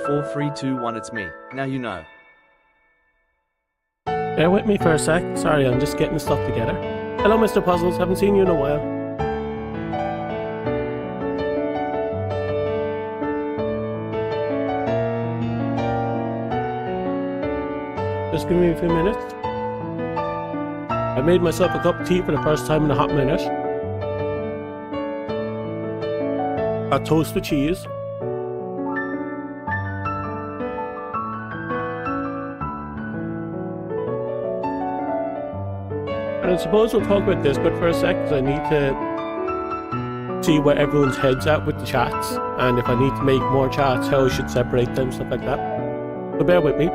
4, 3, 2, 1. It's me. Now you know. Bear with me for a sec. Sorry, I'm just getting the stuff together. Hello, Mr. Puzzles. Haven't seen you in a while. Just give me a few minutes. I made myself a cup of tea for the first time in a hot minute. A toast with cheese. And I suppose we'll talk about Discord for a sec, because I need to see where everyone's head's at with the chats, and if I need to make more chats, how I should separate them, stuff like that. So bear with me.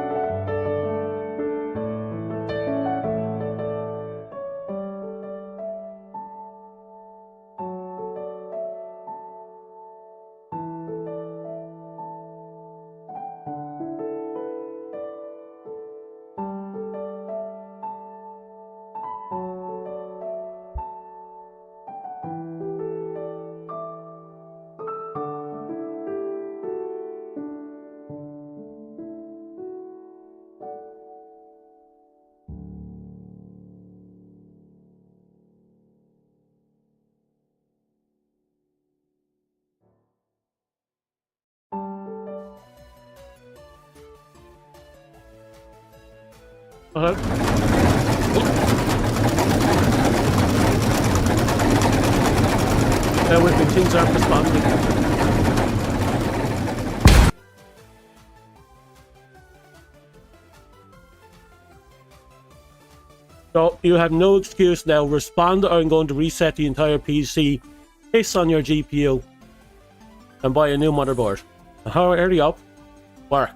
Bear with me, things aren't responding. So, you have no excuse now. Respond, or I'm going to reset the entire PC, piss on your GPU, and buy a new motherboard. Hurry up. Work.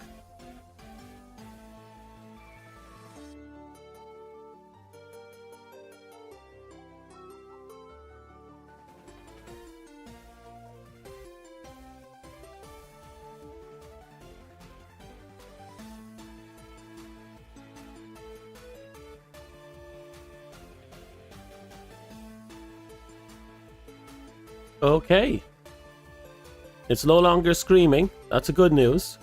Okay. It's no longer screaming. That's a good news.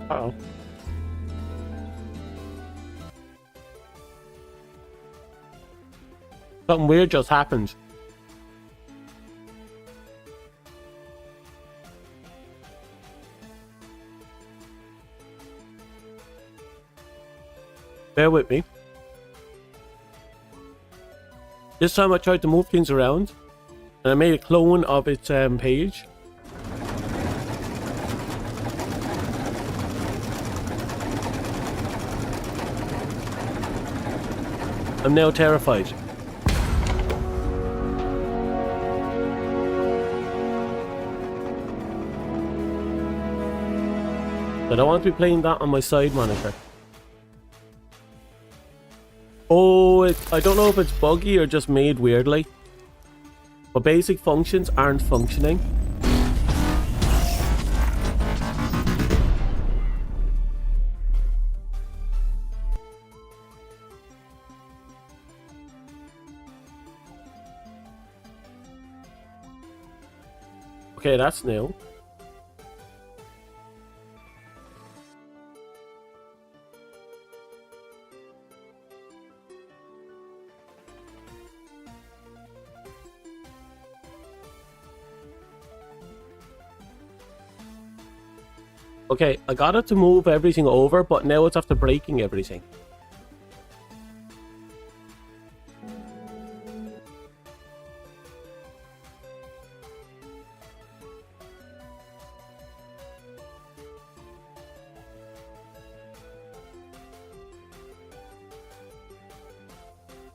Uh-oh. Something weird just happened. Bear with me. This time I tried to move things around, and I made a clone of its page. I'm now terrified. I don't want to be playing that on my side monitor. Oh, I don't know if it's buggy or just made weirdly, but basic functions aren't functioning. Okay, that's new. Okay, I got it to move everything over, but now it's after breaking everything.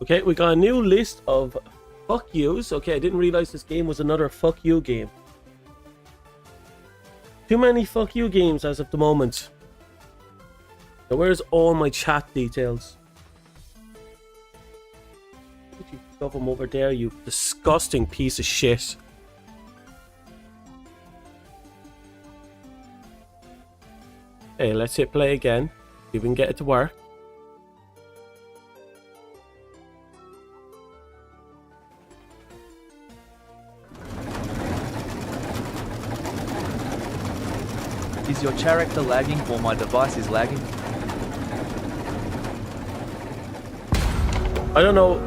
Okay, we got a new list of fuck yous. Okay, I didn't realize this game was another fuck you game. Too many fuck you games as of the moment. So where's all my chat details? Why did you shove them over there, you disgusting piece of shit? Okay, let's hit play again. See if we can get it to work. Is your character lagging or my device is lagging? I don't know.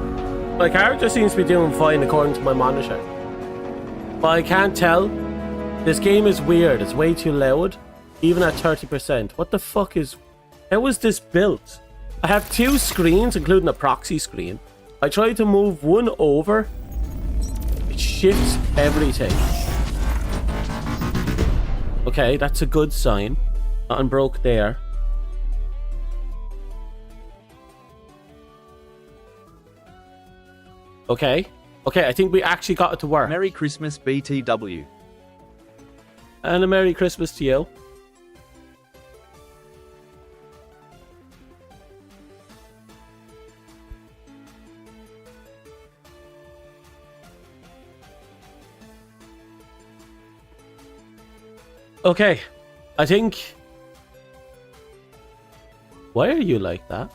My character seems to be doing fine according to my monitor. But I can't tell. This game is weird. It's way too loud. Even at 30%. What the fuck is... How was this built? I have 2 screens, including a proxy screen. I tried to move one over. It shifts everything. Okay, that's a good sign. Nothing broke there. Okay. Okay, I think we actually got it to work. Merry Christmas, BTW. And a Merry Christmas to you. Okay, I think... Why are you like that?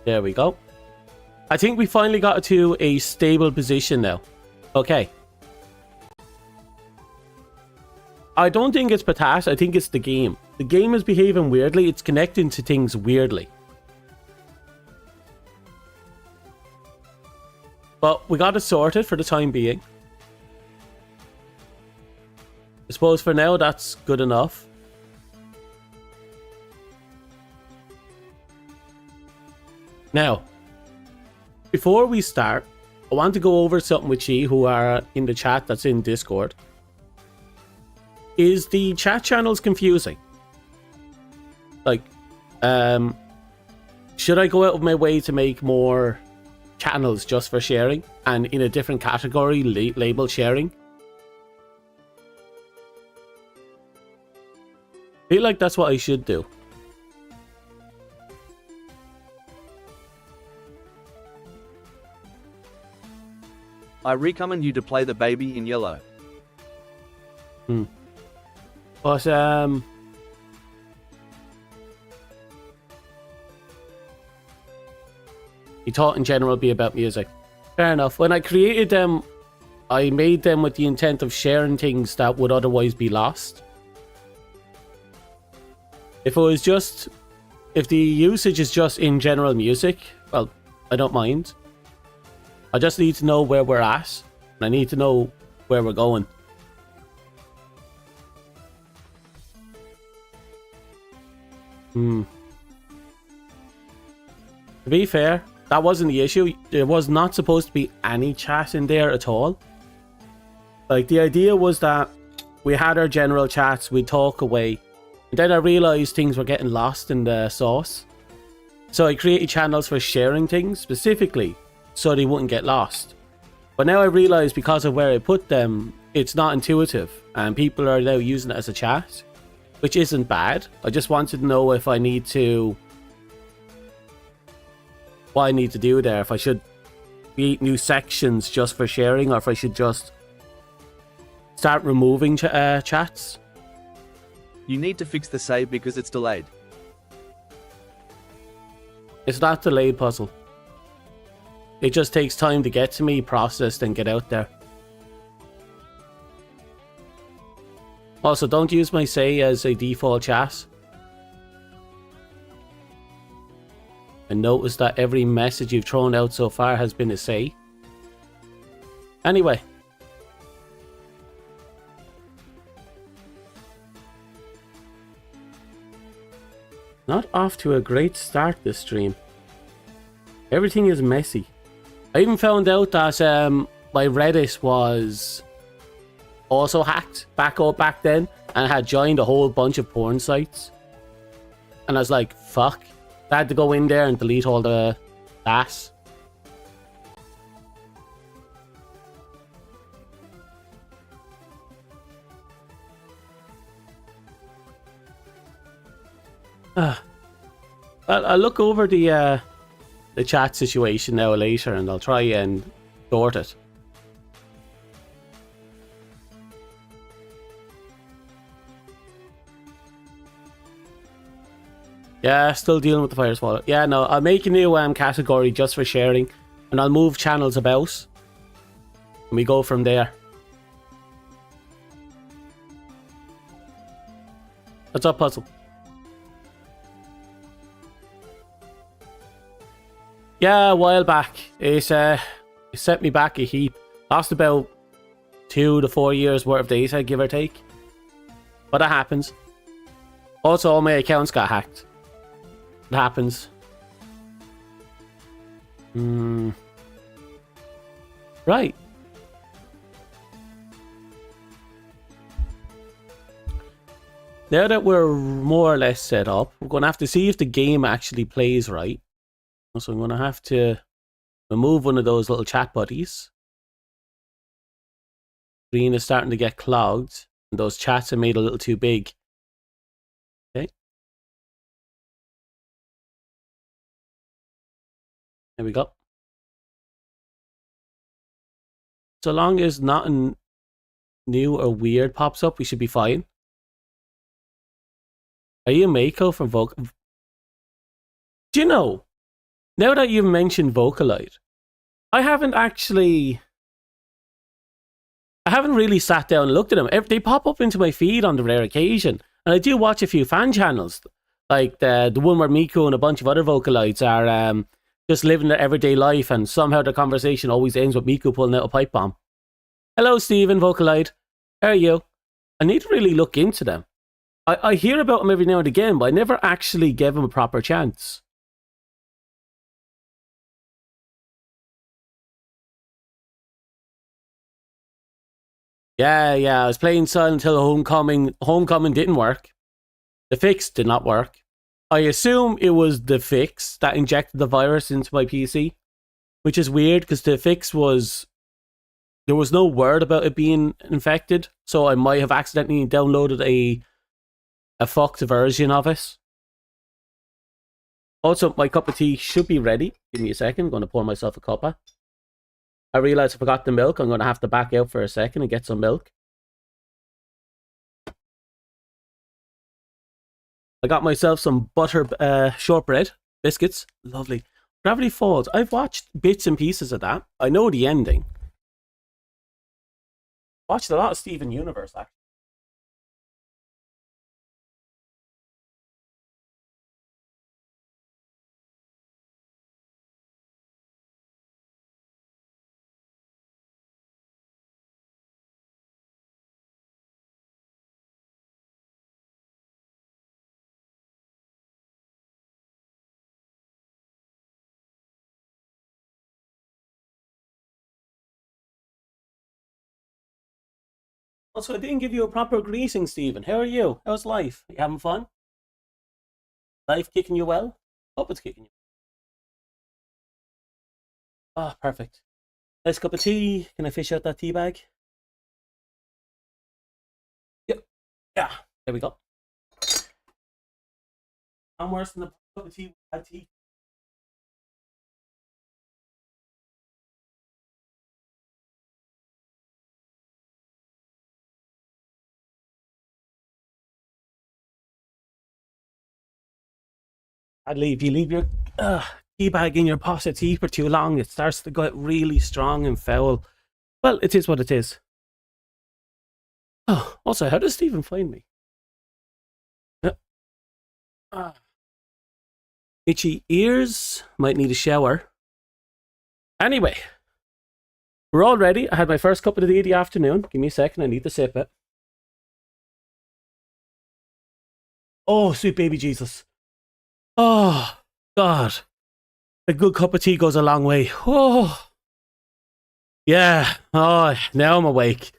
There we go. I think we finally got to a stable position now. Okay. I don't think it's Patash, I think it's the game. The game is behaving weirdly, it's connecting to things weirdly. But we got it sorted for the time being. I suppose for now that's good enough. Now, before we start, I want to go over something with you who are in the chat that's in Discord. Is the chat channels confusing? Like, should I go out of my way to make more channels just for sharing and in a different category label sharing? I feel like that's what I should do. I recommend you to play the baby in yellow. But he thought in general it'd be about music. Fair enough. When I created them, I made them with the intent of sharing things that would otherwise be lost. If it was just... If the usage is just in general music, well, I don't mind. I just need to know where we're at. And I need to know where we're going. To be fair, that wasn't the issue. There was not supposed to be any chat in there at all. Like, the idea was that we had our general chats, we'd talk away. And then I realised things were getting lost in the sauce. So I created channels for sharing things, specifically, so they wouldn't get lost. But now I realise because of where I put them, it's not intuitive. And people are now using it as a chat. Which isn't bad. I just wanted to know if I need to... What I need to do there. If I should create new sections just for sharing, or if I should just start removing chats. You need to fix the save because it's delayed. It's not delayed, puzzle. It just takes time to get to me, processed, and get out there. Also, don't use my say as a default chat. I noticed that every message you've thrown out so far has been a say. Anyway. Not off to a great start this stream. Everything is messy. I even found out that my Reddit was also hacked back then, and had joined a whole bunch of porn sites. And I was like, fuck. I had to go in there and delete all the that. I'll look over the chat situation now later, and I'll try and sort it. Yeah, still dealing with the fires fallout. Yeah, no, I'll make a new category just for sharing, and I'll move channels about, and we go from there. What's up, Puzzle? Yeah, a while back. It set me back a heap. Lost about 2 to 4 years worth of data, give or take. But that happens. Also, all my accounts got hacked. It happens. Right. Now that we're more or less set up, we're going to have to see if the game actually plays right. So I'm going to have to remove one of those little chat buddies. Screen is starting to get clogged, and those chats are made a little too big. Okay. There we go. So long as nothing new or weird pops up, we should be fine. Are you Mako from Vocal? Do you know, now that you've mentioned Vocaloid, I haven't really sat down and looked at them. They pop up into my feed on the rare occasion, and I do watch a few fan channels, like the one where Miku and a bunch of other Vocaloids are just living their everyday life, and somehow the conversation always ends with Miku pulling out a pipe bomb. Hello, Stephen, Vocaloid. How are you? I need to really look into them. I hear about them every now and again, but I never actually gave them a proper chance. Yeah, I was playing Silent Hill Homecoming. Homecoming didn't work. The fix did not work. I assume it was the fix that injected the virus into my PC, which is weird because the fix was... There was no word about it being infected, so I might have accidentally downloaded a fucked version of it. Also, my cup of tea should be ready. Give me a second. I'm going to pour myself a cuppa. I realized I forgot the milk. I'm going to have to back out for a second and get some milk. I got myself some butter shortbread biscuits. Lovely. Gravity Falls. I've watched bits and pieces of that. I know the ending. Watched a lot of Steven Universe, actually. Also, I didn't give you a proper greeting, Stephen. How are you? How's life? Are you having fun? Life kicking you well? Hope it's kicking you. Ah, perfect. Nice cup of tea. Can I fish out that tea bag? Yep. Yeah. There we go. I'm worse than the cup of tea without tea. If you leave your tea bag in your pot of tea for too long, it starts to get really strong and foul. Well, it is what it is. Oh, also, how does Stephen find me? Itchy ears. Might need a shower. Anyway, we're all ready. I had my first cup of tea of the afternoon. Give me a second. I need to sip it. Oh, sweet baby Jesus. Oh, God. A good cup of tea goes a long way. Oh. Yeah. Oh, now I'm awake.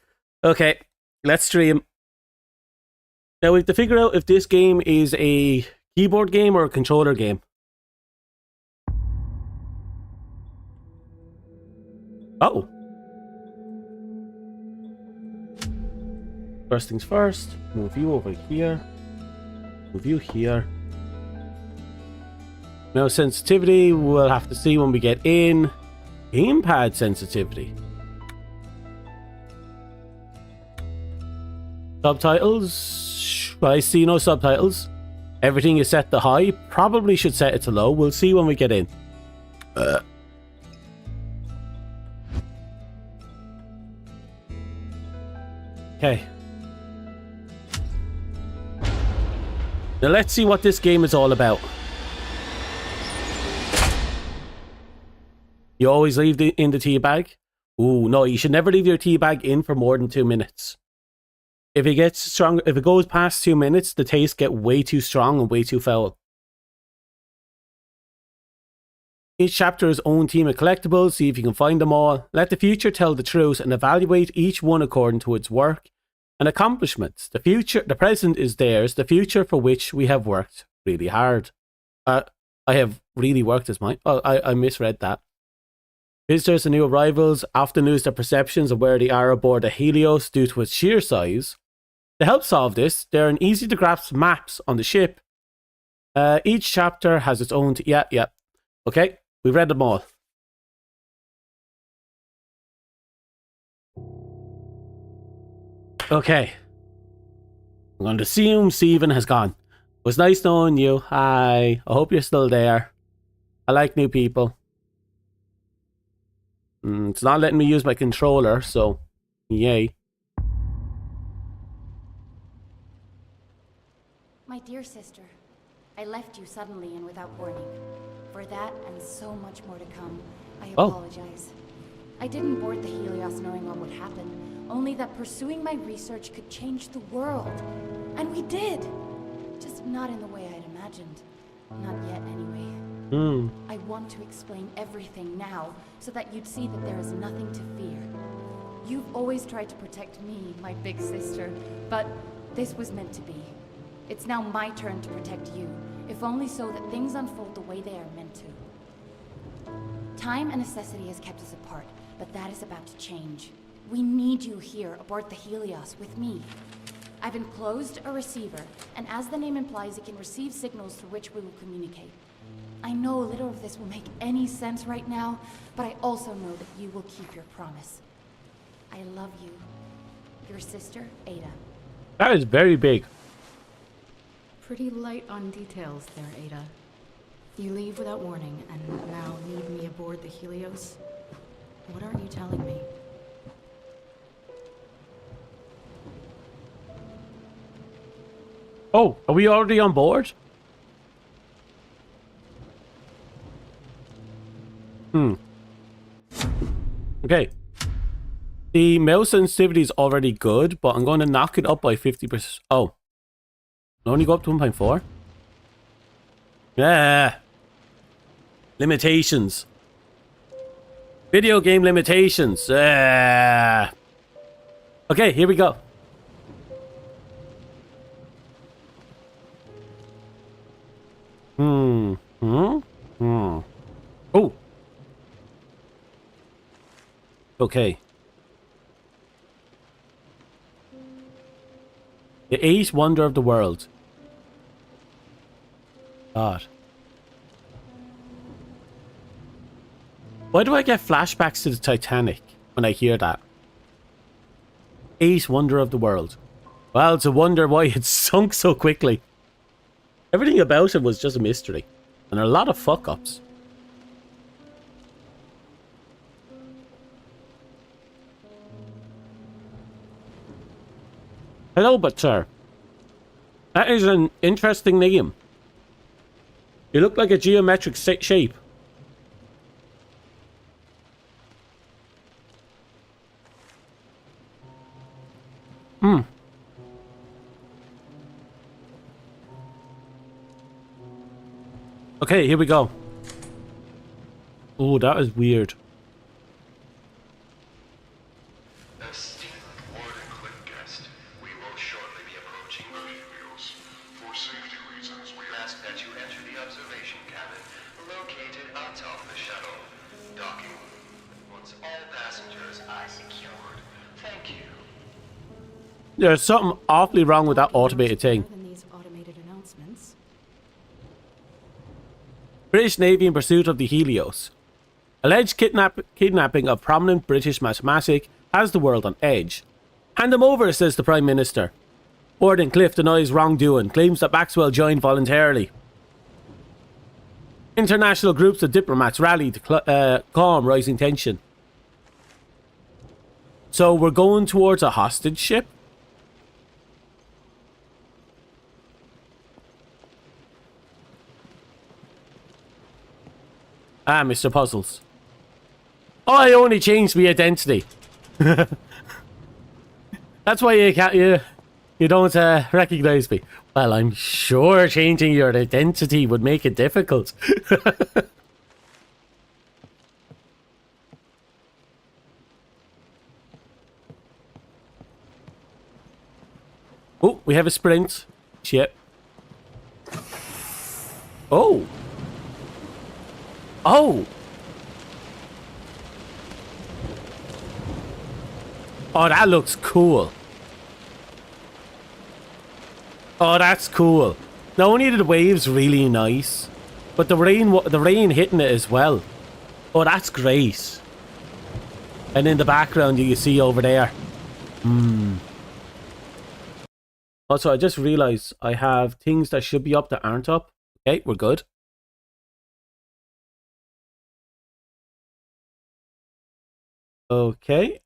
Okay, let's stream. Now we have to figure out if this game is a keyboard game or a controller game. Oh. First things first. Move you over here. Move you here. No sensitivity, we'll have to see when we get in. Gamepad sensitivity. Subtitles. I see no subtitles. Everything is set to high. Probably should set it to low. We'll see when we get in. Okay. Now let's see what this game is all about. You always leave in the tea bag? Ooh, no, you should never leave your tea bag in for more than 2 minutes. If it gets strong, if it goes past 2 minutes, the tastes get way too strong and way too foul. Each chapter has own team of collectibles, see if you can find them all. Let the future tell the truth and evaluate each one according to its work and accomplishments. The present is theirs, the future for which we have worked really hard. I have really worked as mine. Oh, I misread that. Visitors and new arrivals often lose their perceptions of where they are aboard a Helios due to its sheer size. To help solve this, there are easy to grasp maps on the ship. Each chapter has its own... Yeah. Okay, we've read them all. Okay. I'm going to assume Steven has gone. It was nice knowing you. Hi. I hope you're still there. I like new people. It's not letting me use my controller, so yay. My dear sister, I left you suddenly and without warning. For that and so much more to come, I apologize. I didn't board the Helios knowing what would happen, only that pursuing my research could change the world. And we did! Just not in the way I'd imagined. Not yet, anyway. I want to explain everything now, so that you'd see that there is nothing to fear. You've always tried to protect me, my big sister, but this was meant to be. It's now my turn to protect you, if only so that things unfold the way they are meant to. Time and necessity has kept us apart, but that is about to change. We need you here aboard the Helios with me. I've enclosed a receiver, and as the name implies, it can receive signals through which we will communicate. I know little of this will make any sense right now, but I also know that you will keep your promise. I love you. Your sister, Ada. That is very big. Pretty light on details there, Ada. You leave without warning, and now need me aboard the Helios? What aren't you telling me? Oh, are we already on board? Okay. The mouse sensitivity is already good, but I'm going to knock it up by 50%. Oh. Only go up to 1.4? Yeah. Limitations. Video game limitations. Okay, here we go. Oh. Okay. The eighth wonder of the world. God. Why do I get flashbacks to the Titanic when I hear that? Eighth wonder of the world. Well, it's a wonder why it sunk so quickly. Everything about it was just a mystery. And a lot of fuck-ups. Hello, but sir. That is an interesting name. You look like a geometric shape. Okay, here we go. Oh, that is weird. Esteemed Lord and guest, we will shortly be approaching the Helios. For safety reasons, we ask that you enter the observation cabin located atop the shuttle. Docking. Once all passengers are secured. Thank you. There's something awfully wrong with that automated thing. Than these automated announcements. British Navy in pursuit of the Helios. Alleged kidnapping of prominent British mathematic has the world on edge. Hand them over, says the Prime Minister. Cliff denies wrongdoing, claims that Maxwell joined voluntarily. International groups of diplomats rally to calm rising tension. So we're going towards a hostage ship? Ah, Mr. Puzzles. Oh, I only changed my identity. That's why you don't recognize me. Well, I'm sure changing your identity would make it difficult. Oh, we have a sprint. Shit. Oh. Oh. Oh, that looks cool. Oh, that's cool. Not only are the waves really nice, but the rain hitting it as well. Oh, that's great. And in the background, you can see over there. Also, I just realized I have things that should be up that aren't up. Okay, we're good. Okay.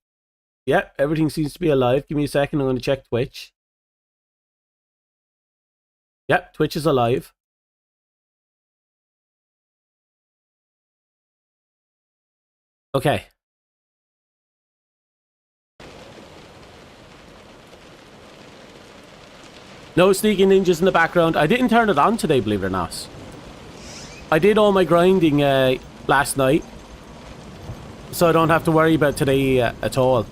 Yeah, everything seems to be alive. Give me a second. I'm going to check Twitch. Yep, Twitch is alive. Okay. No sneaking ninjas in the background. I didn't turn it on today, believe it or not. I did all my grinding last night, so I don't have to worry about today at all.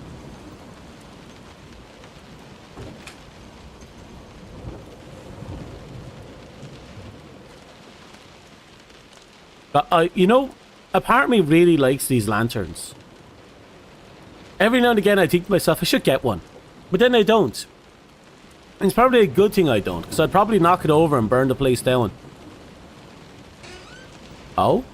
But you know, a part of me really likes these lanterns. Every now and again I think to myself I should get one, but then I don't. And it's probably a good thing I don't, because I'd probably knock it over and burn the place down. Oh?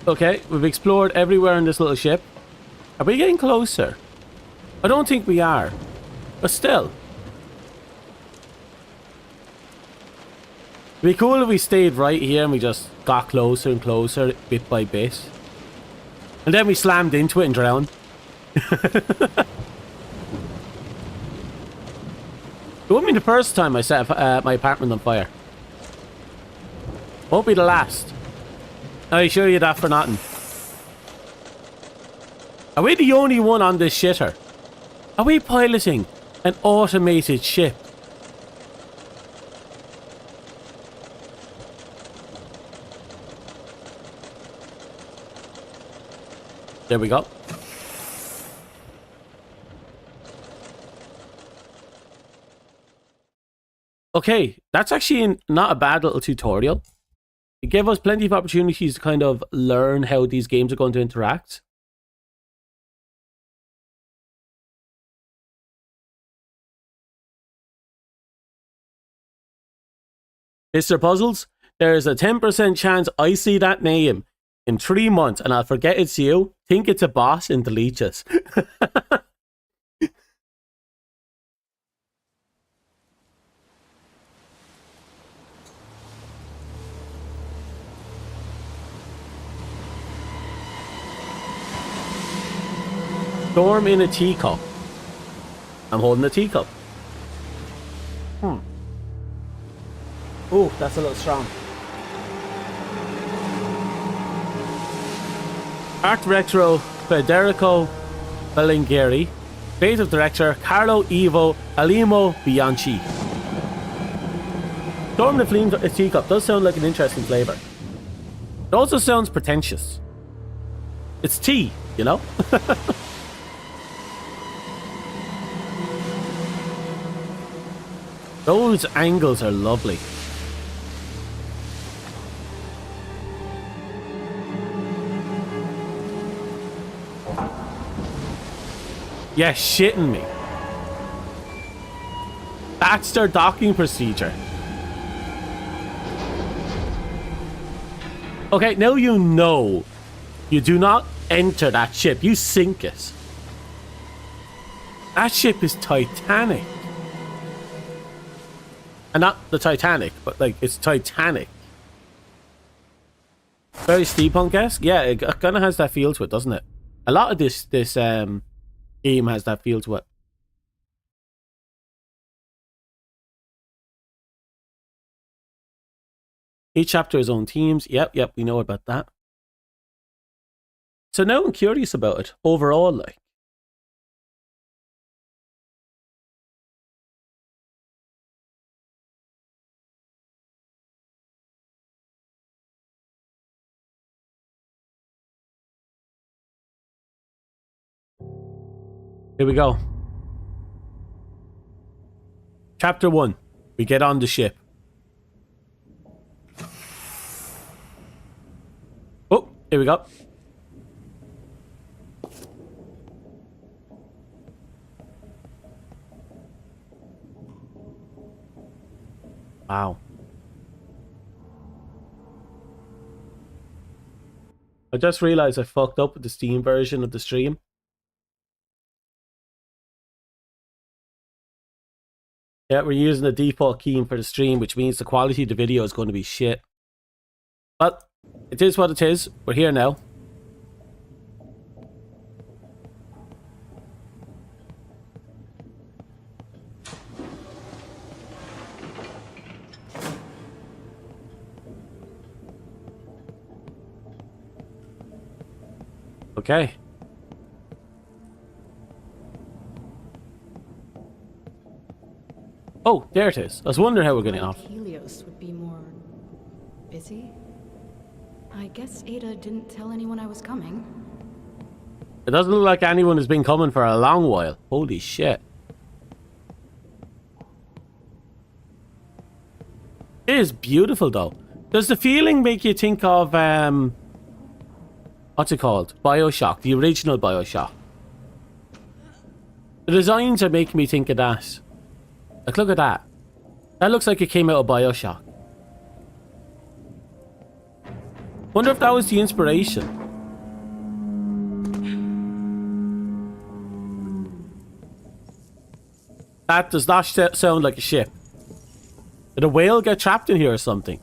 Okay, we've explored everywhere in this little ship. Are we getting closer? I don't think we are. But still. It'd be cool if we stayed right here and we just got closer and closer bit by bit. And then we slammed into it and drowned. It won't be the first time I set my apartment on fire. Won't be the last. I assure you that for nothing. Are we the only one on this shitter? Are we piloting an automated ship? There we go. Okay, that's actually not a bad little tutorial. It gave us plenty of opportunities to kind of learn how these games are going to interact. Mr. Puzzles, there's a 10% chance I see that name in 3 months and I'll forget it's you, think it's a bot and delete us. Storm in a teacup. I'm holding a teacup. Oh, that's a little strong. Art Director Federico Bellinghieri. Creative Director Carlo Ivo Alimo Bianchi. Storm in a teacup does sound like an interesting flavour. It also sounds pretentious. It's tea, you know? Those angles are lovely. Yeah, shitting me. That's their docking procedure. Okay, now you know. You do not enter that ship. You sink it. That ship is Titanic. And not the Titanic, but like, it's Titanic. Very steampunk-esque. Yeah, it kind of has that feel to it, doesn't it? A lot of this game has that feel to it. Each chapter has own themes. Yep, we know about that. So now I'm curious about it overall, like. Here we go. Chapter 1. We get on the ship. Oh, here we go. Wow. I just realized I fucked up with the Steam version of the stream. Yeah, we're using the default key for the stream, which means the quality of the video is going to be shit. But it is what it is. We're here now. Okay. Oh, there it is. I was wondering how we're getting off. Helios would be more busy. I guess Ada didn't tell anyone I was coming. It doesn't look like anyone has been coming for a long while. Holy shit. It is beautiful though. Does the feeling make you think of what's it called? BioShock, the original BioShock. The designs are making me think of that. Like, look at that. That looks like it came out of BioShock. Wonder if that was the inspiration. That does not sound like a ship. Did a whale get trapped in here or something?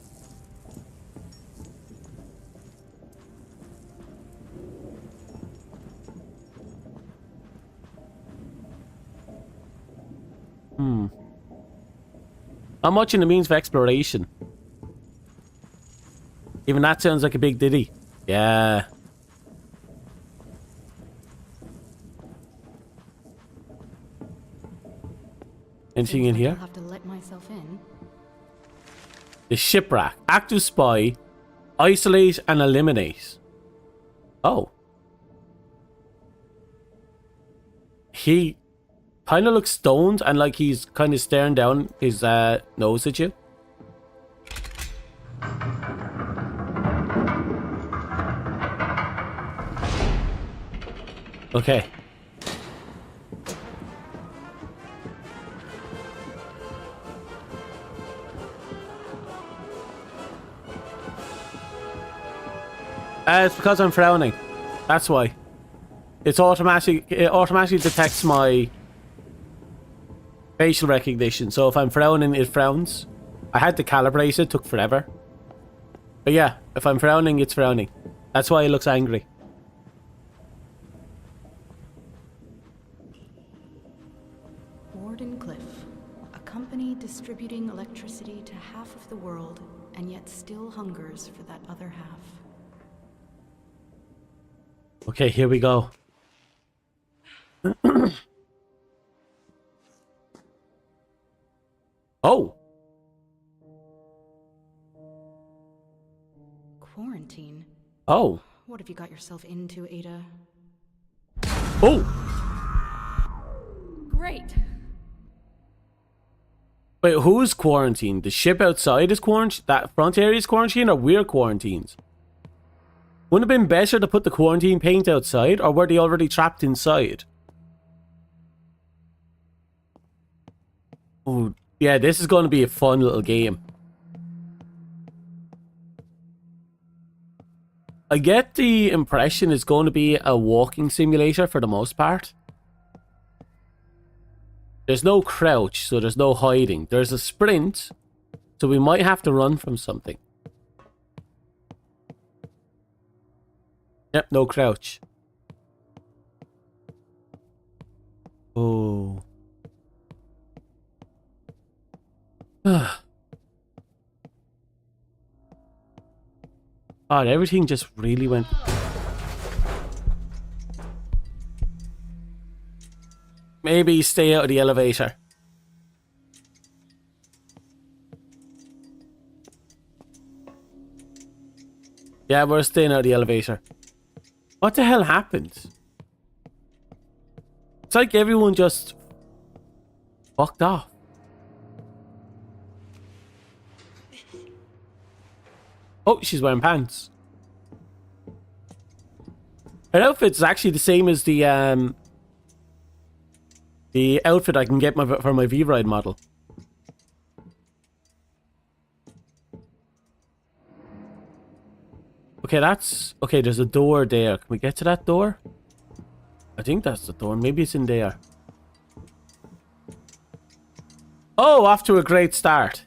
Not much in the means of exploration. Even that sounds like a big ditty. Yeah. Anything in here? I'll have to let myself in. The shipwreck. Active spy. Isolate and eliminate. Oh. He kind of looks stoned and like he's kind of staring down his nose at you. Okay. It's because I'm frowning. That's why. It automatically detects my facial recognition. So if I'm frowning, it frowns. I had to calibrate it, took forever. But yeah, if I'm frowning, it's frowning. That's why it looks angry. Cliff, a company distributing electricity to half of the world and yet still hungers for that other half. Okay, here we go. Oh! Quarantine? Oh. What have you got yourself into, Ada? Oh! Great! Wait, who's quarantined? The ship outside is quarantined? That front area is quarantined, or we're quarantined? Wouldn't it have been better to put the quarantine paint outside, or were they already trapped inside? Oh, yeah, this is going to be a fun little game. I get the impression it's going to be a walking simulator for the most part. There's no crouch, so there's no hiding. There's a sprint, so we might have to run from something. Yep, no crouch. Oh. God, everything just really went... Maybe stay out of the elevator. Yeah, we're staying out of the elevator. What the hell happened? It's like everyone just fucked off. Oh, she's wearing pants. Her outfit's actually the same as the outfit I can get for my V-Ride model. Okay, okay, there's a door there. Can we get to that door? I think that's the door. Maybe it's in there. Oh, off to a great start.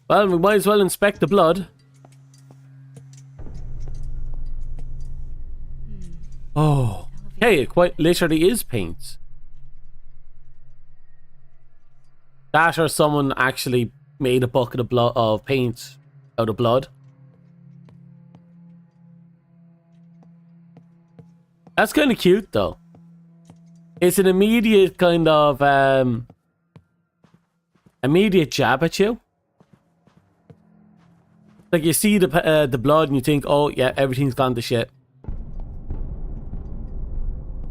Well, we might as well inspect the blood. Oh. Hey, it quite literally is paint. That or someone actually made a bucket of paint out of blood. That's kind of cute though. It's an immediate kind of immediate jab at you. Like you see the blood and you think, oh yeah, everything's gone to shit.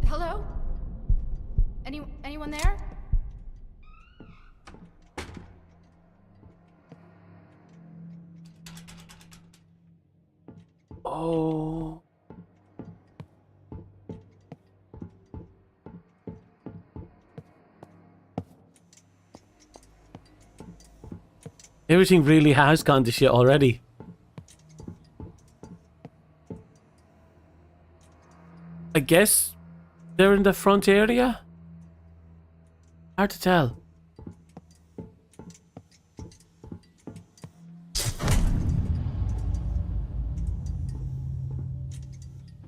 Hello? Anyone there? Oh. Everything really has gone to shit already. I guess they're in the front area? Hard to tell.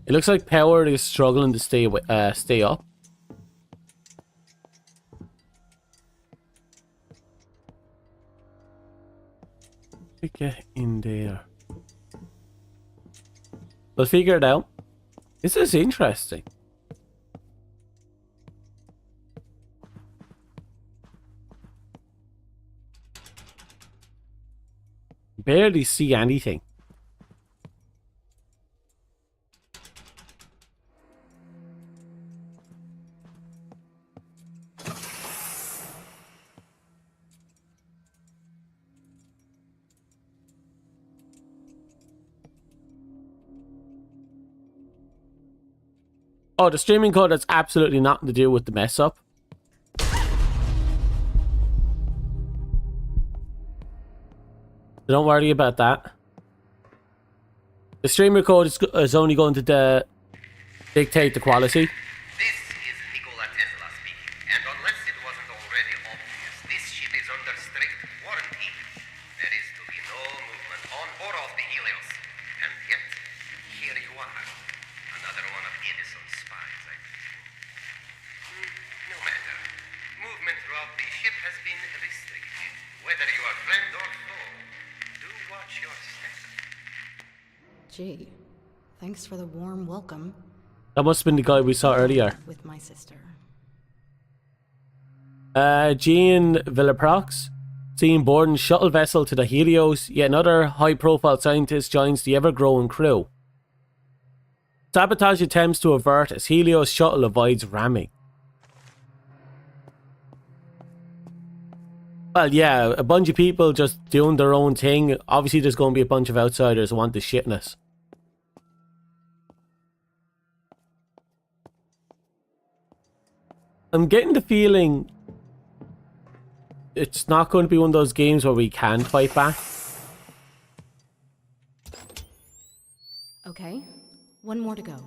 It looks like power is struggling to stay up. Get in there. We'll figure it out. This is interesting. Barely see anything. Oh, the streaming code has absolutely nothing to do with the mess up. Don't worry about that. The streamer code is only going to dictate the quality. This is Nikola Tesla speaking, and unless it wasn't already obvious, this ship is under strict quarantine. There is to be no movement on or off the Helios. And yet, here you are. Another one of Edison's spies, I think. No matter. Movement throughout the ship has been restricted. Whether you are friend or foe, do watch your step. Gee, thanks for the warm welcome. That must have been the guy we saw earlier. With my sister. Jean Villaprox, seen boarding shuttle vessel to the Helios, yet another high-profile scientist joins the ever-growing crew. Sabotage attempts to avert as Helios shuttle avoids ramming. Well, yeah, a bunch of people just doing their own thing. Obviously, there's going to be a bunch of outsiders who want the shitness. I'm getting the feeling it's not going to be one of those games where we can fight back. Okay, one more to go.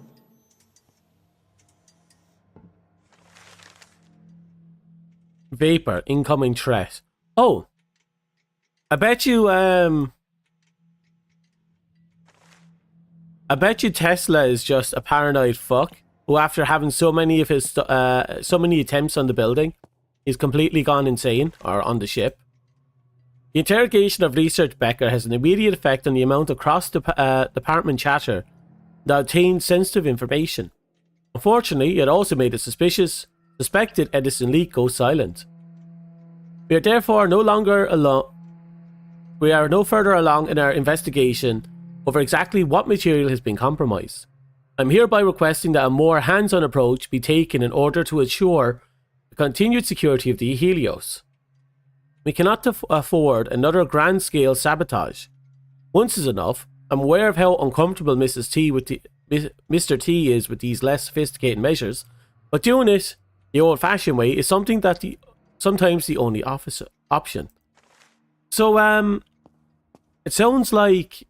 Vapor, incoming threat. Oh, I bet you Tesla is just a paranoid fuck who, after having so many of his so many attempts on the building, is completely gone insane, or on the ship. The interrogation of Research Becker has an immediate effect on the amount of cross-department chatter that obtains sensitive information. Unfortunately, it also made a suspected Edison leak go silent. We are therefore no further along in our investigation over exactly what material has been compromised. I'm hereby requesting that a more hands-on approach be taken in order to ensure the continued security of the Helios. We cannot afford another grand-scale sabotage. Once is enough. I'm aware of how uncomfortable Mr. T is with these less sophisticated measures, but doing it the old-fashioned way is something that sometimes the only option. So, it sounds like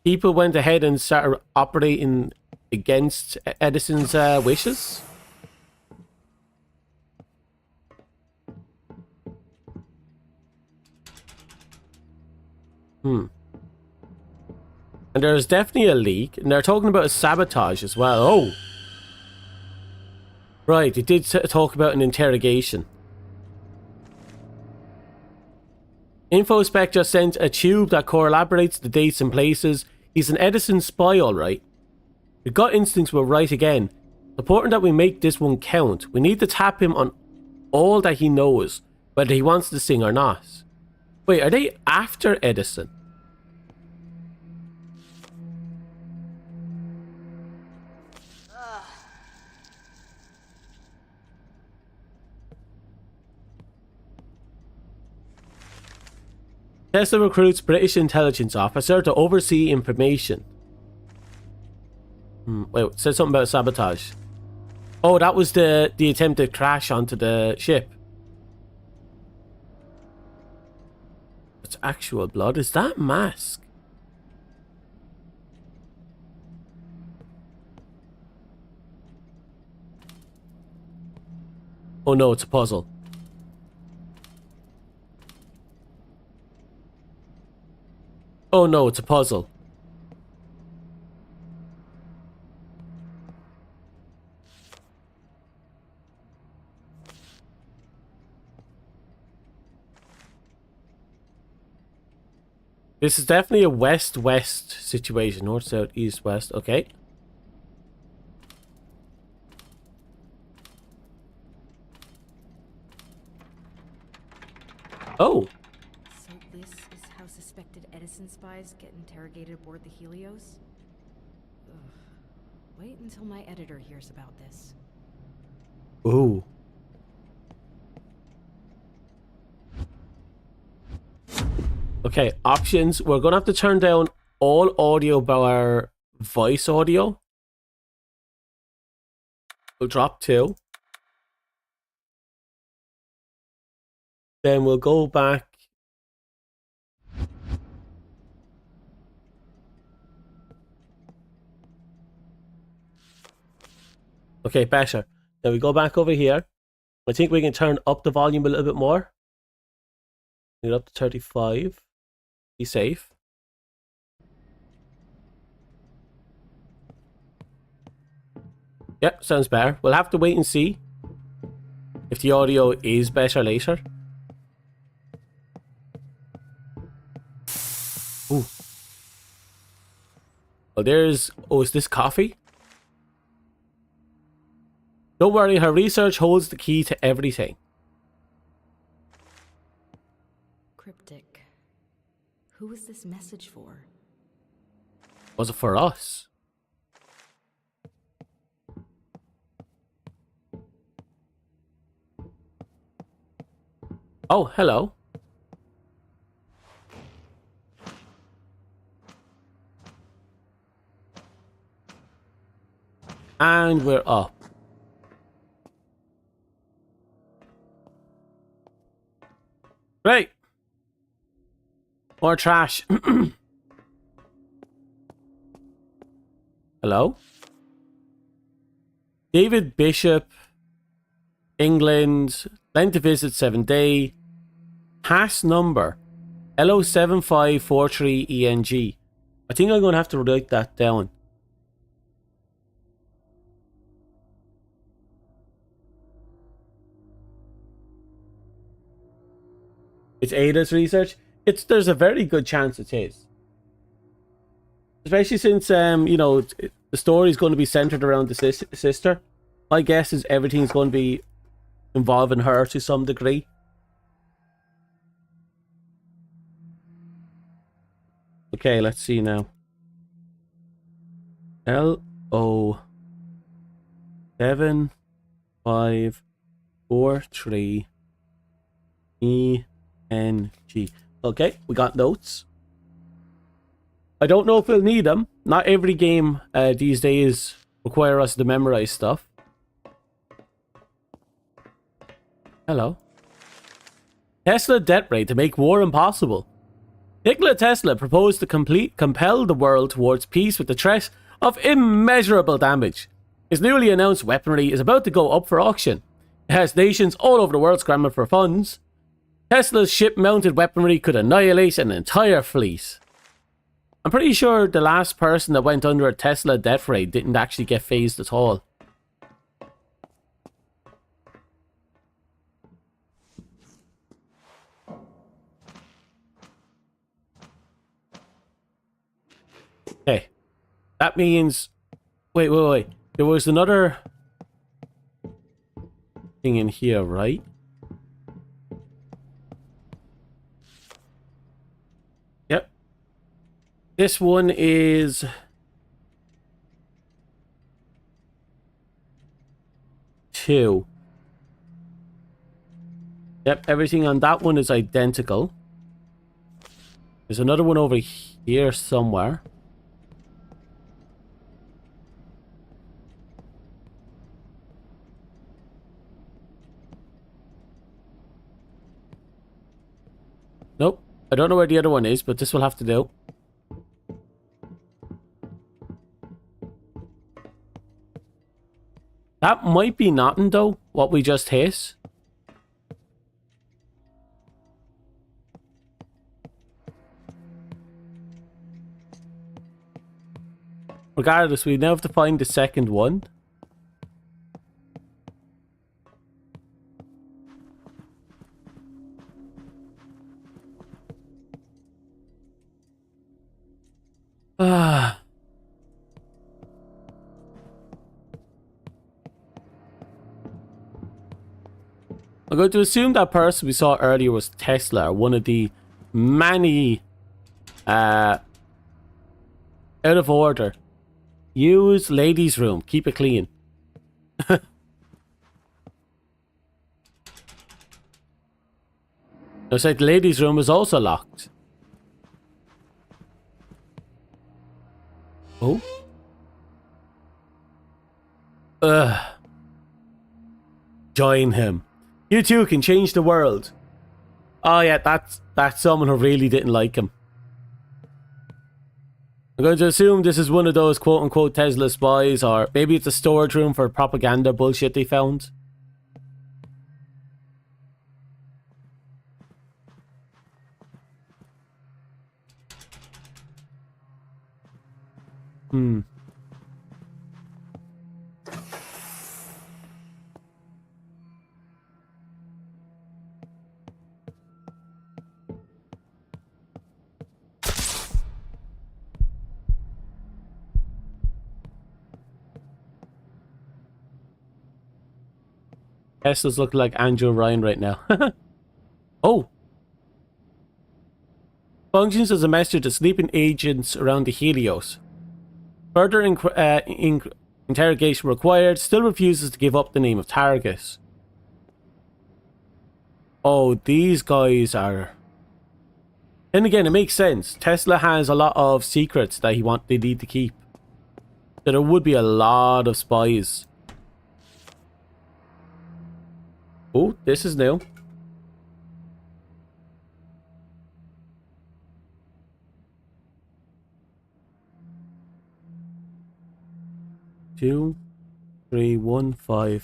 people went ahead and started operating against Edison's wishes. And there's definitely a leak, and they're talking about a sabotage as well. Oh! Right, they did talk about an interrogation. InfoSpec just sent a tube that corroborates the dates and places. He's an Edison spy, alright. The gut instincts were right again. It's important that we make this one count. We need to tap him on all that he knows, whether he wants to sing or not. Wait, are they after Edison? Tesla recruits British intelligence officer to oversee information. Wait, it said something about sabotage. Oh, that was the attempted crash onto the ship. It's actual blood. Is that mask? Oh no, it's a puzzle. Oh no, it's a puzzle. This is definitely a west-west situation. North, south, east, west. Okay. Oh. So this is how suspected Edison spies get interrogated aboard the Helios? Ugh. Wait until my editor hears about this. Ooh. Okay, options. We're gonna have to turn down all audio bar voice audio. We'll drop 2. Then we'll go back. Okay, better. Then we go back over here. I think we can turn up the volume a little bit more. Get up to 35. Be safe. Yep, sounds better. We'll have to wait and see if the audio is better later. Ooh. Well, there's... Oh, is this coffee? Don't worry, her research holds the key to everything. Cryptic. Who is this message for? Was it for us? Oh, hello. And we're up. Great. More trash. Hello? David Bishop, England, length to visit 7 day, pass number LO7543ENG. I think I'm going to have to write that down. It's Ada's research. There's a very good chance it is. Especially since, you know, the story is going to be centered around the sister. My guess is everything's going to be involving her to some degree. Okay, let's see now. LO7543ENG. Okay, we got notes. I don't know if we'll need them. Not every game these days require us to memorize stuff. Hello. Tesla debt rate to make war impossible. Nikola Tesla proposed to compel the world towards peace with the threat of immeasurable damage. His newly announced weaponry is about to go up for auction. It has nations all over the world scrambling for funds. Tesla's ship-mounted weaponry could annihilate an entire fleet. I'm pretty sure the last person that went under a Tesla death rate didn't actually get phased at all. Okay. That means... Wait. There was another thing in here, right? Yep. This one is... two. Yep, everything on that one is identical. There's another one over here somewhere. Nope. I don't know where the other one is, but this will have to do. That might be nothing, though, what we just hit. Regardless, we now have to find the second one. I'm going to assume that person we saw earlier was Tesla, one of the many out of order. Use ladies' room. Keep it clean. Looks like the ladies' room is also locked. Oh. Join him. You too can change the world. Oh yeah, that's someone who really didn't like him. I'm going to assume this is one of those quote-unquote Tesla spies, or maybe it's a storage room for propaganda bullshit they found. Tesla's looking like Andrew Ryan right now. Oh! Functions as a messenger to sleeping agents around the Helios. Further interrogation required. Still refuses to give up the name of Targus. Oh, these guys are... Then again, it makes sense. Tesla has a lot of secrets that they need to keep. So there would be a lot of spies. Oh, this is new. 2315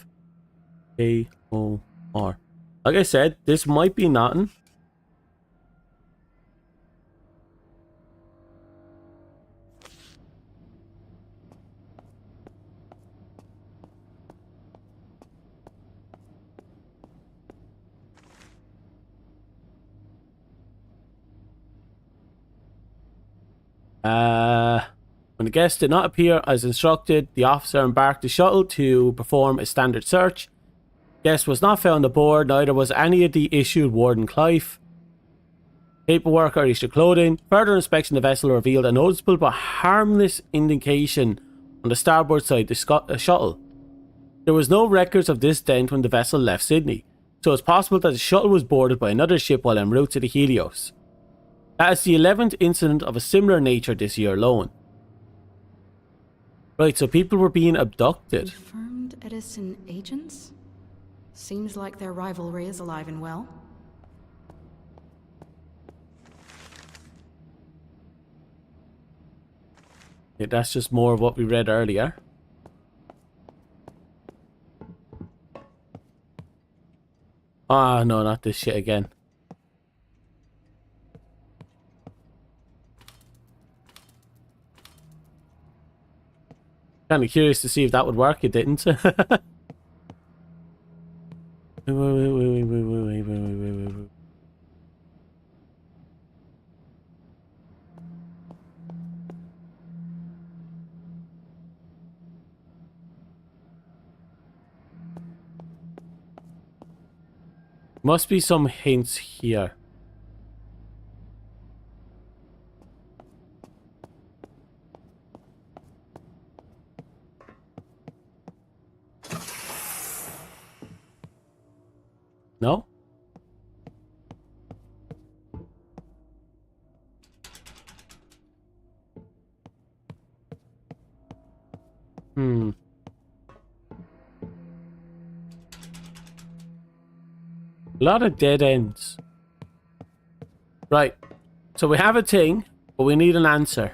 KOR. Like I said, this might be nothing. When the guest did not appear as instructed, the officer embarked the shuttle to perform a standard search. Guest was not found aboard, neither was any of the issued Warden Clive paperwork or issued clothing. Further inspection of the vessel revealed a noticeable but harmless indication on the starboard side of the shuttle. There was no records of this dent when the vessel left Sydney, so it's possible that the shuttle was boarded by another ship while en route to the Helios. That is the 11th incident of a similar nature this year alone. Right, so people were being abducted. Confirmed Edison agents? Seems like their rivalry is alive and well. Yeah, that's just more of what we read earlier. Ah, no, not this shit again. Kind of curious to see if that would work. It didn't. Wait. Must be some hints here. No? A lot of dead ends. Right. So we have a thing, but we need an answer.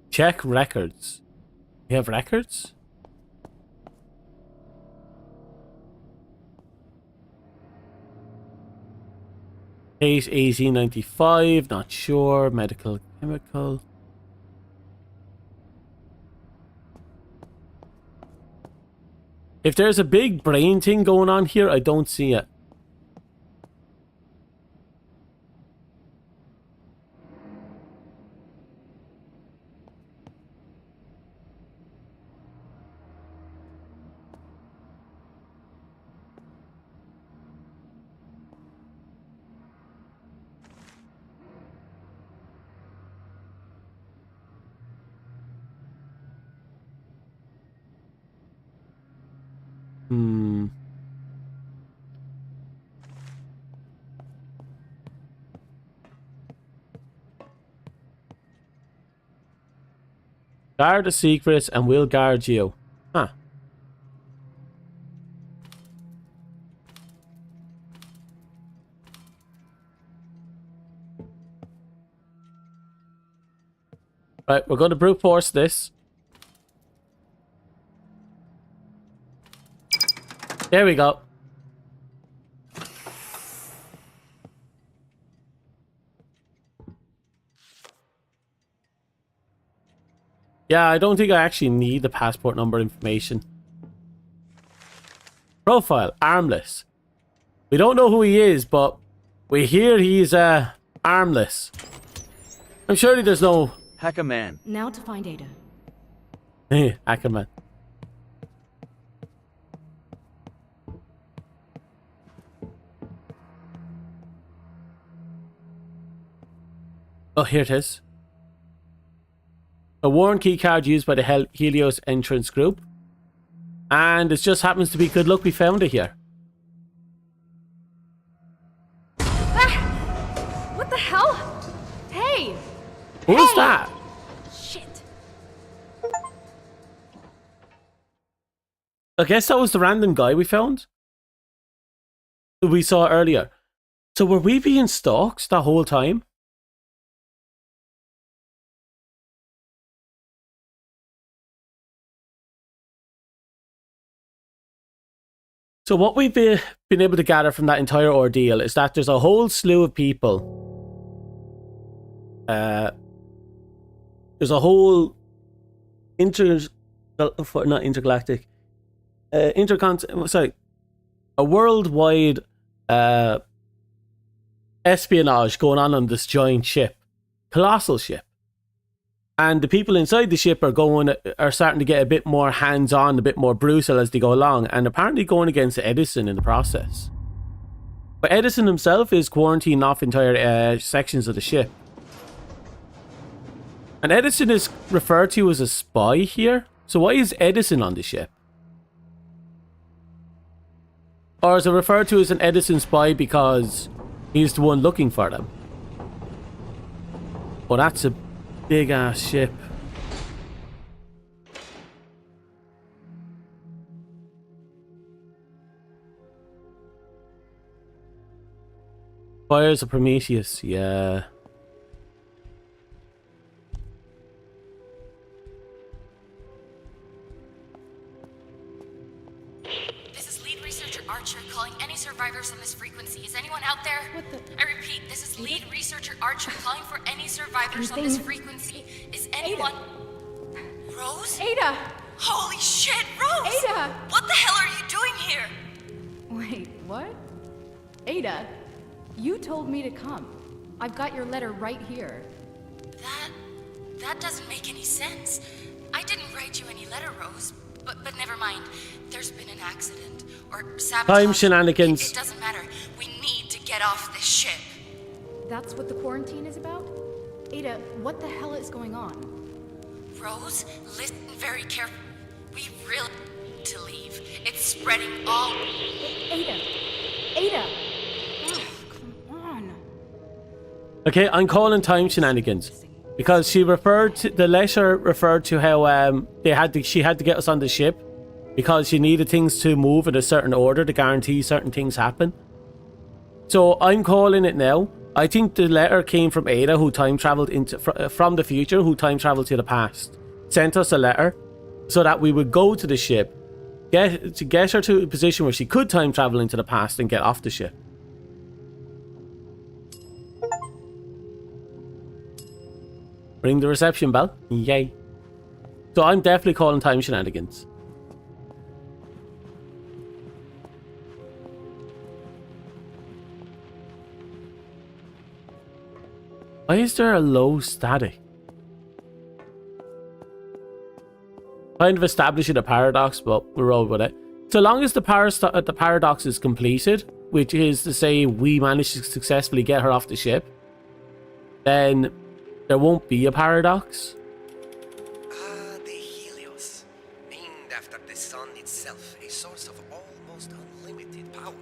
Check records. We have records? Case AZ95, not sure. Medical, chemical. If there's a big brain thing going on here, I don't see it. Guard the secrets and we'll guard you. Huh. Right, we're going to brute force this. There we go. Yeah, I don't think I actually need the passport number information. Profile, armless. We don't know who he is, but we hear he's armless. I'm sure there's no... Hacker man. Now to find Ada. Hey, Ackerman. Oh, here it is. A worn keycard used by the Helios entrance group. And it just happens to be good luck we found it here. Ah! What the hell? Hey! Who was that? Shit. I guess that was the random guy we found. That we saw earlier. So were we being stalked that whole time? So what we've been able to gather from that entire ordeal is that there's a whole slew of people. There's a whole a worldwide espionage going on this giant ship, colossal ship. And the people inside the ship are starting to get a bit more hands-on, a bit more brutal as they go along, and apparently going against Edison in the process. But Edison himself is quarantining off entire sections of the ship. And Edison is referred to as a spy here. So why is Edison on the ship? Or is it referred to as an Edison spy because he's the one looking for them? Well, that's a big ass ship. Fires of Prometheus, yeah. This is lead researcher Archer calling any survivors on this frequency. Is anyone out there? What the? I repeat, this is lead researcher Archer calling for any survivors on this frequency. Is anyone... Rose? Ada! Holy shit, Rose! Ada! What the hell are you doing here? Wait, what? Ada, you told me to come. I've got your letter right here. That doesn't make any sense. I didn't write you any letter, Rose. But never mind. There's been an accident. Or sabotage. Time shenanigans. It doesn't matter. We need to get off this ship. That's what the quarantine is about? Ada, what the hell is going on? Rose, listen very carefully. We really need to leave. It's spreading all... Ada! Ada! Oh, come on. Okay, I'm calling time shenanigans. Because the letter referred to how she had to get us on the ship because she needed things to move in a certain order to guarantee certain things happen. So I'm calling it now. I think the letter came from Ada, who time traveled from the future, who time traveled to the past. Sent us a letter so that we would go to the ship, get her to a position where she could time travel into the past and get off the ship. Ring the reception bell. Yay. So I'm definitely calling time shenanigans. Why is there a low static? Kind of establishing a paradox, but we'll roll with it. So long as the paradox is completed, which is to say we managed to successfully get her off the ship, then there won't be a paradox. The Helios. Named after the sun itself, a source of almost unlimited power.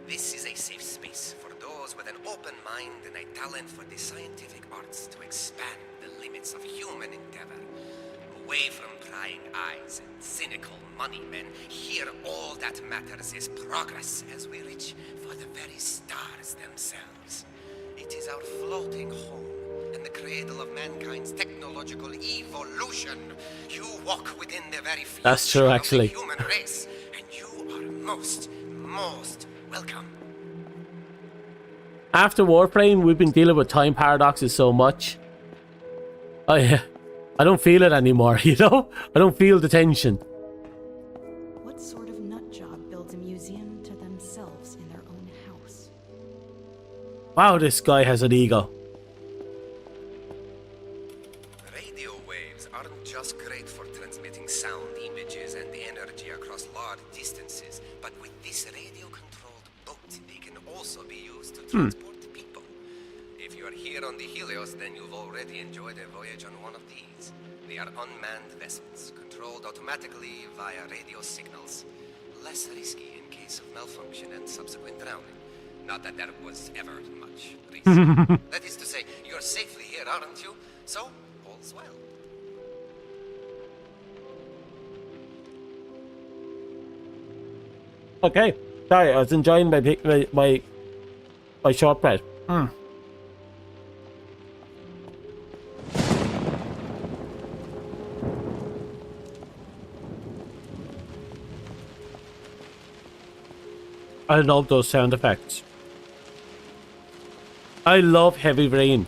This is a safe space for those with an open mind and a talent for the scientific arts to expand the limits of human endeavor. Away from prying eyes and cynical money men, here all that matters is progress as we reach for the very stars themselves. It is our floating home and the cradle of mankind's technological evolution. You walk within the very future That's true, actually. of the human race, and you are most welcome. After Warframe, we've been dealing with time paradoxes so much. I don't feel it anymore, you know? I don't feel the tension. What sort of nut job builds a museum to themselves in their own house? Wow, this guy has an ego. Radio waves aren't just great for transmitting sound, images, and energy across large distances, but with this radio-controlled boat, they can also be used to transport people. If you are here on the Helios, then you've already enjoyed a voyage on one of these. They are unmanned vessels, controlled automatically via radio signals. Less risky in case of malfunction and subsequent drowning. Not that there was ever much risk. That is to say, you're safely here, aren't you? So, all's well. Okay, sorry, I was enjoying my shortbread. I love those sound effects. I love heavy rain.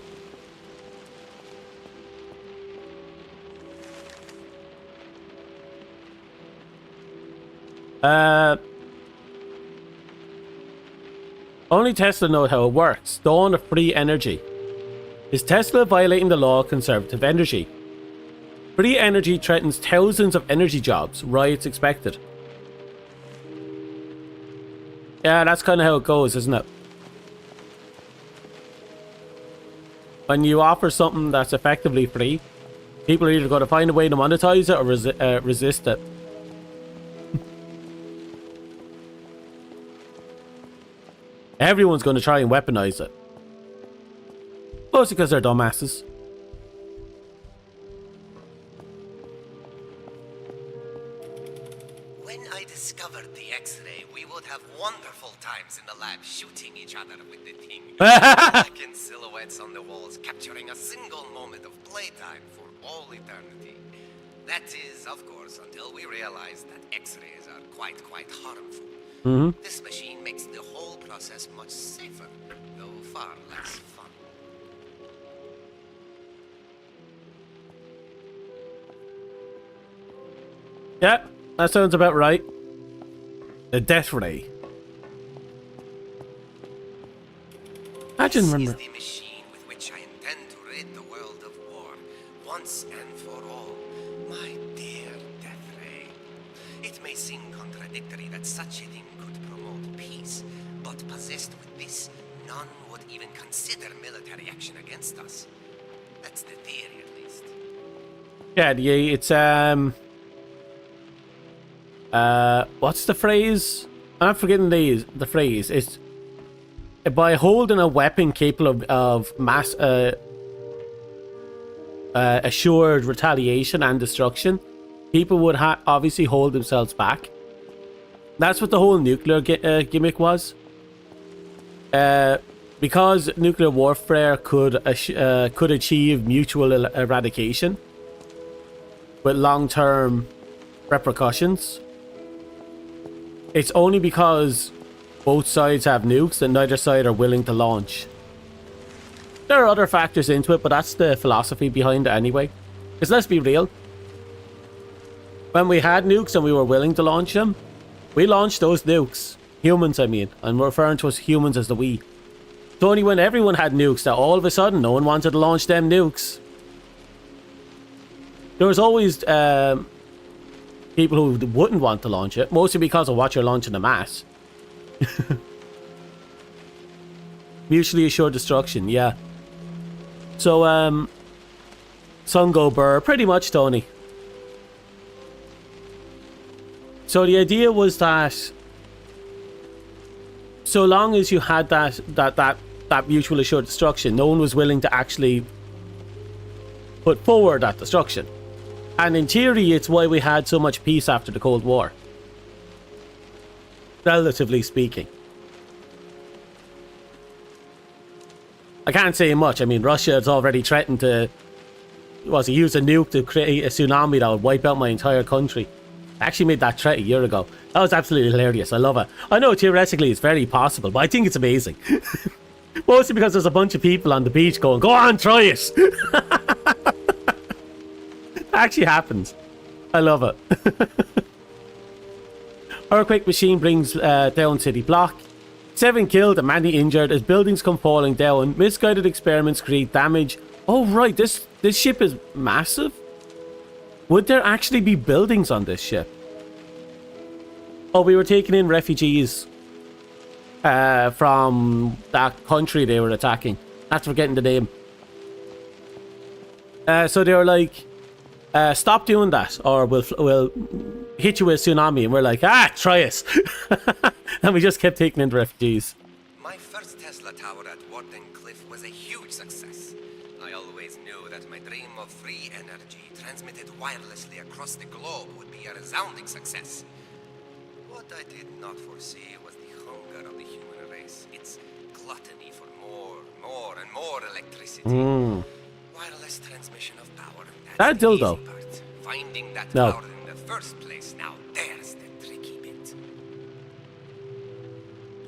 Only Tesla know how it works. Dawn of free energy. Is Tesla violating the law of conservative energy? Free energy threatens thousands of energy jobs. Riots expected. Yeah, that's kind of how it goes, isn't it? When you offer something that's effectively free, people are either going to find a way to monetize it or resist it. Everyone's going to try and weaponize it. Mostly because they're dumbasses. When I discovered the X-ray, we would have wonderful times in the lab shooting each other with the thing. Black in silhouettes on the walls, capturing a single moment of playtime for all eternity. That is, of course, until we realize that X-rays are quite harmful. This machine makes the whole process much safer, though far less fun. Yeah, that sounds about right. The death ray. Imagine This remember. is the machine with which I intend to rid the world of war, once and for all. My dear Death Ray. It may seem contradictory that such a thing could promote peace, but possessed with this, none would even consider military action against us. That's the theory, at least. Yeah, it's what's the phrase? I'm forgetting the phrase. It's by holding a weapon capable of mass assured retaliation and destruction, people would obviously hold themselves back. That's what the whole nuclear gimmick was. Because nuclear warfare could achieve mutual eradication with long-term repercussions. It's only because both sides have nukes that neither side are willing to launch. There are other factors into it, but that's the philosophy behind it anyway. Because let's be real. When we had nukes and we were willing to launch them, we launched those nukes. Humans, I mean. I'm referring to us humans as the we. It's only when everyone had nukes that all of a sudden no one wanted to launch them nukes. There was always people who wouldn't want to launch it, mostly because of what you're launching en masse. Mutually assured destruction, yeah. So, Sun Go Burr, pretty much, Tony. So the idea was that so long as you had that mutual assured destruction, no one was willing to actually put forward that destruction. And in theory, it's why we had so much peace after the Cold War. Relatively speaking. I can't say much. I mean, Russia has already threatened to use a nuke to create a tsunami that would wipe out my entire country. I actually made that threat a year ago. That was absolutely hilarious. I love it. I know theoretically it's very possible, but I think it's amazing. Mostly because there's a bunch of people on the beach going, "Go on, try it." Actually happens. I love it. Earthquake machine brings down city block. 7 killed and many injured as buildings come falling down. Misguided experiments create damage. Oh right, this ship is massive. Would there actually be buildings on this ship? Oh, we were taking in refugees from that country they were attacking. That's forgetting the name. So they were like, stop doing that or we'll hit you with a tsunami. And we're like, try it. And we just kept taking in the refugees. My first Tesla tower at Warden Cliff was a huge success. I always knew that my dream of free energy transmitted wirelessly across the globe would be a resounding success. What I did not foresee was the hunger of the human race, its gluttony for more and more electricity. Wireless transmission of power. That dildo. The easy part. Finding that No. power in the first place. Now there's the tricky bit.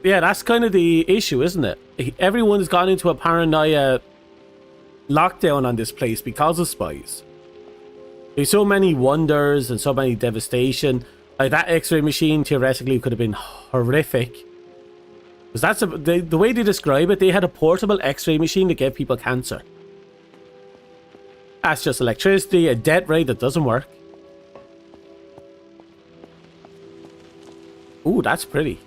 Yeah, that's kind of the issue, isn't it? Everyone's gone into a paranoia lockdown on this place because of spies. There's so many wonders and so many devastation. Like that X-ray machine theoretically could have been horrific. Because that's the way they describe it. They had a portable X-ray machine that gave people cancer. That's just electricity, a death ray that doesn't work. Ooh, that's pretty.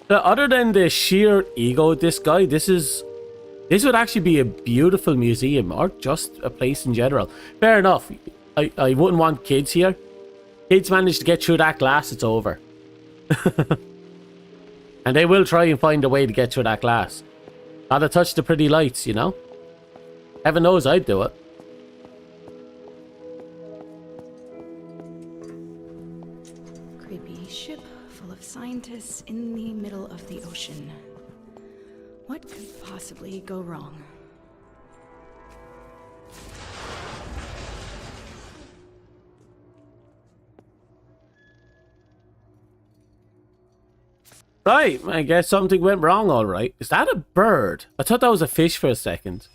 So other than the sheer ego of this guy, this would actually be a beautiful museum or just a place in general. Fair enough. I wouldn't want kids here. Kids manage to get through that glass, it's over. And they will try and find a way to get through that glass. Gotta touch the pretty lights, you know? Heaven knows I'd do it. Creepy ship full of scientists in the middle of the ocean. What could possibly go wrong? Right, I guess something went wrong, alright. Is that a bird? I thought that was a fish for a second.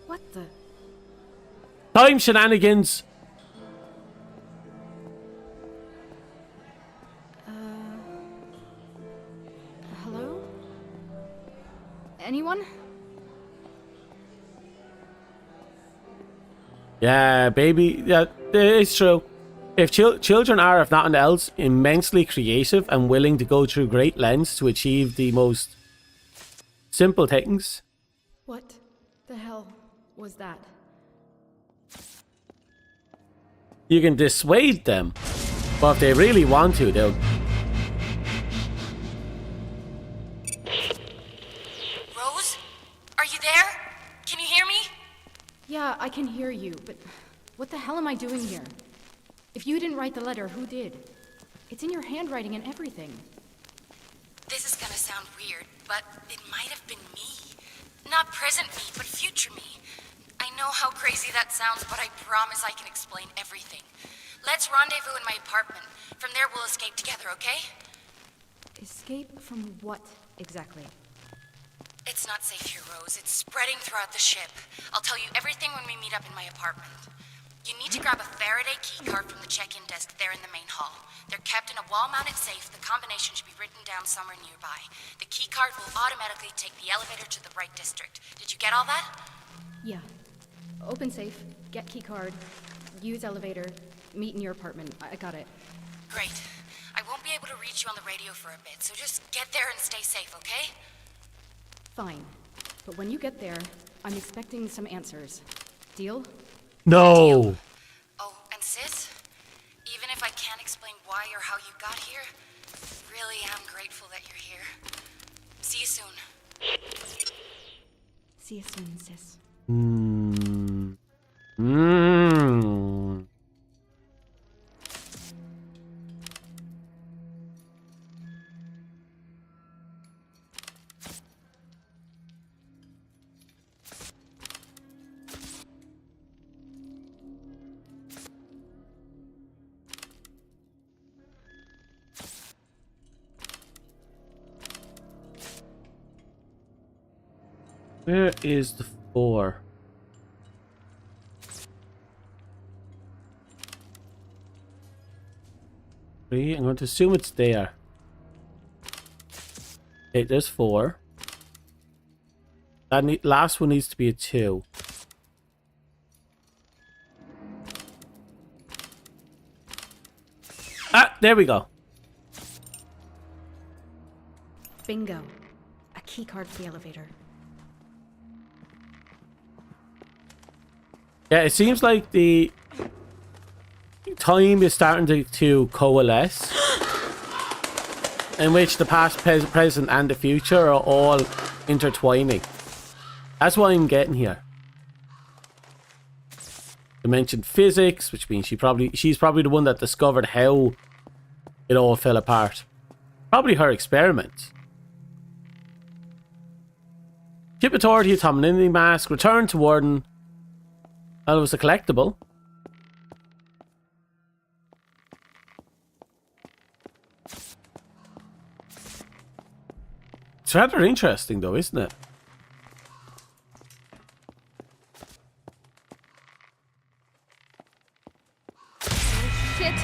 What the? Time shenanigans! Hello? Anyone? Yeah, baby, yeah, it's true. If children are, if nothing else, immensely creative and willing to go through great lengths to achieve the most simple things. What the hell was that? You can dissuade them, but if they really want to, they'll... Rose? Are you there? Can you hear me? Yeah, I can hear you, but what the hell am I doing here? If you didn't write the letter, who did? It's in your handwriting and everything. This is gonna sound weird, but it might have been me. Not present me, but future me. I know how crazy that sounds, but I promise I can explain everything. Let's rendezvous in my apartment. From there, we'll escape together, okay? Escape from what, exactly? It's not safe here, Rose. It's spreading throughout the ship. I'll tell you everything when we meet up in my apartment. You need to grab a Faraday keycard from the check-in desk there in the main hall. They're kept in a wall-mounted safe. The combination should be written down somewhere nearby. The keycard will automatically take the elevator to the right district. Did you get all that? Yeah. Open safe, get keycard, use elevator, meet in your apartment. I got it. Great. I won't be able to reach you on the radio for a bit, so just get there and stay safe, okay? Fine. But when you get there, I'm expecting some answers. Deal? No! Oh, and sis? Even if I can't explain why or how you got here, really am grateful that you're here. See you soon. See you soon, sis. Where is the 4? I'm going to assume it's there. Okay, there's 4. That last one needs to be a 2. Ah, there we go. Bingo. A keycard for the elevator. Yeah, it seems like the time is starting to coalesce, in which the past, present, and the future are all intertwining. That's what I'm getting here. They mentioned physics, which means she's probably the one that discovered how it all fell apart. Probably her experiment. Ship Authority Autonomy Mask, return to Warden. Well, it was a collectible. It's rather interesting though, isn't it? Shit!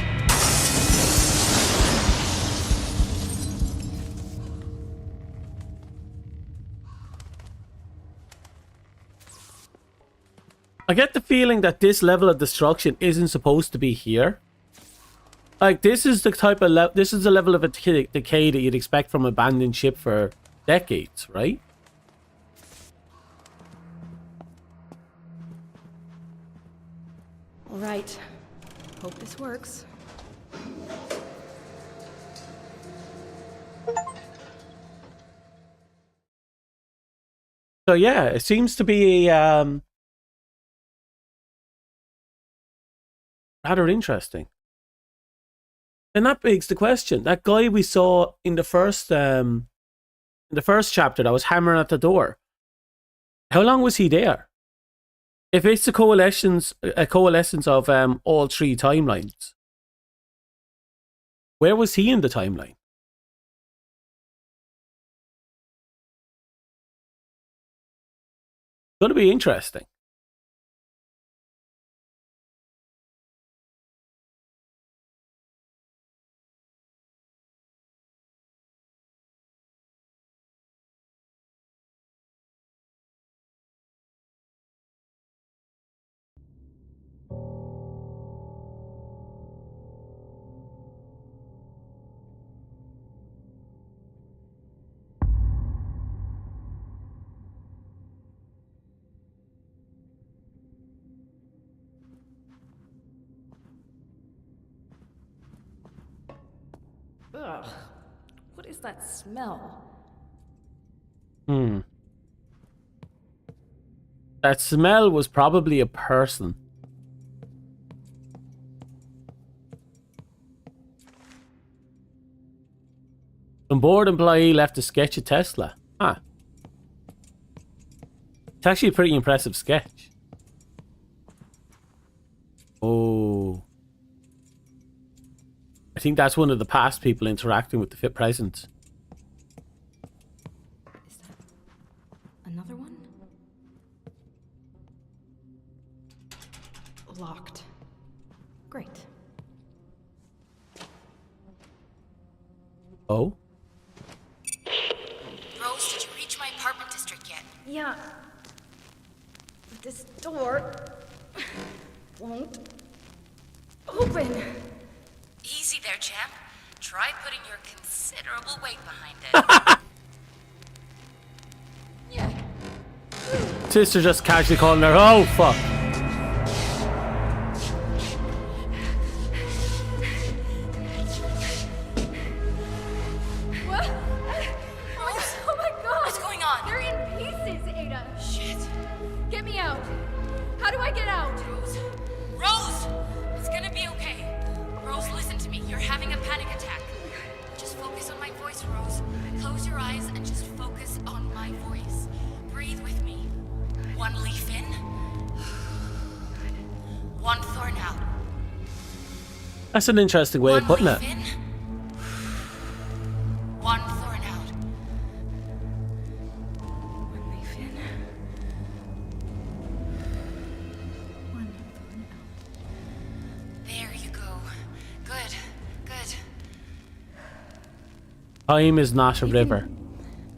I get the feeling that this level of destruction isn't supposed to be here. Like, this is the type of this is the level of a decay that you'd expect from an abandoned ship for decades, right? All right. Hope this works. So yeah, it seems to be rather interesting. And that begs the question: that guy we saw in the first chapter that was hammering at the door, how long was he there? If it's a coalescence of all three timelines, where was he in the timeline? Going to be interesting. Ugh. What is that smell? That smell was probably a person. Some bored employee left a sketch of Tesla. Huh. It's actually a pretty impressive sketch. Oh. I think that's one of the past people interacting with the fit present. Is that another one? Locked. Great. Oh? Rose, did you reach my apartment district yet? Yeah. But this door won't open. Easy there, champ. Try putting your considerable weight behind it. Sister just casually calling her, oh fuck. What? Rose? Oh my god! What's going on? They're in pieces, Ada! Shit. Get me out! How do I get out? Rose? Rose! It's gonna be okay. Rose, listen to me. You're having a panic attack. Just focus on my voice, Rose. Close your eyes and just focus on my voice. Breathe with me. One leaf in. One thorn out. That's an interesting way of putting it. One leaf in. One thorn out. One leaf in. One thorn out. There you go. Good. Good. Time is not a river.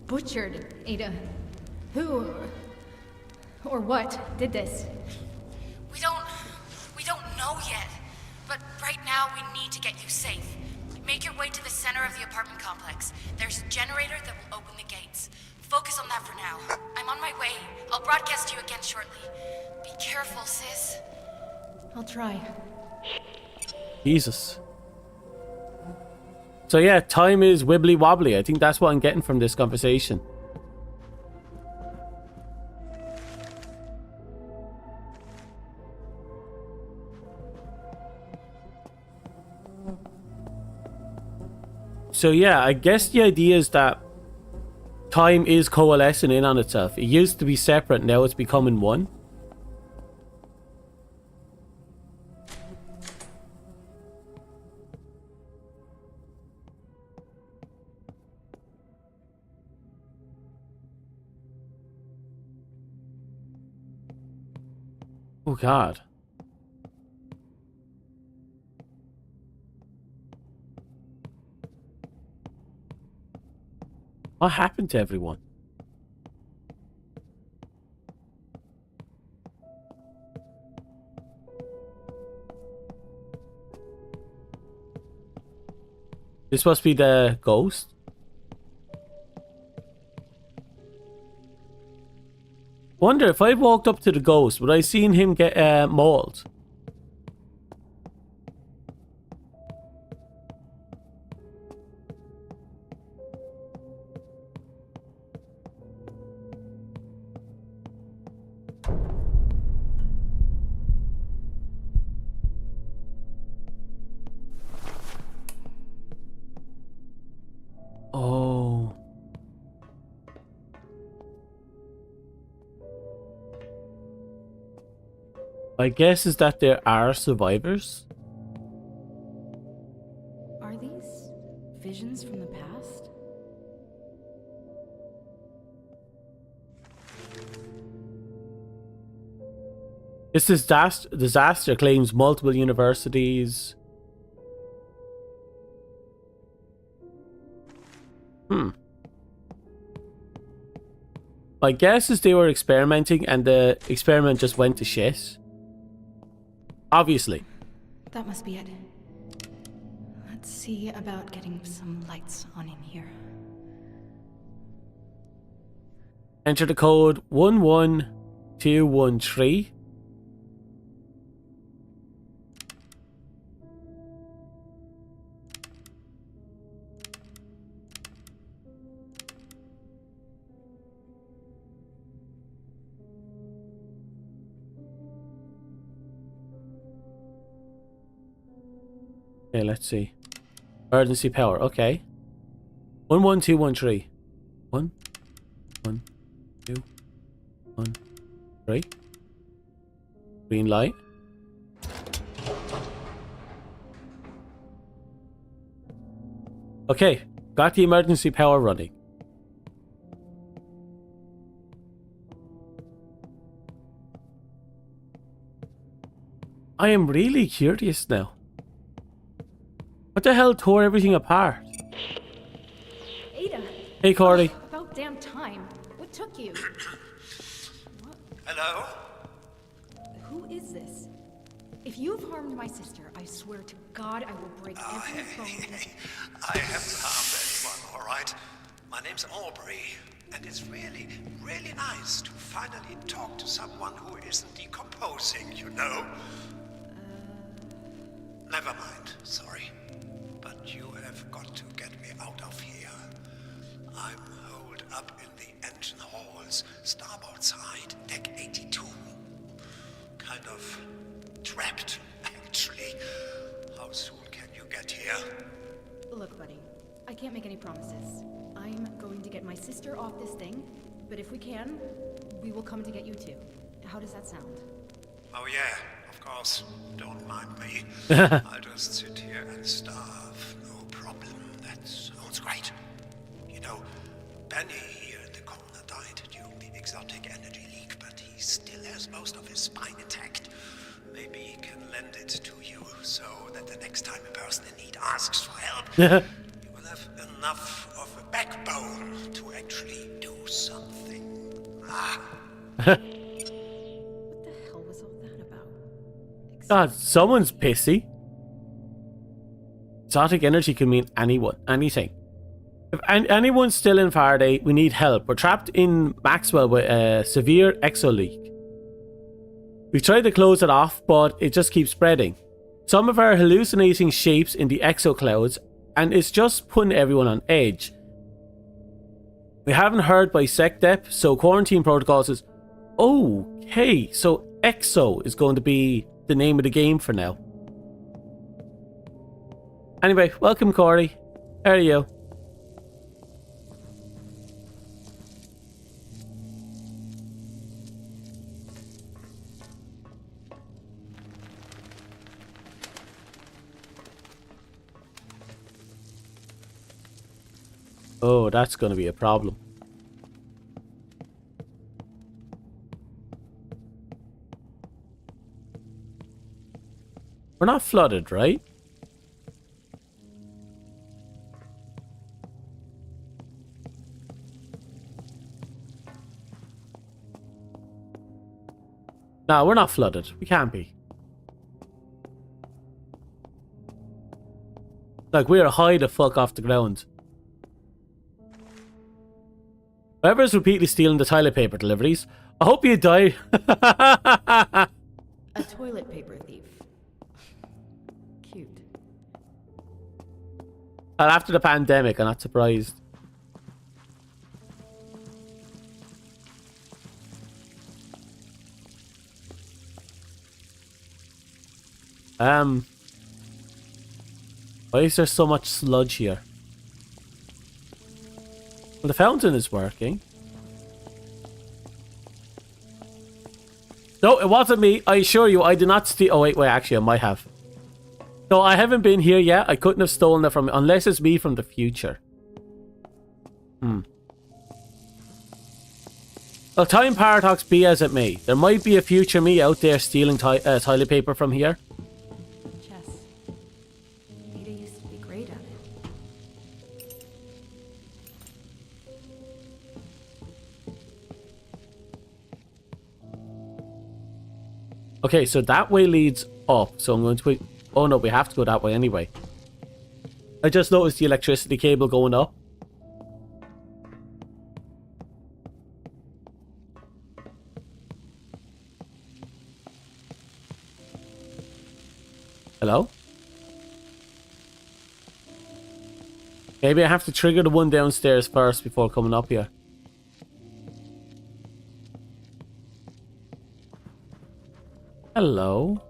Butchered, Ada. Who or what did this? We don't know yet. But right now we need to get you safe. Make your way to the center of the apartment complex. There's a generator that will open the gates. Focus on that for now. I'm on my way. I'll broadcast you again shortly. Be careful, sis. I'll try. Jesus. So yeah, time is wibbly wobbly. I think that's what I'm getting from this conversation. So yeah, I guess the idea is that time is coalescing in on itself. It used to be separate, now it's becoming one. Oh god. What happened to everyone? This must be the ghost. Wonder if I walked up to the ghost, would I seen him get mauled? Oh. My guess is that there are survivors. Are these visions from the past? This disaster claims multiple universities. My guess is they were experimenting and the experiment just went to shit. Obviously. That must be it. Let's see about getting some lights on in here. Enter the code 11213. Okay, let's see. Emergency power, okay. 11213. 1, 1, 2, 1, 3. Green light. Okay, got the emergency power running. I am really curious now. What the hell tore everything apart? Ada! Hey, Cordy. About damn time. What took you? Hello? Who is this? If you've harmed my sister, I swear to God I will break every bone. I haven't harmed anyone, all right? My name's Aubrey, and it's really, really nice to finally talk to someone who isn't decomposing, you know? Never mind, sorry. But you have got to get me out of here. I'm holed up in the engine halls, starboard side, deck 82. Kind of trapped, actually. How soon can you get here? Look, buddy, I can't make any promises. I'm going to get my sister off this thing, but if we can, we will come to get you too. How does that sound? Oh yeah, of course. Don't mind me. I'll just sit here and starve. No problem. That sounds great. You know, Benny here in the corner died during the exotic energy leak, but he still has most of his spine intact. Maybe he can lend it to you, so that the next time a person in need asks for help, you will have enough of a backbone to actually do something. Ah. What the hell was all that about? God, someone's pissy. Exotic energy can mean anyone, anything. If anyone's still in Faraday, we need help. We're trapped in Maxwell with a severe exo leak. We've tried to close it off, but it just keeps spreading. Some of our hallucinating shapes in the exoclouds, and it's just putting everyone on edge. We haven't heard by SecDep, so quarantine protocols is... Okay, so exo is going to be the name of the game for now. Anyway, welcome Corey. How are you? Oh, that's going to be a problem. We're not flooded, right? No, we're not flooded. We can't be. Like, we are high the fuck off the ground. Whoever's repeatedly stealing the toilet paper deliveries, I hope you die. A toilet paper thief. Cute. And after the pandemic, I'm not surprised. Why is there so much sludge here? Well, the fountain is working. No, it wasn't me. I assure you, I did not steal. Oh, wait, actually, I might have. No, I haven't been here yet. I couldn't have stolen it from... Unless it's me from the future. Well, time paradox be as it may. There might be a future me out there stealing toilet paper from here. Chess. Ada used to be great at it. Okay, so that way leads up. So I'm going to... Oh no, we have to go that way anyway. I just noticed the electricity cable going up. Hello? Maybe I have to trigger the one downstairs first before coming up here. Hello?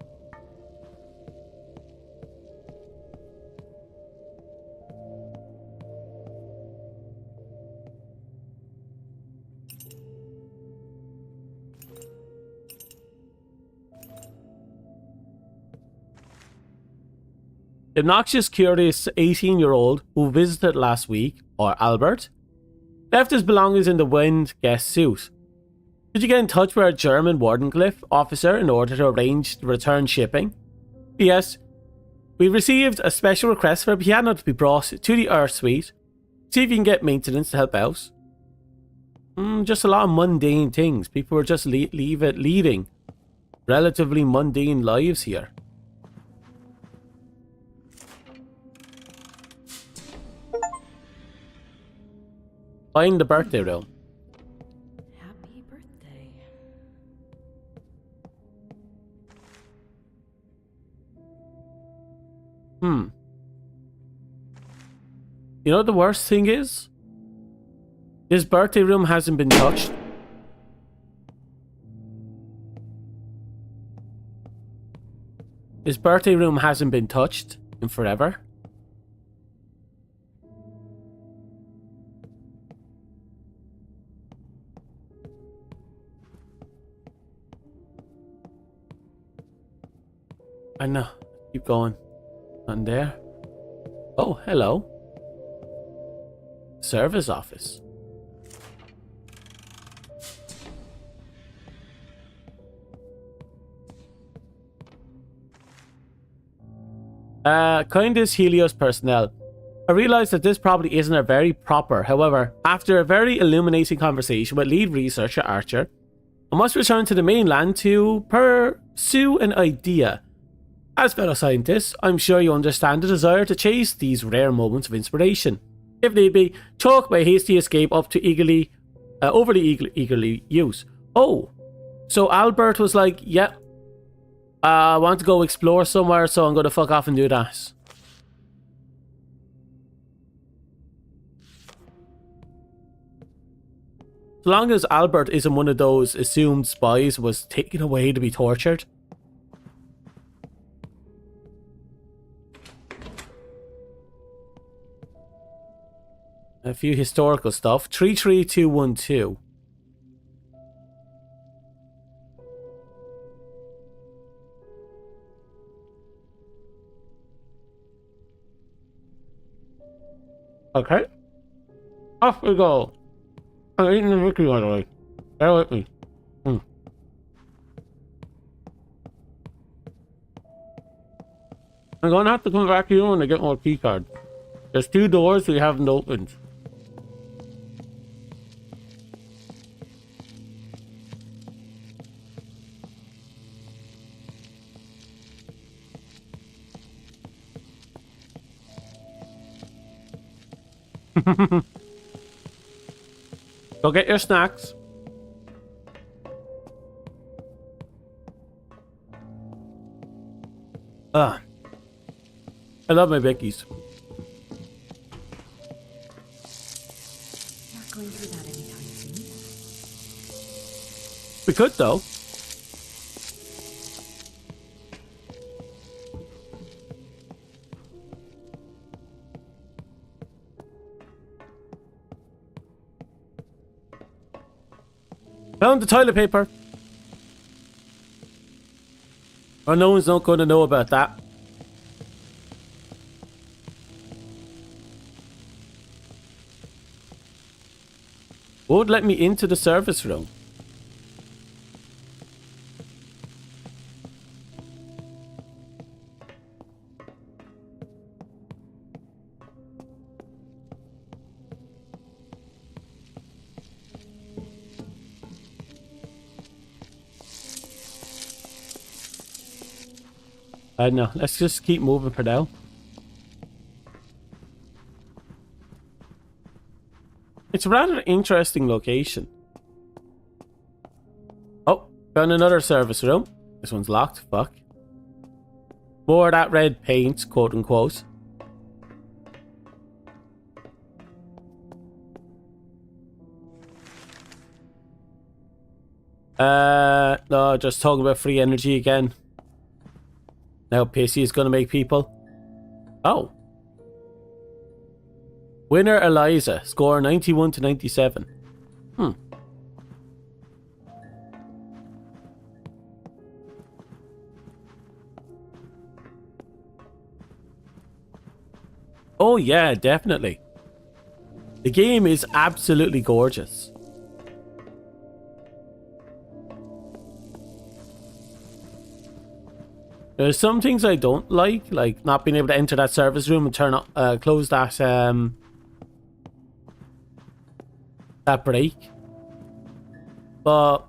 The obnoxious, curious 18-year-old who visited last week, or Albert, left his belongings in the wind guest suit. Did you get in touch with our German Wardenclyffe officer in order to arrange the return shipping? Yes. We received a special request for a piano to be brought to the Earth Suite. See if you can get maintenance to help out. Just a lot of mundane things. People are just leading relatively mundane lives here. Find the birthday room. Happy birthday. You know what the worst thing is? This birthday room hasn't been touched. This birthday room hasn't been touched in forever. I know. Keep going. On there. Oh, hello. Service office. Kindest Helios personnel. I realize that this probably isn't a very proper. However, after a very illuminating conversation with lead researcher Archer, I must return to the mainland to pursue an idea. As fellow scientists, I'm sure you understand the desire to chase these rare moments of inspiration. If need be, chalk my hasty escape up to overly eagerly use. Oh, so Albert was like, yeah, I want to go explore somewhere, so I'm going to fuck off and do that. As long as Albert isn't one of those assumed spies who was taken away to be tortured. A few historical stuff. 33212. Okay. Off we go. I'm eating the Mickey, by the way. Bear with me. I'm gonna have to come back here when I get more key cards. There's 2 doors we haven't opened. Go get your snacks. I love my Vickies. Not going through that anytime soon. We could though. Found the toilet paper. Or no one's not going to know about that. Won't let me into the service room. No, let's just keep moving for now. It's a rather interesting location. Oh, found another service room. This one's locked, fuck. More of that red paint, quote unquote. No, just talking about free energy again. Now pissy is gonna make people. Oh. Winner Eliza, score 91 to 97. Oh yeah, definitely. The game is absolutely gorgeous. There's some things I don't like not being able to enter that service room and turn up, close that that break. But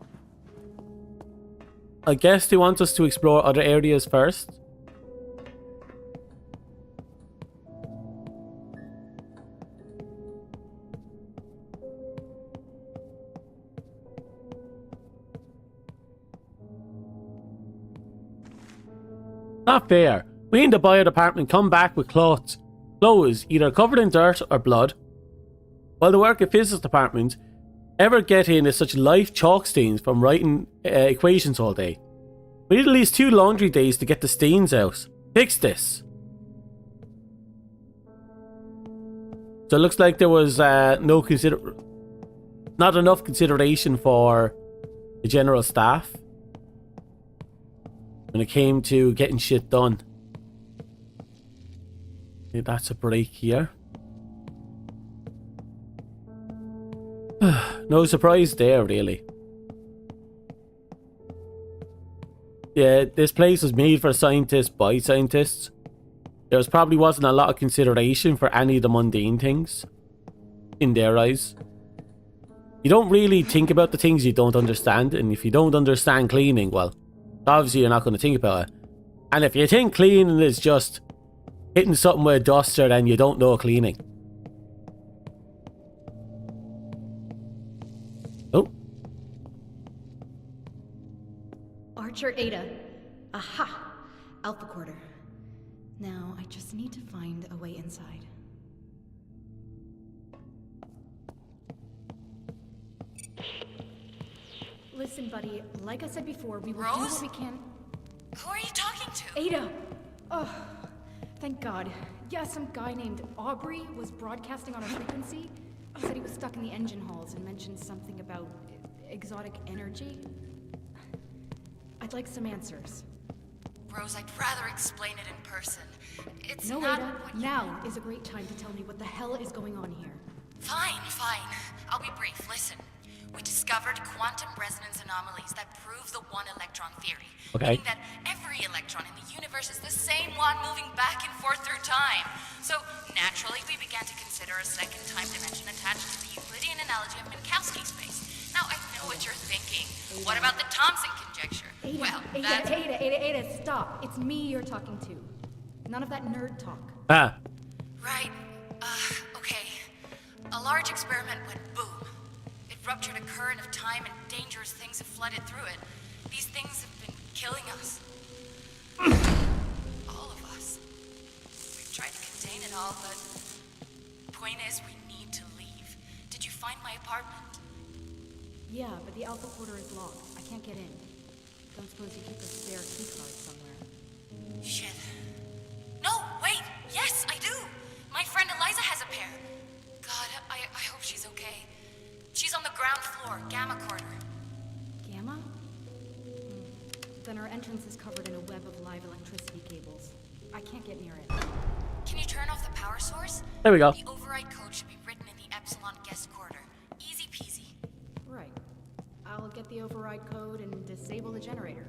I guess they want us to explore other areas first. Not fair. We need to buy an apartment, come back with clothes either covered in dirt or blood. While the work at Fizz's department, ever get in is such life chalk stains from writing equations all day. We need at least 2 laundry days to get the stains out. Fix this. So it looks like there was not enough consideration for the general staff when it came to getting shit done. Okay, that's a break here. No surprise there, really. Yeah, this place was made for scientists by scientists. There probably wasn't a lot of consideration for any of the mundane things in their eyes. You don't really think about the things you don't understand, and if you don't understand cleaning, well, obviously you're not going to think about it. And if you think cleaning is just hitting something with a duster, then you don't know cleaning. Oh. Archer Ada. Aha! Alpha Quarter. Now, I just need to find a way inside. Listen, buddy, like I said before, we will do what we can. Who are you talking to? Ada! Oh, thank God. Yeah, some guy named Aubrey was broadcasting on a frequency. He said he was stuck in the engine halls and mentioned something about exotic energy. I'd like some answers. Rose, I'd rather explain it in person. It's No, not Ada, what you... now is a great time to tell me what the hell is going on here. Fine, fine. I'll be brief. Listen. We discovered quantum resonance anomalies that prove the one-electron theory. Okay. Meaning that every electron in the universe is the same one moving back and forth through time. So, naturally, we began to consider a second time dimension attached to the Euclidean analogy of Minkowski space. Now, I know what you're thinking. What about the Thomson conjecture? Ada, stop. It's me you're talking to. None of that nerd talk. Ah. Right. Okay. A large experiment went boom. It ruptured a current of time and dangerous things have flooded through it. These things have been killing us. All of us. We've tried to contain it all, but... Point is, we need to leave. Did you find my apartment? Yeah, but the Alpha Quarter is locked. I can't get in. Don't suppose you keep a spare key card somewhere. Shit. No, wait! Yes, I do! My friend Eliza has a pair. God, I hope she's okay. She's on the ground floor, Gamma Quarter. Gamma? Then our entrance is covered in a web of live electricity cables. I can't get near it. Can you turn off the power source? There we go. The override code should be written in the Epsilon guest quarter. Easy peasy. Right. I'll get the override code and disable the generator.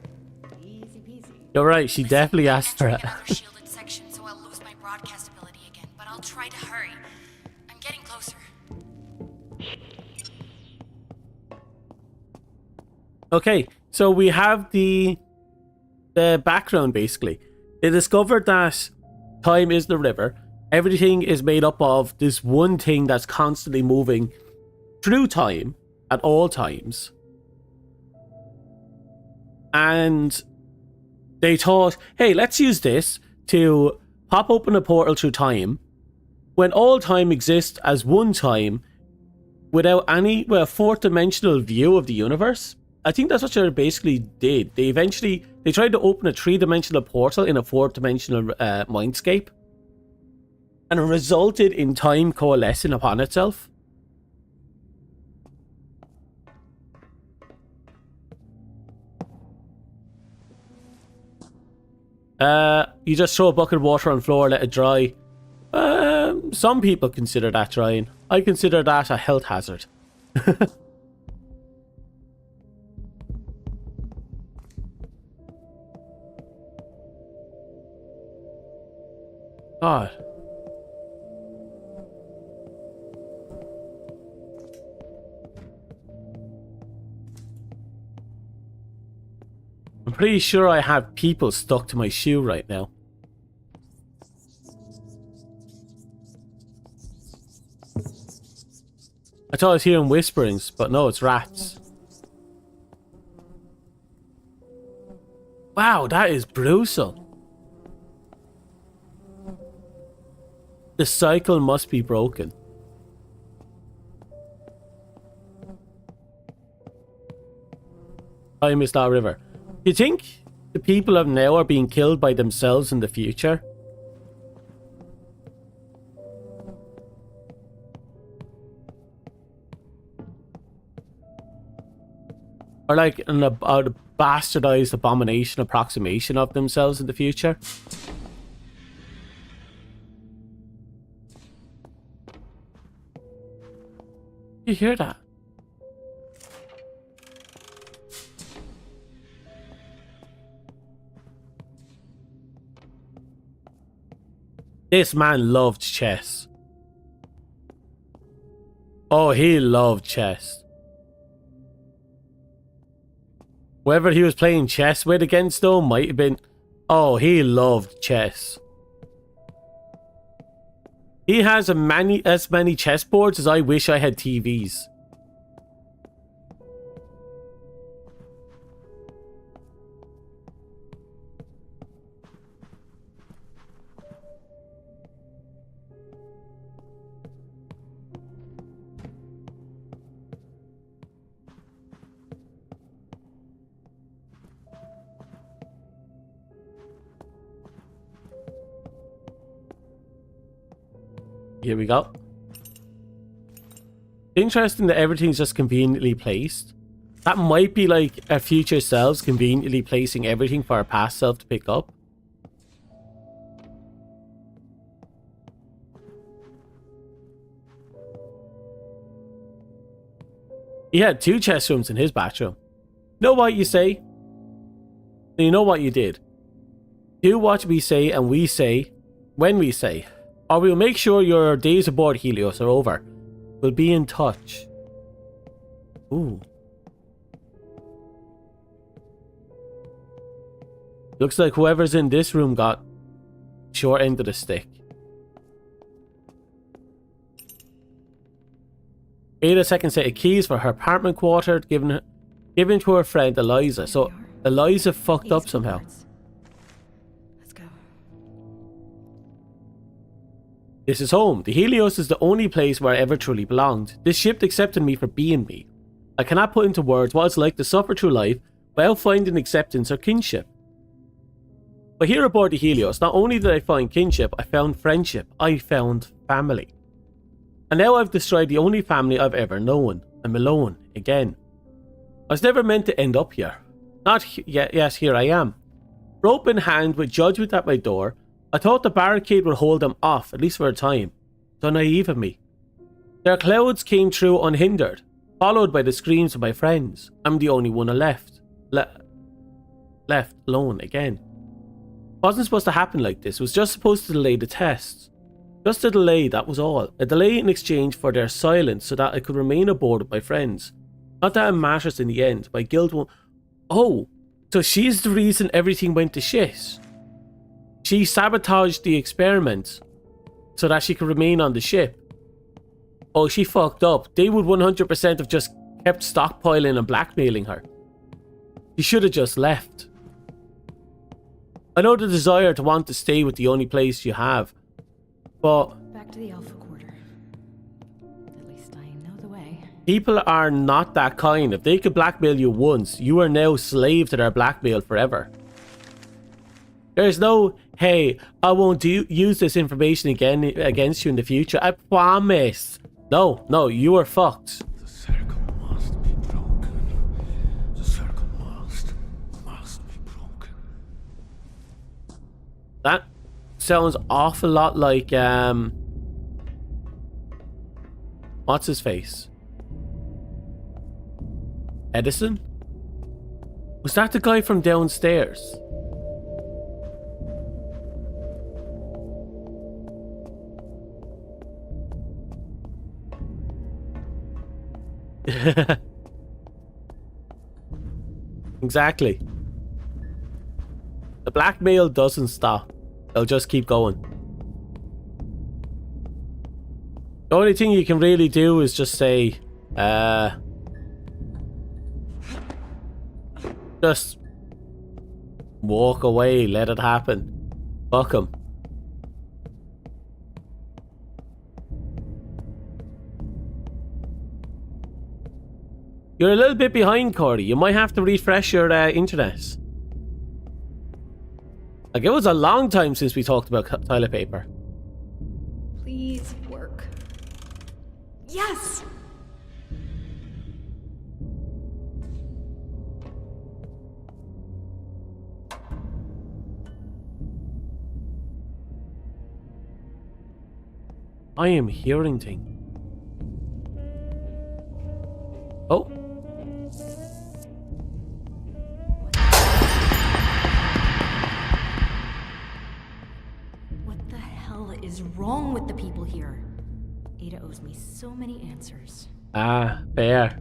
Easy peasy. You're right, she Listen, definitely I'm asked for entering it. another shielded section, so I'll lose my broadcast ability again, but I'll try to hurry. I'm getting closer. Okay, so we have the background basically. They discovered that time is the river. Everything is made up of this one thing that's constantly moving through time at all times. And they thought, hey, let's use this to pop open a portal through time when all time exists as one time without any fourth dimensional view of the universe. I think that's what they basically did. They tried to open a three-dimensional portal in a fourth-dimensional mindscape, and it resulted in time coalescing upon itself. You just throw a bucket of water on the floor, let it dry. Some people consider that drying. I consider that a health hazard. God. I'm pretty sure I have people stuck to my shoe right now. I thought I was hearing whisperings, but no, it's rats. Wow, that is brutal. The cycle must be broken. Time is that river. Do you think the people of now are being killed by themselves in the future? Or like a bastardized abomination approximation of themselves in the future? You hear that? This man loved chess. Oh, he loved chess. Whoever he was playing chess with against though might have been... Oh, he loved chess. He has as many chessboards as I wish I had TVs. Here we go. Interesting that everything's just conveniently placed. That might be like our future selves conveniently placing everything for our past self to pick up. He had 2 chest rooms in his bathroom. Know what you say? You know what you did. Do what we say and we say when we say. Or we'll make sure your days aboard Helios are over. We'll be in touch. Ooh. Looks like whoever's in this room got short end of the stick. Ada's second set of keys for her apartment quarter given to her friend Eliza. So Eliza fucked up somehow. Let's go. This is home. The Helios is the only place where I ever truly belonged. This ship accepted me for being me. I cannot put into words what it's like to suffer through life without finding acceptance or kinship. But here aboard the Helios, not only did I find kinship, I found friendship. I found family. And now I've destroyed the only family I've ever known. I'm alone again. I was never meant to end up here. Yes, here I am. Rope in hand with judgment at my door. I thought the barricade would hold them off, at least for a time. So naive of me. Their clouds came through unhindered, followed by the screams of my friends. I'm the only one left. Left alone again. Wasn't supposed to happen like this. It was just supposed to delay the tests. Just a delay, that was all. A delay in exchange for their silence so that I could remain aboard with my friends. Not that it matters in the end. My guilt won't... Oh, so she's the reason everything went to shit. She sabotaged the experiment so that she could remain on the ship. Oh, she fucked up. They would 100% have just kept stockpiling and blackmailing her. She should have just left. I know the desire to want to stay with the only place you have. But Back to the Alpha Quarter. At least I know the way. people are not that kind. If they could blackmail you once, you are now slave to their blackmail forever. There's no, hey, I won't use this information again against you in the future. I promise. No, you are fucked. The circle must be broken. The circle must be broken. That sounds awful lot like, what's his face? Edison? Was that the guy from downstairs? Exactly. The blackmail doesn't stop. They'll just keep going. The only thing you can really do is just say, just walk away, let it happen. Fuck 'em. You're a little bit behind, Corey. You might have to refresh your internet. Like, it was a long time since we talked about toilet paper. Please work. Yes! I am hearing things. Oh. What the hell is wrong with the people here? Ada owes me so many answers. Ah, fair.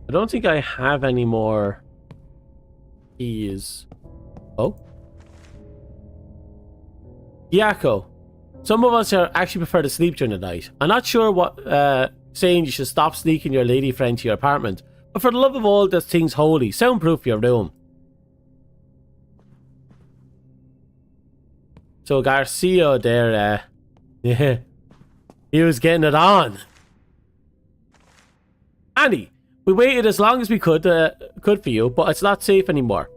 I don't think I have any more keys. Oh. Yako. Some of us actually prefer to sleep during the night. I'm not sure what saying you should stop sneaking your lady friend to your apartment, but for the love of all that's things holy, soundproof your room. So Garcia there, yeah, he was getting it on. Andy, we waited as long as we could for you, but it's not safe anymore.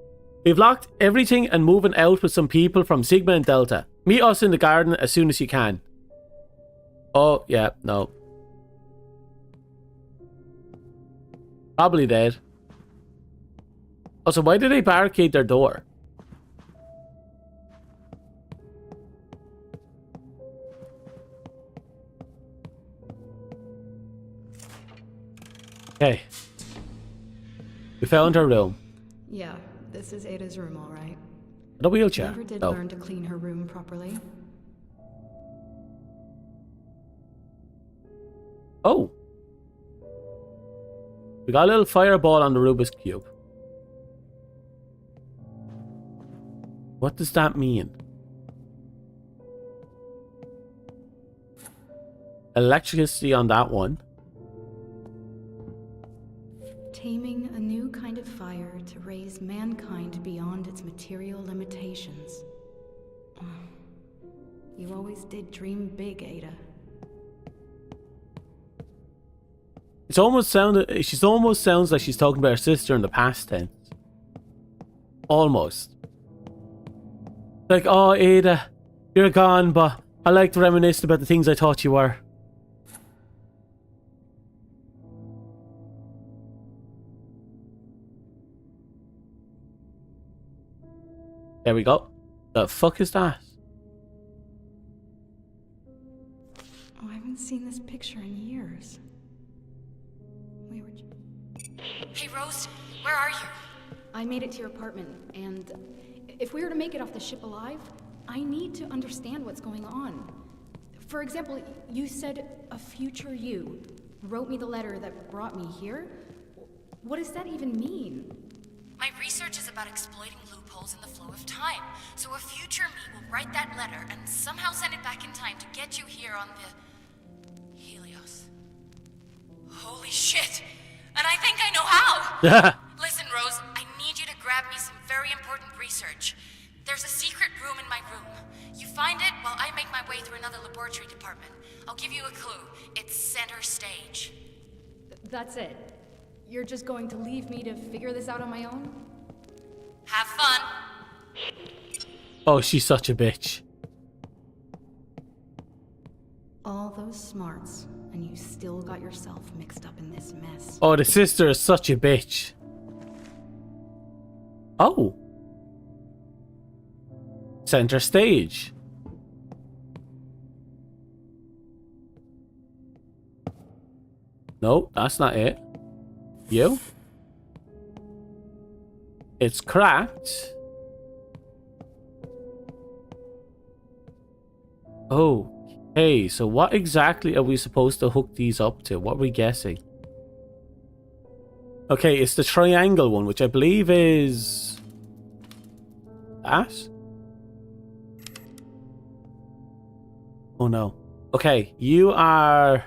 We've locked everything and moving out with some people from Sigma and Delta. Meet us in the garden as soon as you can. Oh, yeah, no. Probably dead. Oh, so why did they barricade their door? Okay. We found her room. Yeah, this is Ada's room, all right. The wheelchair. Never did No. learn to clean her room properly. Oh. We got a little fireball on the Rubik's Cube. What does that mean? Electricity on that one. Taming a new kind of fire to raise mankind beyond its material limitations. You always did dream big, Ada. She almost sounds like she's talking about her sister in the past tense. Almost. Like, oh, Ada, you're gone, but I like to reminisce about the things I thought you were. There we go. The fuck is that? Oh, I haven't seen this picture in years. We were... Hey, Rose, where are you? I made it to your apartment, and if we were to make it off the ship alive, I need to understand what's going on. For example, you said a future you wrote me the letter that brought me here. What does that even mean? My research is about exploiting loopholes in the flow of time. So a future me will write that letter and somehow send it back in time to get you here on the Helios. Holy shit! And I think I know how! Listen, Rose, I need you to grab me some very important research. There's a secret room in my room. You find it while I make my way through another laboratory department. I'll give you a clue. It's center stage. That's it. You're just going to leave me to figure this out on my own? Have fun. Oh, she's such a bitch. All those smarts, and you still got yourself mixed up in this mess. Oh, the sister is such a bitch. Oh. Center stage. No, that's not it. You? It's cracked. Okay, so what exactly are we supposed to hook these up to? What are we guessing? Okay, it's the triangle one, which I believe is... that? Oh no. Okay, you are...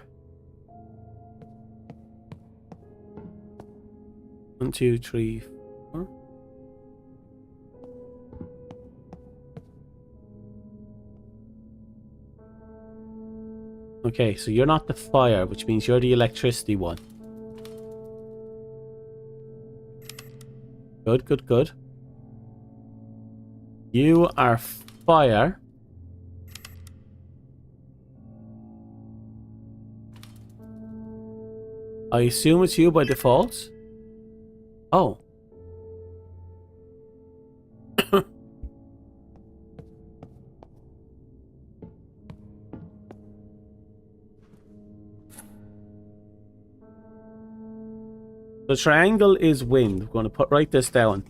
1, 2, 3, 4. Okay, so you're not the fire, which means you're the electricity one. Good, good, good. You are fire. I assume it's you by default. Oh. The triangle is wind. We're going to write this down.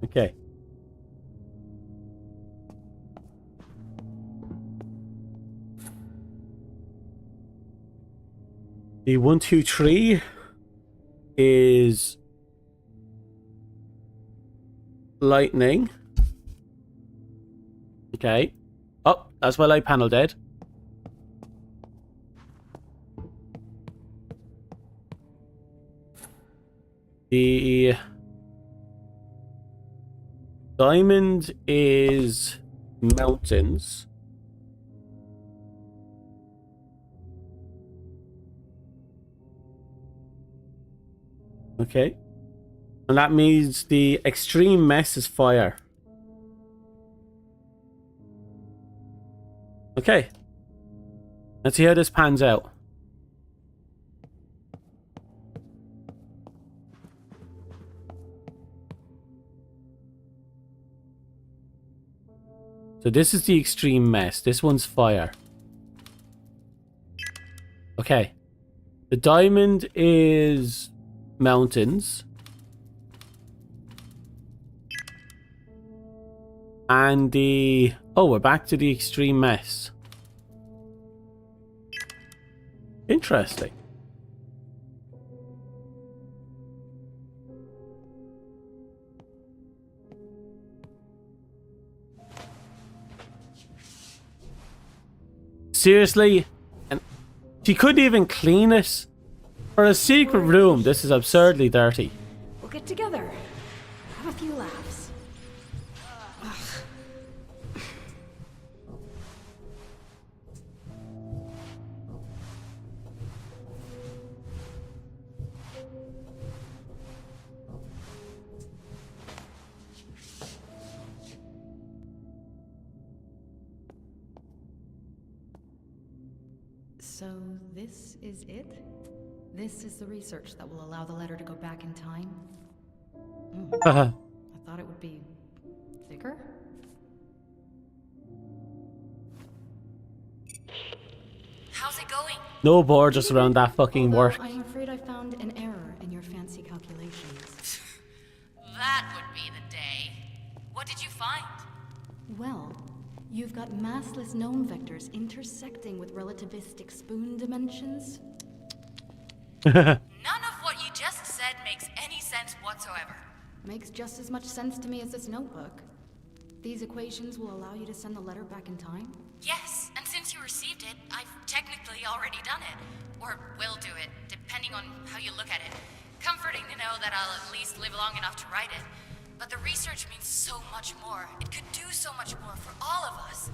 Okay. The 1, 2, 3 is lightning. Okay. Oh, that's my light panel dead. The diamond is mountains. Okay. And that means the extreme mess is fire. Okay. Let's see how this pans out. So this is the extreme mess. This one's fire. Okay. The diamond is mountains. And the... Oh, we're back to the extreme mess. Interesting. Seriously? And she couldn't even clean it? For a secret room, this is absurdly dirty. We'll get together. Have a few laughs. So this is it? This is the research that will allow the letter to go back in time? I thought it would be thicker? How's it going? No borders around that fucking work. I'm afraid I found an error in your fancy calculations. That would be the day. What did you find? Well, you've got massless gnome vectors intersecting with relativistic spoon dimensions. None of what you just said makes any sense whatsoever. Makes just as much sense to me as this notebook. These equations will allow you to send the letter back in time? Yes, and since you received it, I've technically already done it. Or will do it, depending on how you look at it. Comforting to know that I'll at least live long enough to write it. But the research means so much more. It could do so much more for all of us.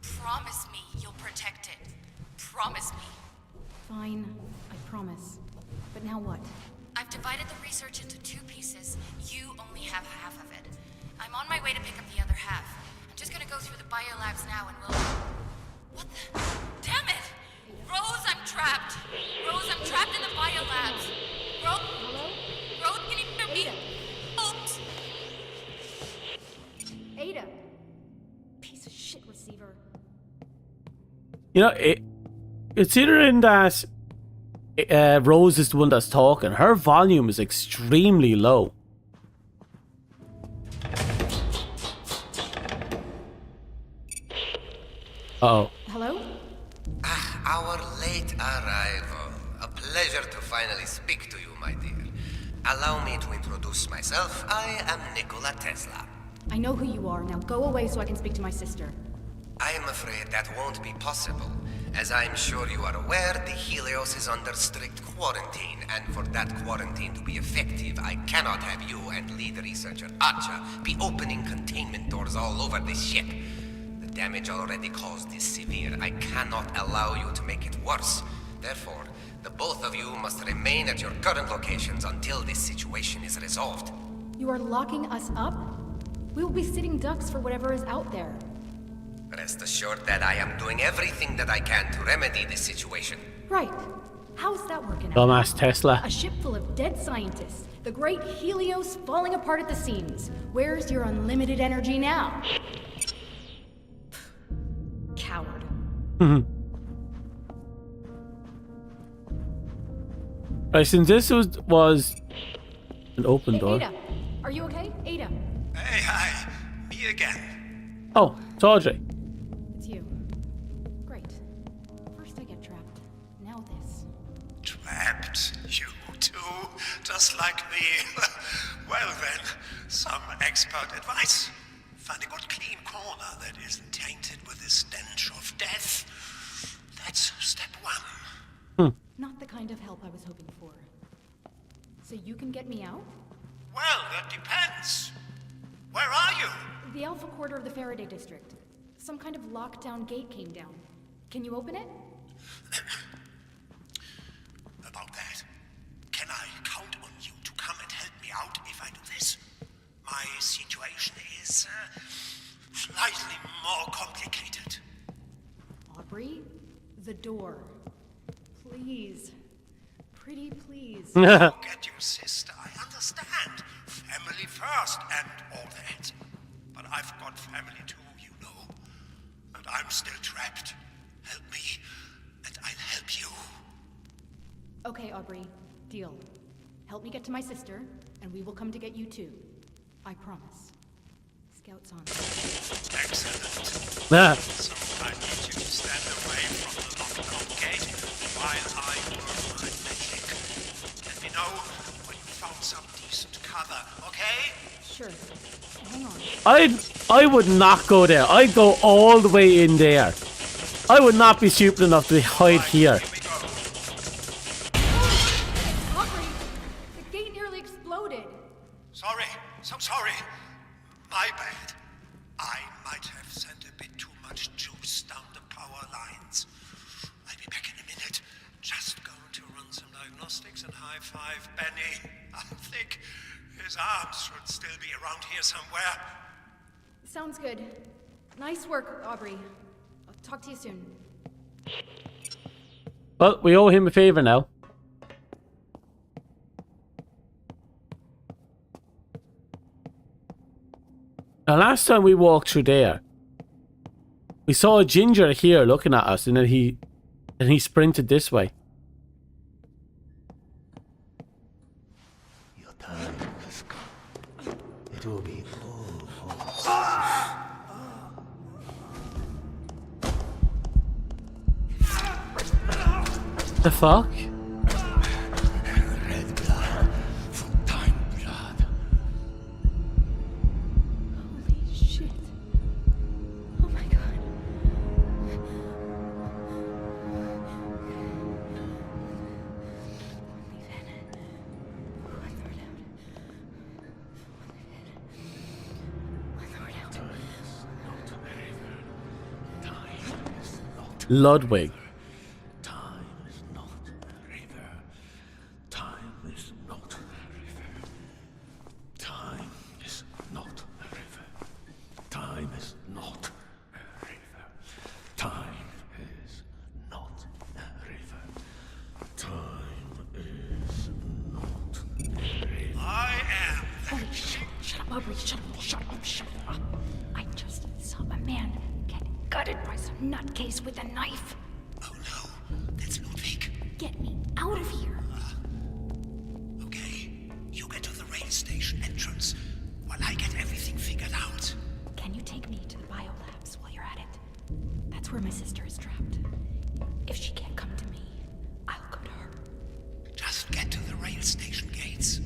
Promise me you'll protect it. Promise me. Fine, I promise. But now what? I've divided the research into 2 pieces. You only have half of it. I'm on my way to pick up the other half. I'm just gonna go through the biolabs now and we'll... What the... Damn it! Rose, I'm trapped! Rose, I'm trapped in the biolabs! Rose... Hello? Rose, can you hear me? Ada. Oops! Ada! Piece of shit receiver. You know, considering that Rose is the one that's talking, her volume is extremely low. Uh-oh. Hello? Our late arrival. A pleasure to finally speak to you, my dear. Allow me to introduce myself. I am Nikola Tesla. I know who you are. Now go away so I can speak to my sister. I am afraid that won't be possible. As I'm sure you are aware, the Helios is under strict quarantine, and for that quarantine to be effective, I cannot have you and lead researcher Archer be opening containment doors all over this ship. The damage already caused is severe. I cannot allow you to make it worse. Therefore, the both of you must remain at your current locations until this situation is resolved. You are locking us up? We will be sitting ducks for whatever is out there. Rest assured that I am doing everything that I can to remedy this situation. Right. How's that working out? Dumbass Tesla. A ship full of dead scientists. The great Helios falling apart at the seams. Where's your unlimited energy now? Coward. Right, since this was an open door. Ada, are you okay? Ada. Hey, hi. Me again. Oh, it's Audrey. It's you. Great. First I get trapped. Now this. Trapped? You too? Just like me? Well then, some expert advice. Find a good clean corner that isn't tainted with the stench of death. That's step 1. Not the kind of help I was hoping for. So you can get me out? Well, that depends. Where are you? The Alpha Quarter of the Faraday District. Some kind of lockdown gate came down. Can you open it? About that, can I count on you to come and help me out if I do this? My situation is slightly more complicated. Aubrey? The door. Please. Pretty please. Get your sister, I understand. Family first and all that. But I've got family too, you know. I'm still trapped. Help me, and I'll help you. Okay, Aubrey. Deal. Help me get to my sister, and we will come to get you too. I promise. Scouts on. Excellent. Yeah. So I need you to stand away from the locked gate while I work my magic. Let me know when you found some decent cover, okay? Sure. Hang on. I would not go there. I'd go all the way in there. I would not be stupid enough to hide here. Here we go. Aubrey! The gate nearly exploded. Sorry, so sorry. My bad. I might have sent a bit too much juice down the power lines. I'll be back in a minute. Just going to run some diagnostics and high-five Benny. I think his arms should still be around here somewhere. Sounds good. Nice work, Aubrey. I'll talk to you soon. Well, we owe him a favor now. Now, last time we walked through there, we saw a ginger here looking at us, and then he sprinted this way. Your time has come. It will be The fuck? red blood from time blood. Holy shit. Oh my god. Ludwig. Time is not a river. Time is not a river. Time is not a river. Time is not a river. Time is not a river. Time is not a river. I am. Holy shit. Shut up, Aubrey. Shut up. I just saw a man get gutted by some nutcase with a knife. Oh no, that's Ludwig. Get me out of here. Okay, you get to the rail station entrance while I get everything figured out. Can you take me to the biolabs while you're at it? That's where my sister is trapped. If she can't come to me, I'll go to her. Just get to the rail station gates.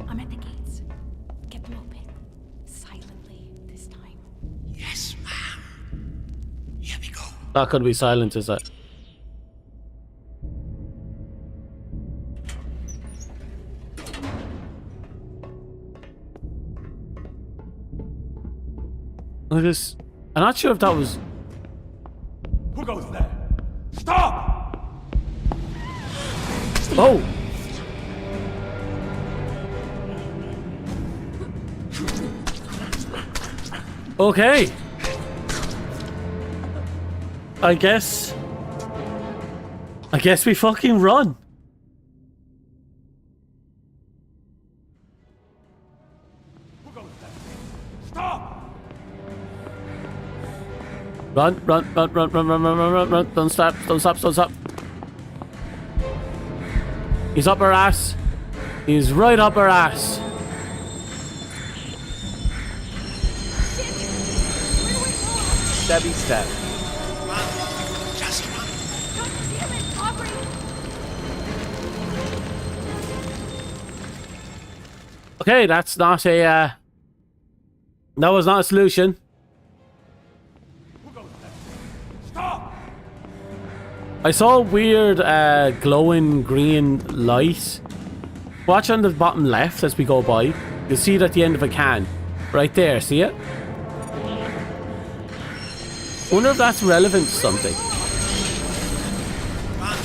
I'm at the gates. Get them open. Silently this time. Yes, ma'am. Here we go. That could be silent, is it? Look at this. I'm not sure if that was... Who goes there? Stop! Oh! Okay. I guess we fucking run. Who goes there? Stop! Run. Don't stop. He's up our ass. He's right up our ass. Stabby stab. Run. Just run. God damn it, Aubrey! Okay, that's not a that was not a solution. Who goes there? Stop! I saw a weird glowing green light. Watch on the bottom left as we go by. You'll see it at the end of a can. Right there, see it? Wonder if that's relevant to something. Run.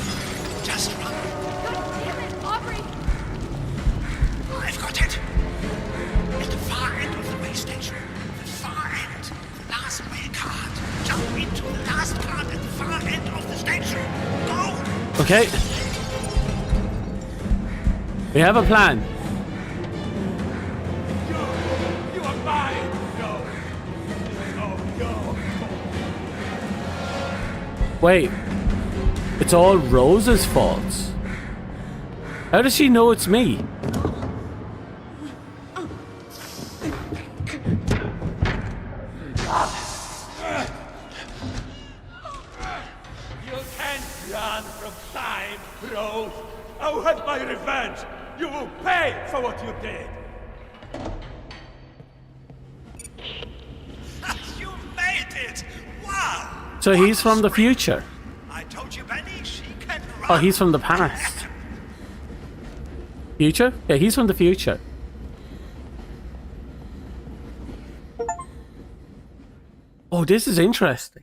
Just run. God damn it, Aubrey! I've got it. At the far end of the rail station. The far end. The last rail card. Jump into the last card at the far end of the station. Go. Okay. We have a plan. Wait. It's all Rose's fault. How does she know it's me? You can't run from time, Rose. I'll have my revenge. You will pay for what you did. You made it! Wow! So he's from the future. I told you, Benny, she can run. Oh, he's from the past. Future? Yeah, he's from the future. Oh, this is interesting.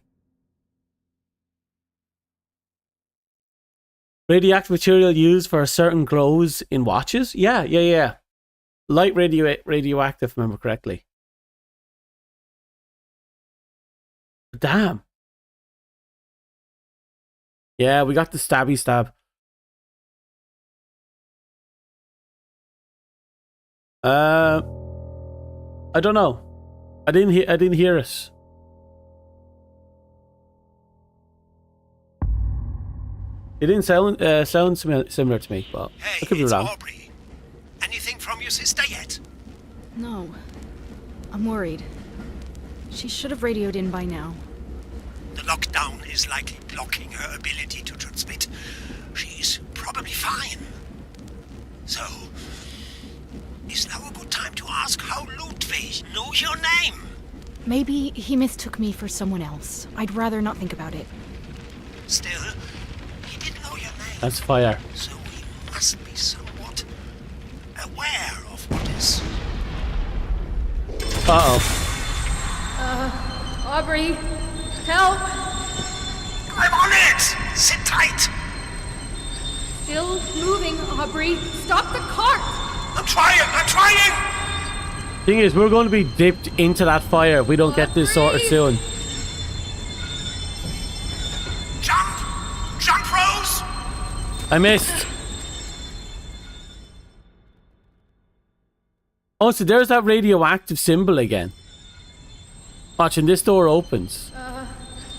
Radioactive material used for a certain glows in watches? Yeah. Light radioactive, if I remember correctly. Damn. Yeah, we got the stabby stab. I don't know. I didn't hear it. It didn't sound similar to me, but Hey, I could be it's wrong. Aubrey. Anything from your sister yet? No. I'm worried. She should have radioed in by now. The lockdown is likely blocking her ability to transmit. She's probably fine. So, is now a good time to ask how Ludwig knew your name? Maybe he mistook me for someone else. I'd rather not think about it. Still, he didn't know your name. That's fire. So he must be somewhat aware of what is. Uh-oh. Aubrey, help! I'm on it! Sit tight! Still moving, Aubrey. Stop the cart! I'm trying! Thing is, we're going to be dipped into that fire if we don't get this sorted soon. Jump! Jump, Rose! I missed. Oh, so there's that radioactive symbol again. Watch, and this door opens.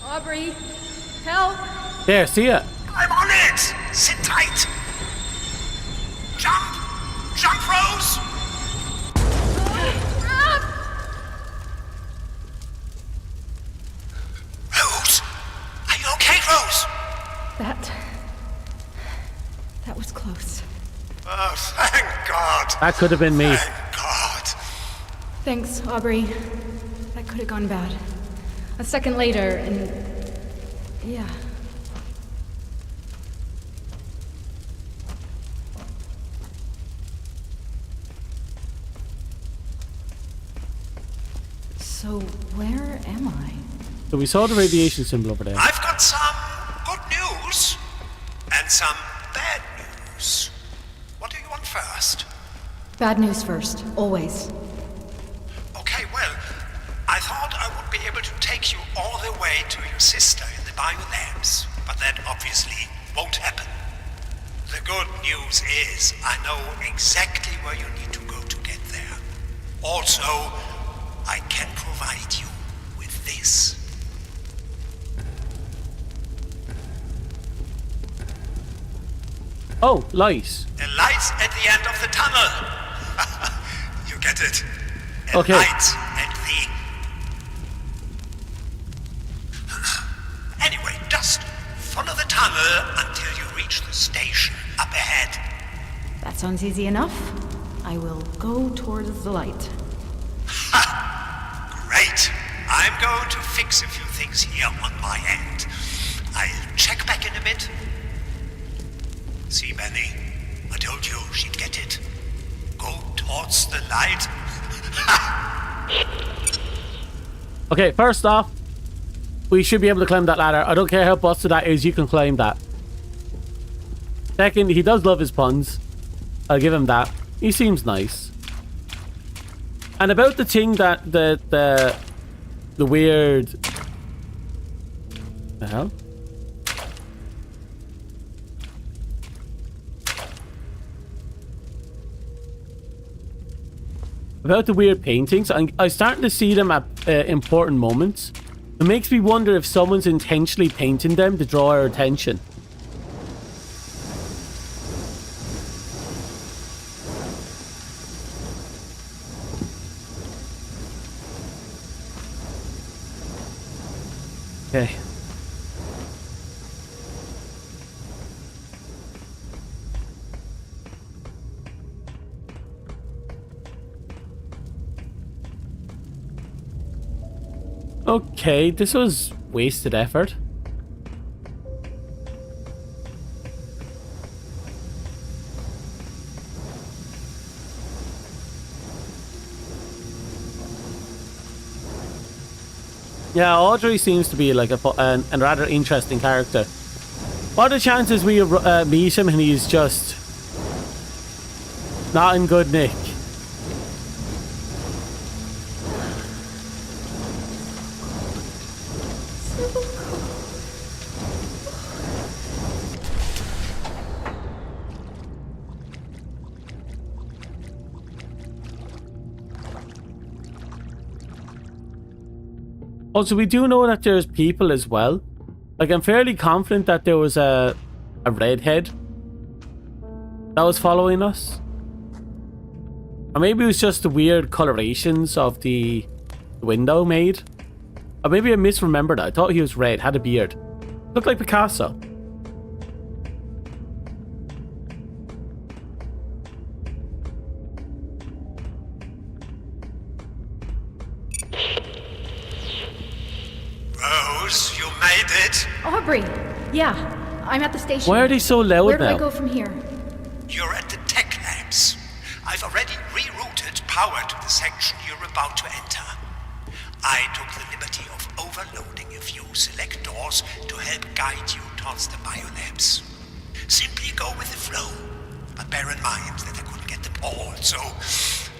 Aubrey, help! There, see it? I'm on it! Sit tight! Jump! Jump, Rose! Rose! Are you okay, Rose? That was close. Oh, thank God! That could have been me. Thank God! Thanks, Aubrey. That could have gone bad. A second later, and... yeah. So, where am I? So we saw the radiation symbol over there. I've got some good news and some bad news. What do you want first? Bad news first, always. Okay, well, I thought I would be able to take you all the way to your sister in the biolabs, but that obviously won't happen. The good news is I know exactly where you need to go to get there. Also, I can provide you with this. Oh, light. The lights at the end of the tunnel. You get it? A Okay. light at the... Anyway, just follow the tunnel until you reach the station up ahead. That sounds easy enough. I will go towards the light. Great. I'm going to fix a few things here on my end. I'll check back in a bit. See, Benny, I told you she'd get it. Go towards the light. Okay, first off, we should be able to climb that ladder. I don't care how busted that is, you can climb that. Second, he does love his puns. I'll give him that. He seems nice. And about the thing that the weird... The hell? About the weird paintings, I'm starting to see them at important moments. It makes me wonder if someone's intentionally painting them to draw our attention. Okay. Okay, this was wasted effort. Yeah, Audrey seems to be like a rather interesting character. What are the chances we meet him and he's just not in good nick? Also, we do know that there's people as well. Like, I'm fairly confident that there was a redhead that was following us. Or maybe it was just the weird colorations of the window made. Or maybe I misremembered. I thought he was red, had a beard. Looked like Picasso. Rose, you made it. Aubrey! Yeah, I'm at the station. Why are they so loud Where do now? I go from here? You're at the tech labs. I've already rerouted power to the section you're about to enter. I took the liberty of overloading a few select doors to help guide you towards the biolabs. Simply go with the flow, but bear in mind that I couldn't get them all, so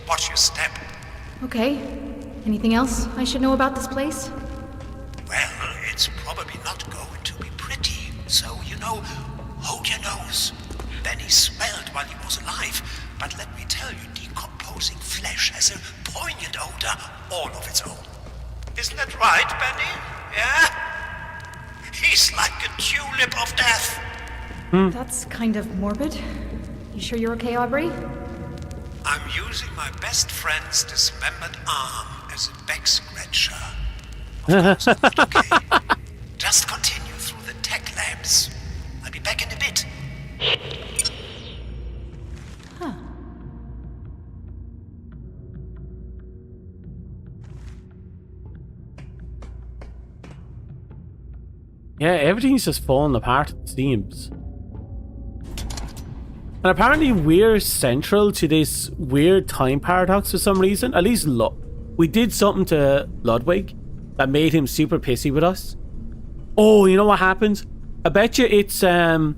watch your step. Okay. Anything else I should know about this place? Well, it's probably not going to be pretty, so, hold your nose. Benny smelled while he was alive, but let me tell you, decomposing flesh has a poignant odor all of its own. Isn't that right, Benny? Yeah? He's like a tulip of death. That's kind of morbid. You sure you're okay, Aubrey? I'm using my best friend's dismembered arm as a back scratcher. Of course, I'm okay. Just continue through the tech labs. I'll be back in a bit. Huh. Yeah, everything's just falling apart, it seems. And apparently we're central to this weird time paradox for some reason. At least we did something to Ludwig that made him super pissy with us. Oh, you know what happens? I bet you it's our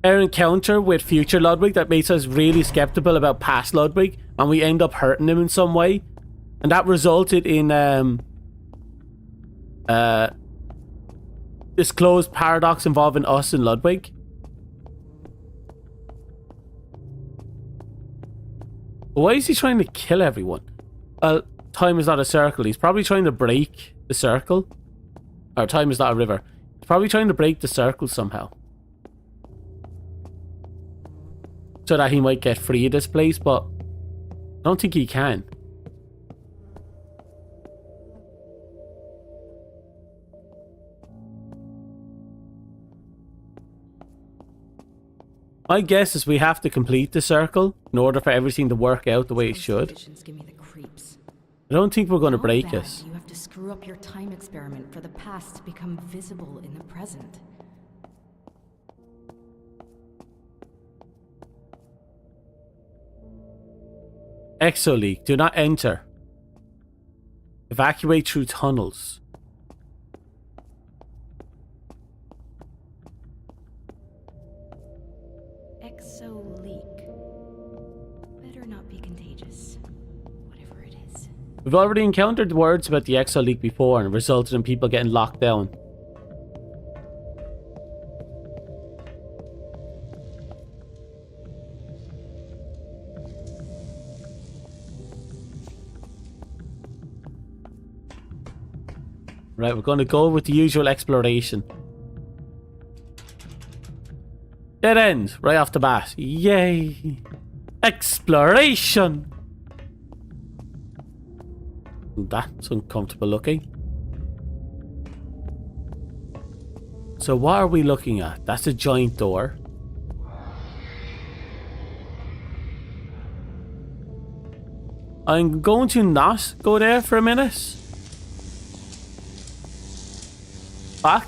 encounter with future Ludwig that makes us really skeptical about past Ludwig, and we end up hurting him in some way. And that resulted in this closed paradox involving us and Ludwig. Why is he trying to kill everyone? Well, time is not a circle. He's probably trying to break the circle. Or time is not a river. He's probably trying to break the circle somehow. So that he might get free of this place, but I don't think he can. My guess is we have to complete the circle in order for everything to work out the way it should. Visions give me the creeps. I don't think we're going to How break bad us. You have to screw up your time experiment for the past to become visible in the present. Exoleak, do not enter. Evacuate through tunnels. Exo leak. Better not be contagious. Whatever it is. We've already encountered words about the exoleak before and it resulted in people getting locked down. Right, we're going to go with the usual exploration. Dead end, right off the bat. Yay! Exploration! That's uncomfortable looking. So what are we looking at? That's a giant door. I'm going to not go there for a minute. Back.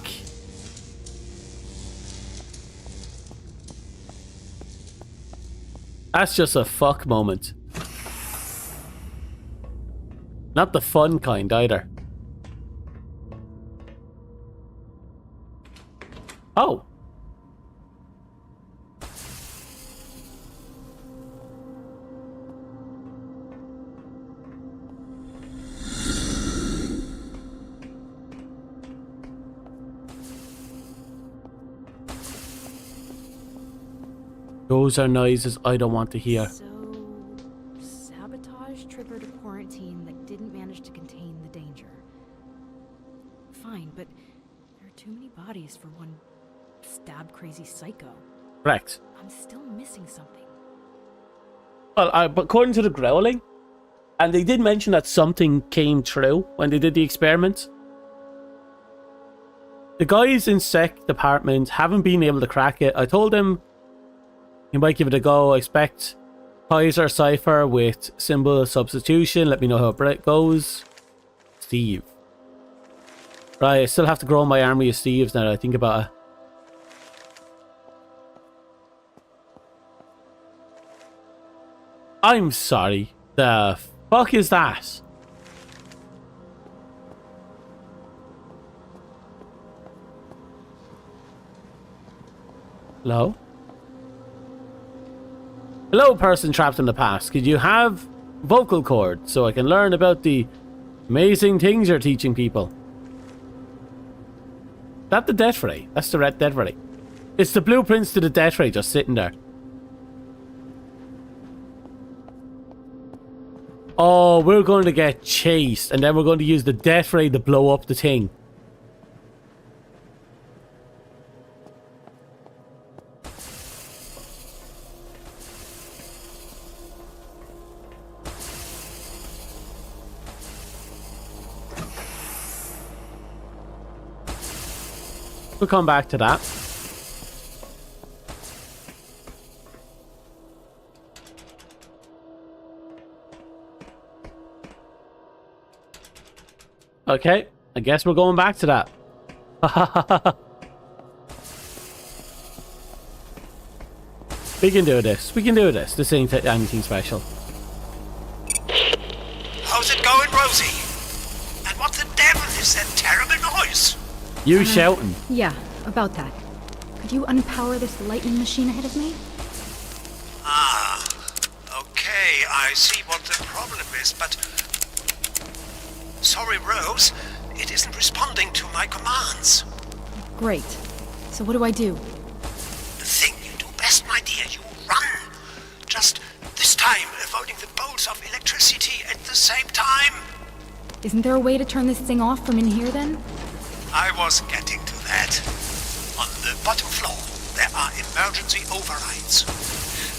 That's just a fuck moment. Not the fun kind either. Oh. Those are noises I don't want to hear. So, sabotage triggered a quarantine that didn't manage to contain the danger. Fine, but there are too many bodies for one stab-crazy psycho. Correct. I'm still missing something. Well, but according to the growling, and they did mention that something came true when they did the experiment. The guys in sec department haven't been able to crack it. I told them you might give it a go. I expect Kaiser Cypher with symbol substitution. Let me know how it goes. Steve. Right, I still have to grow my army of Steves now that I think about it. I'm sorry. The fuck is that? Hello? Hello, person trapped in the past. Could you have vocal cords so I can learn about the amazing things you're teaching people? That the death ray? That's the red death ray. It's the blueprints to the death ray just sitting there. Oh, we're going to get chased and then we're going to use the death ray to blow up the thing. We'll come back to that. Okay, I guess we're going back to that. We can do this. We can do this. This ain't anything special. How's it going, Rosie? And what the devil is that terrible noise? You shouting. Yeah, about that. Could you unpower this lightning machine ahead of me? Ah, okay, I see what the problem is, but... Sorry, Rose, it isn't responding to my commands. Great. So what do I do? The thing you do best, my dear, you run. Just this time, avoiding the bolts of electricity at the same time. Isn't there a way to turn this thing off from in here then? I was getting to that. On the bottom floor, there are emergency overrides.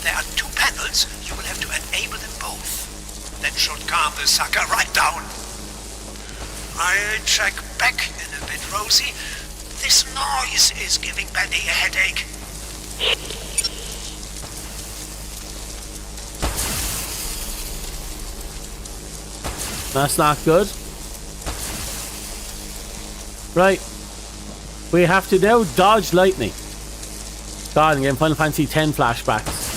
There are 2 panels, you will have to enable them both. That should calm the sucker right down. I'll check back in a bit, Rosie. This noise is giving Benny a headache. That's not good. Right. We have to now dodge lightning. God, I'm getting Final Fantasy X flashbacks.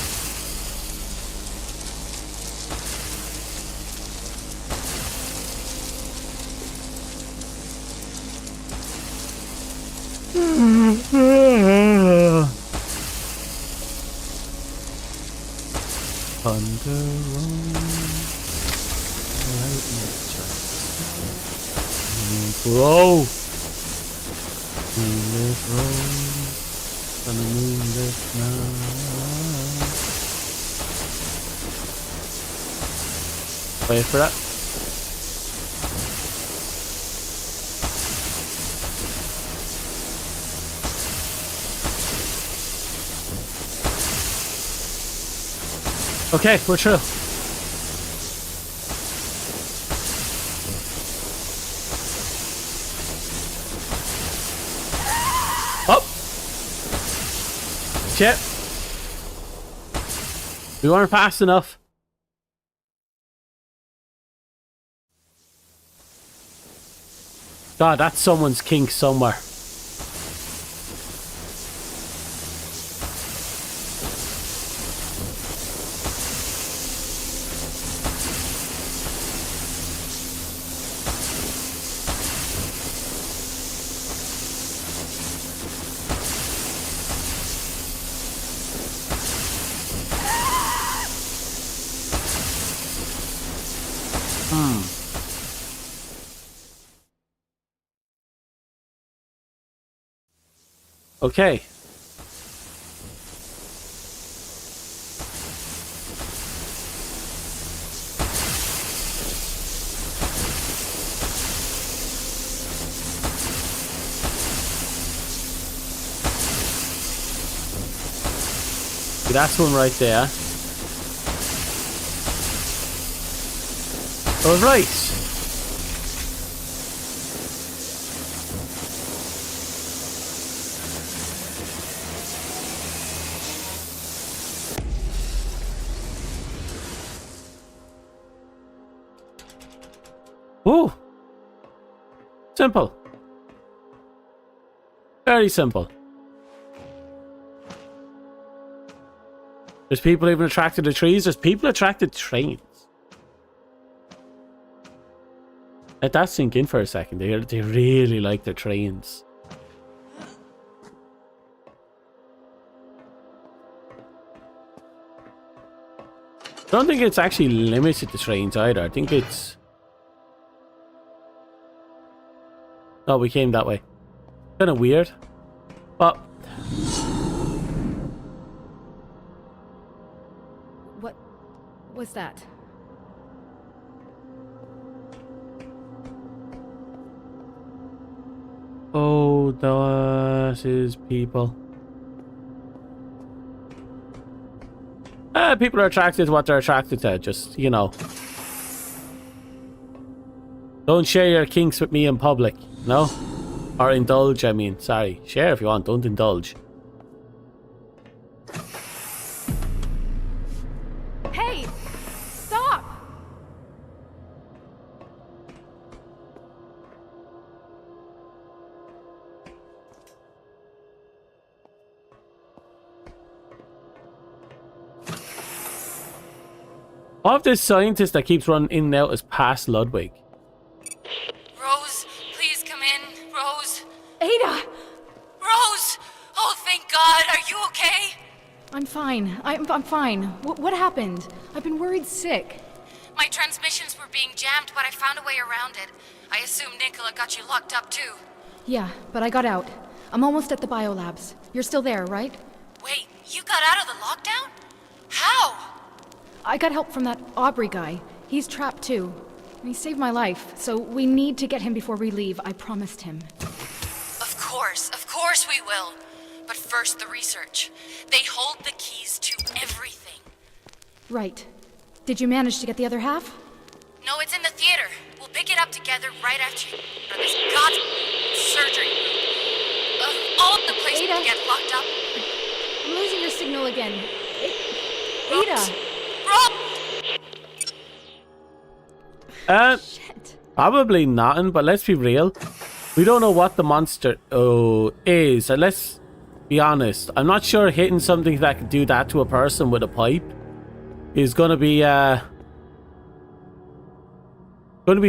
Thunder Whoa! Moonlit rose on a moonlit night. Wait for that. Okay, we're through. Oh! Shit. We weren't fast enough. God, that's someone's kink somewhere. Okay. That's one right there. All right. Ooh. Simple. Very simple. There's people even attracted to trees. There's people attracted to trains. Let that sink in for a second. They really like their trains. I don't think it's actually limited to trains either. I think it's... Oh, we came that way. Kind of weird. But... What was that? Oh, that is people. People are attracted to what they're attracted to. Just, you know. Don't share your kinks with me in public. No? Or indulge, I mean. Sorry. Share if you want. Don't indulge. Hey! Stop! What if this scientist that keeps running in and out is past Ludwig? Rose, please come in. Rose. Ada! Rose! Oh, thank God. Are you okay? I'm fine. I'm fine. What happened? I've been worried sick. My transmissions were being jammed, but I found a way around it. I assume Nicola got you locked up too. Yeah, but I got out. I'm almost at the biolabs. You're still there, right? Wait, you got out of the lockdown? How? I got help from that Aubrey guy. He's trapped too. He saved my life, so we need to get him before we leave. I promised him. Of course we will. But first, the research. They hold the keys to everything. Right. Did you manage to get the other half? No, it's in the theater. We'll pick it up together right after this goddamn surgery. Of all the places Ada. to get locked up. I'm losing your signal again. Ada! Rob! Shit. Probably nothing, but let's be real. We don't know what the monster is, and let's be honest. I'm not sure hitting something that could do that to a person with a pipe is gonna be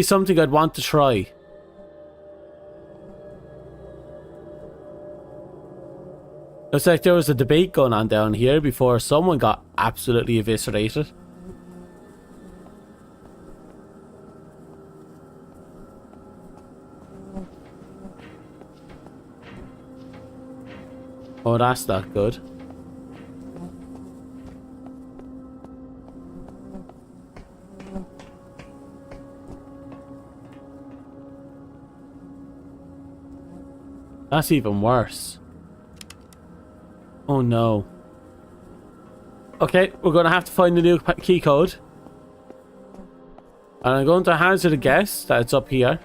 something I'd want to try. Looks like there was a debate going on down here before someone got absolutely eviscerated. Oh, that's not good. That's even worse. Oh no. Okay, we're going to have to find the new key code. And I'm going to hazard a guess that it's up here.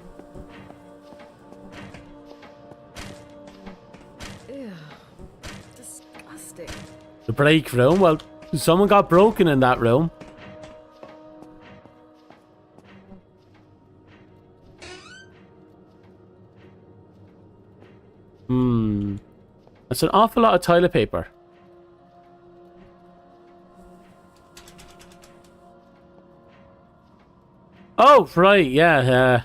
Ew. Disgusting. The break room? Well, someone got broken in that room. That's an awful lot of toilet paper. Oh, right, yeah,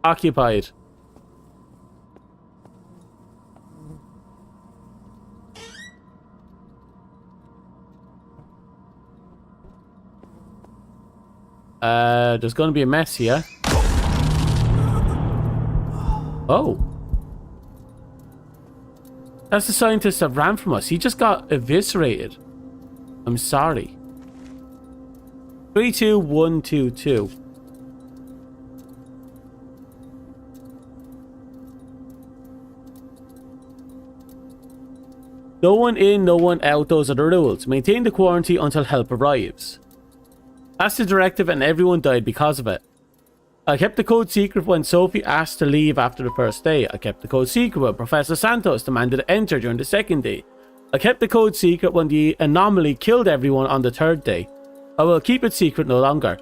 occupied. There's gonna be a mess here. Oh. That's the scientist that ran from us. He just got eviscerated. I'm sorry. 32122. No one in, no one out. Those are the rules. Maintain the quarantine until help arrives. That's the directive and everyone died because of it. I kept the code secret when Sophie asked to leave after the first day. I kept the code secret when Professor Santos demanded to enter during the second day. I kept the code secret when the anomaly killed everyone on the third day. I will keep it secret no longer.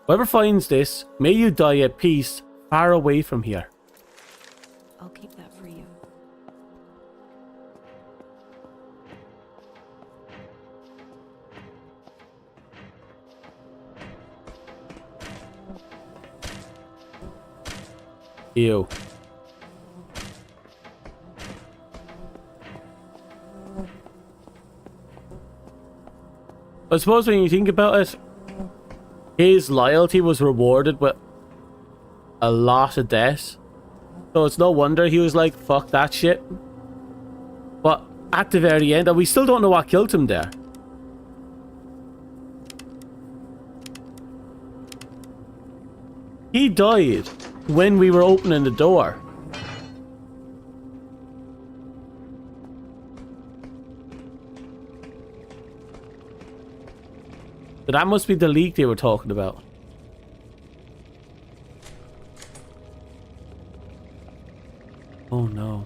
Whoever finds this, may you die at peace, far away from here. I'll keep that for you. Ew. I suppose when you think about it, his loyalty was rewarded with a lot of death. So it's no wonder he was like, fuck that shit. But at the very end, and we still don't know what killed him there. He died when we were opening the door. So that must be the leak they were talking about. Oh no.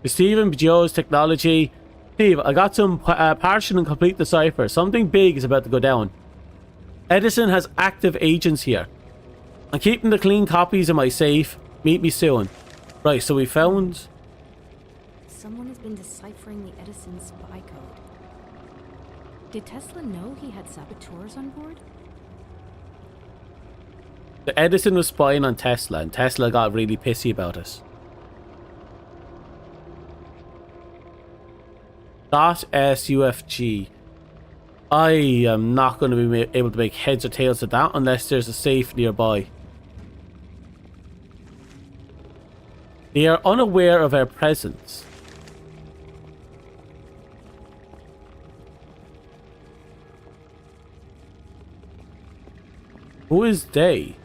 Stephen Joe's technology. Steve, I got some partial and complete the cipher. Something big is about to go down. Edison has active agents here. I'm keeping the clean copies in my safe. Meet me soon. Right, so we found... Someone has been deciphering the Edison spy code. Did Tesla know he had saboteurs on board? The Edison was spying on Tesla, and Tesla got really pissy about it. .SUFG. I am not going to be able to make heads or tails of that unless there's a safe nearby. They are unaware of our presence. Who is they?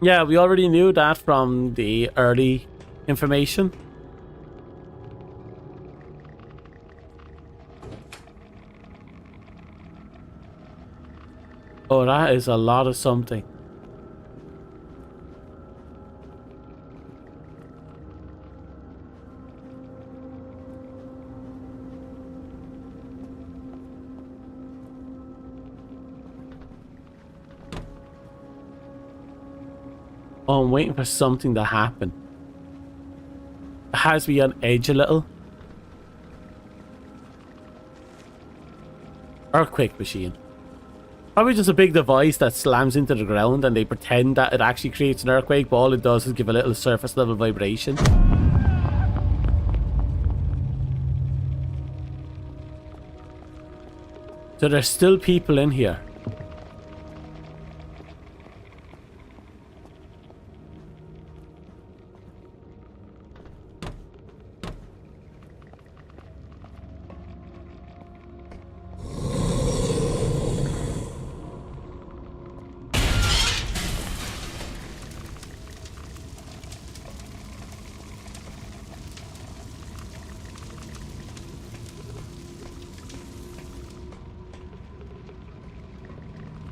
Yeah, we already knew that from the early information. Oh, that is a lot of something. Oh, I'm waiting for something to happen. It has me on edge a little. Earthquake machine. Probably just a big device that slams into the ground and they pretend that it actually creates an earthquake, but all it does is give a little surface level vibration. So there's still people in here.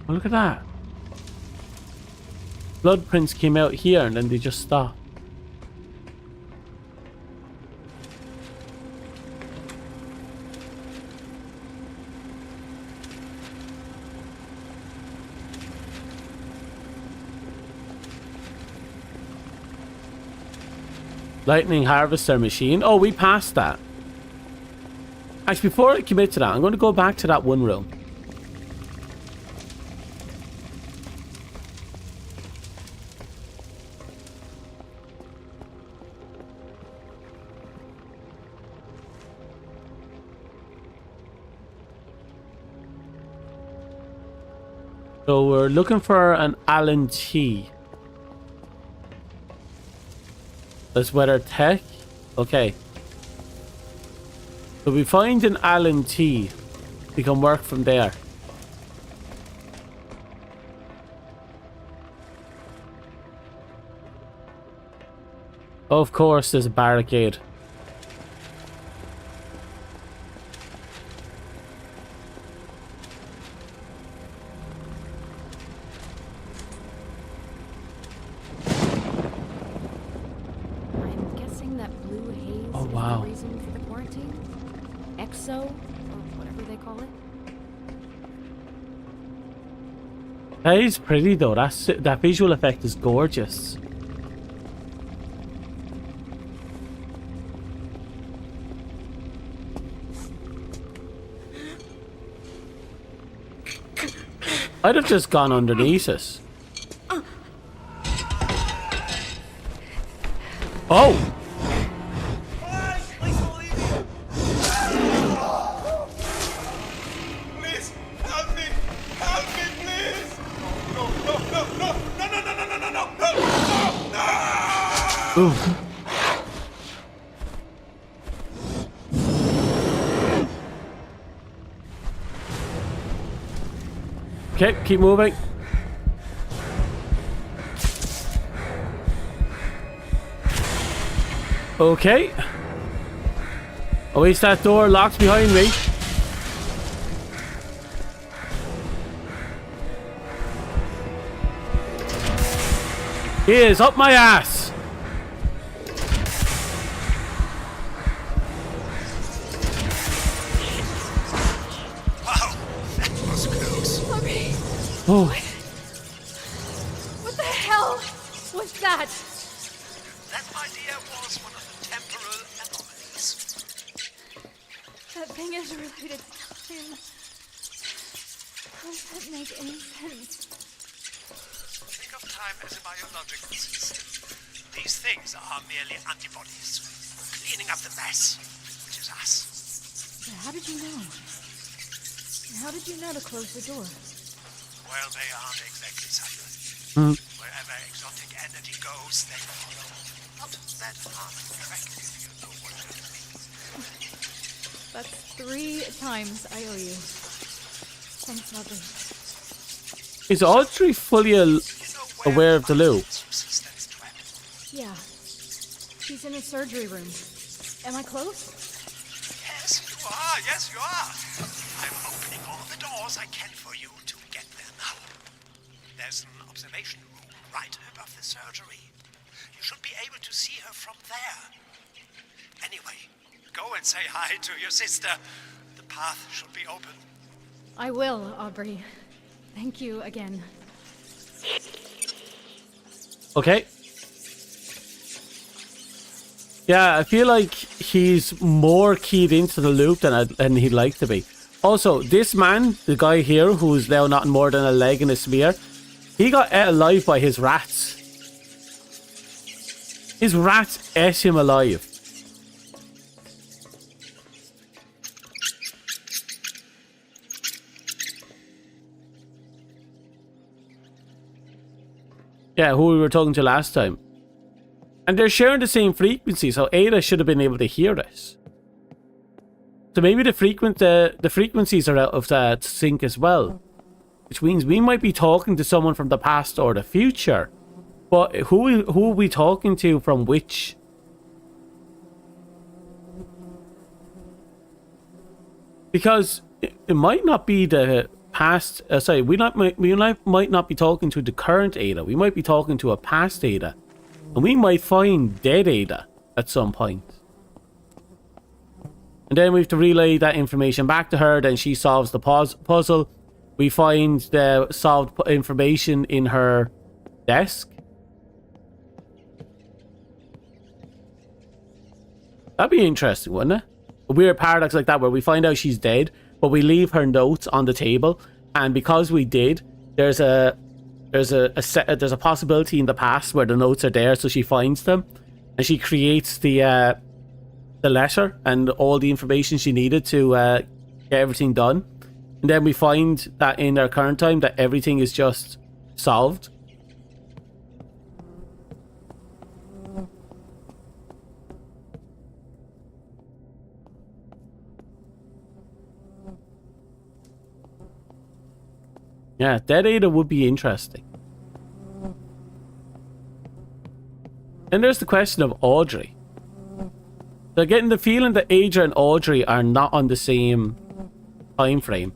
Oh, look at that. Blood prints came out here and then they just stopped. Lightning harvester machine. Oh, we passed that. Actually, before I commit to that, I'm going to go back to that one room. So we're looking for an Allen T. That's weather tech. Okay. So we find an Allen T. We can work from there. Of course, there's a barricade. That is pretty though. That visual effect is gorgeous. I'd have just gone underneath it. Oh! Ooh. Okay, keep moving. Okay. Oh, is that door locked behind me? He is up my ass. Oh. What the hell was that? That, my dear, was one of the temporal anomalies. That thing is related to time. How does that make any sense? Think of time as a biological system. These things are merely antibodies, cleaning up the mess, which is us. But how did you know? And how did you know to close the door? Well, they aren't exactly silent. Wherever exotic energy goes, they follow. Not that hard to track if you know what I mean. That's 3 times I owe you. Thanks, Audrey. Is Audrey fully aware of the loop? Yeah. She's in a surgery room. Am I close? Yes, you are. Yes, you are. I'm opening all the doors I can for you to get there now. There's an observation room right above the surgery. You should be able to see her from there. Anyway, go and say hi to your sister. The path should be open. I will, Aubrey. Thank you again. Okay. Yeah, I feel like he's more keyed into the loop than he'd like to be. Also, this man, the guy here, who's now not more than a leg and a spear, he got ate alive by his rats. His rats ate him alive. Yeah, who we were talking to last time. And they're sharing the same frequency, so Ada should have been able to hear this. So maybe the frequencies are out of that sync as well. Which means we might be talking to someone from the past or the future. But who are we talking to from which? Because it might not be the past. We might not be talking to the current Ada. We might be talking to a past Ada, and we might find dead Ada at some point. And then we have to relay that information back to her. Then she solves the puzzle. We find the solved information in her desk. That'd be interesting, wouldn't it? A weird paradox like that where we find out she's dead, but we leave her notes on the table, and because we did, there's a possibility in the past where the notes are there, so she finds them, and she creates the letter and all the information she needed to get everything done. And then we find that in our current time that everything is just solved. Yeah, dead Ada would be interesting. And there's the question of Audrey. They're getting the feeling that Ada and Audrey are not on the same time frame.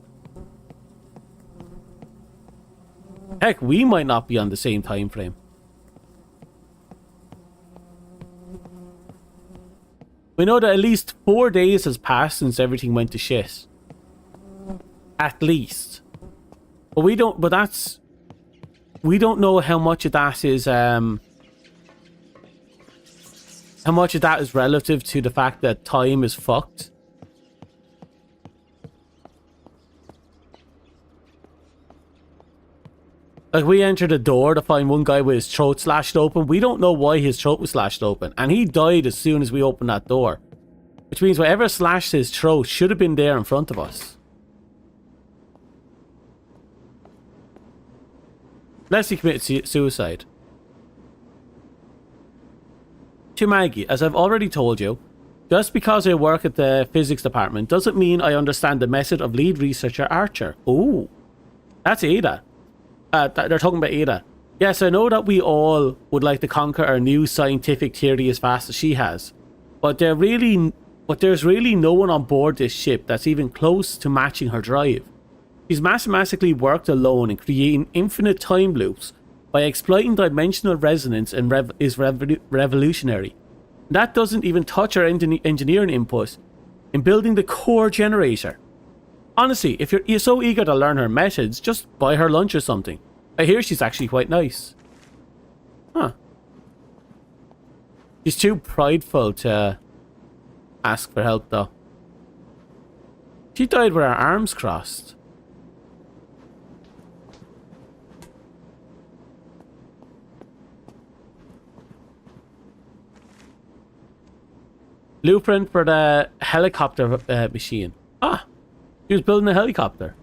Heck, we might not be on the same time frame. We know that at least 4 days has passed since everything went to shit. At least. But we don't know how much of that is relative to the fact that time is fucked. Like, we entered a door to find one guy with his throat slashed open. We don't know why his throat was slashed open, and he died as soon as we opened that door. Which means whatever slashed his throat should have been there in front of us. Unless he committed suicide. To Maggie, as I've already told you, just because I work at the physics department doesn't mean I understand the method of lead researcher Archer. Ooh, that's Ada. They're talking about Ada. Yes, I know that we all would like to conquer our new scientific theory as fast as she has. But there's really no one on board this ship that's even close to matching her drive. She's mathematically worked alone in creating infinite time loops by exploiting dimensional resonance and is revolutionary. That doesn't even touch her engineering input in building the core generator. Honestly, if you're so eager to learn her methods, just buy her lunch or something. I hear she's actually quite nice. Huh. She's too prideful to ask for help, though. She died with her arms crossed. Blueprint for the helicopter machine. Ah, he was building a helicopter.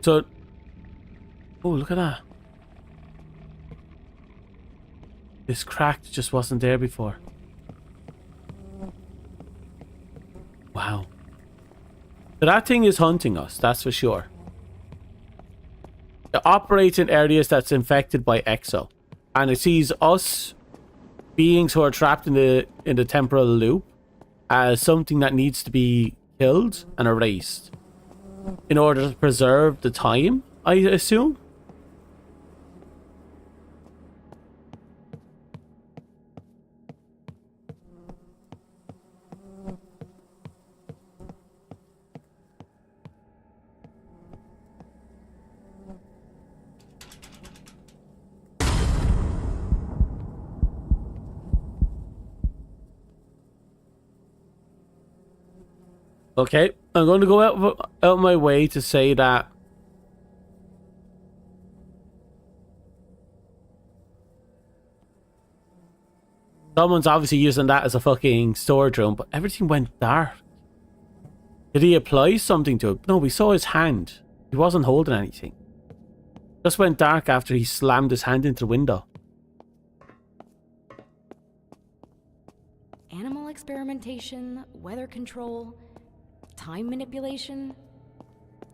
So, oh, look at that. This crack just wasn't there before. Wow. So that thing is hunting us, that's for sure. It operates in areas that's infected by Exo. And it sees us beings who are trapped in the temporal loop as something that needs to be killed and erased in order to preserve the time, I assume. Okay, I'm going to go out of my way to say that Someone's obviously using that as a fucking storage room, but everything went dark. Did he apply something to it? No, we saw his hand. He wasn't holding anything. Just went dark after he slammed his hand into the window. Animal experimentation, weather control, time manipulation.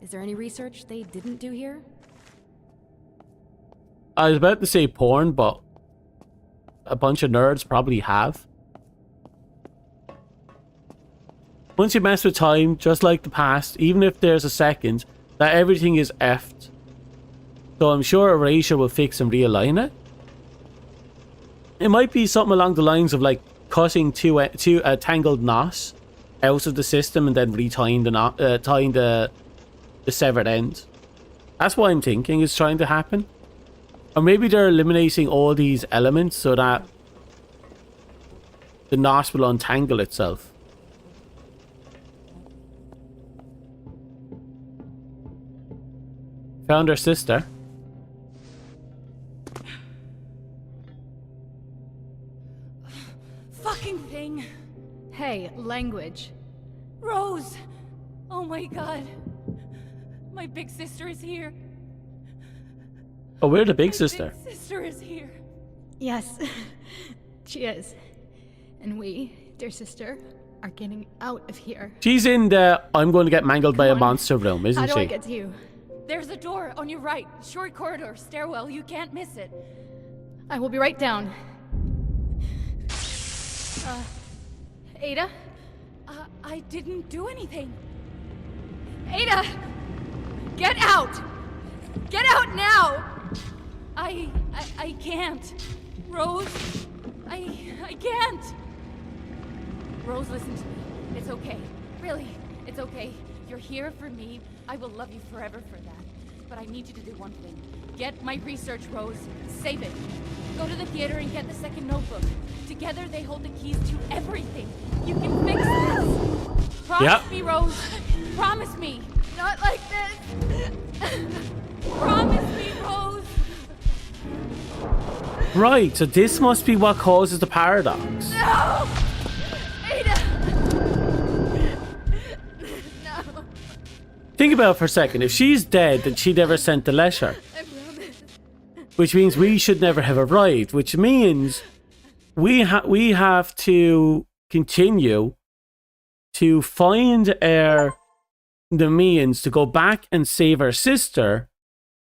Is there any research they didn't do here? I was about to say porn, but a bunch of nerds probably have. Once you mess with time, just like the past, even if there's a second, that everything is effed. So I'm sure Erasure will fix and realign it. It might be something along the lines of like cutting two tangled knots out of the system and then retying the knot, tying the severed end. That's what I'm thinking is trying to happen. Or maybe they're eliminating all these elements so that the knot will untangle itself. Found her sister. Fucking thing! Hey, language. Rose! Oh my god. My big sister is here. Oh, we're the big My sister. Big sister is here. Yes, she is. And we, dear sister, are getting out of here. She's in the I'm going to get mangled by a on. monster room, isn't How do I she? get to you? There's a door on your right. Short corridor, stairwell. You can't miss it. I will be right down. Ada? I didn't do anything. Ada! Get out! Get out now! I can't. Rose, I can't. Rose, listen to me. It's okay. Really, it's okay. You're here for me. I will love you forever for that. But I need you to do one thing. Get my research, Rose. Save it. Go to the theater and get the second notebook. Together they hold the keys to everything. You can fix this. Promise me, Rose. Promise me. Not like this! Promise me, Rose. Right, so this must be what causes the paradox. No! Ada! No. Think about it for a second. If she's dead, then she never sent the letter. I promise. Which means we should never have arrived. Which means we have to continue to find the means to go back and save her sister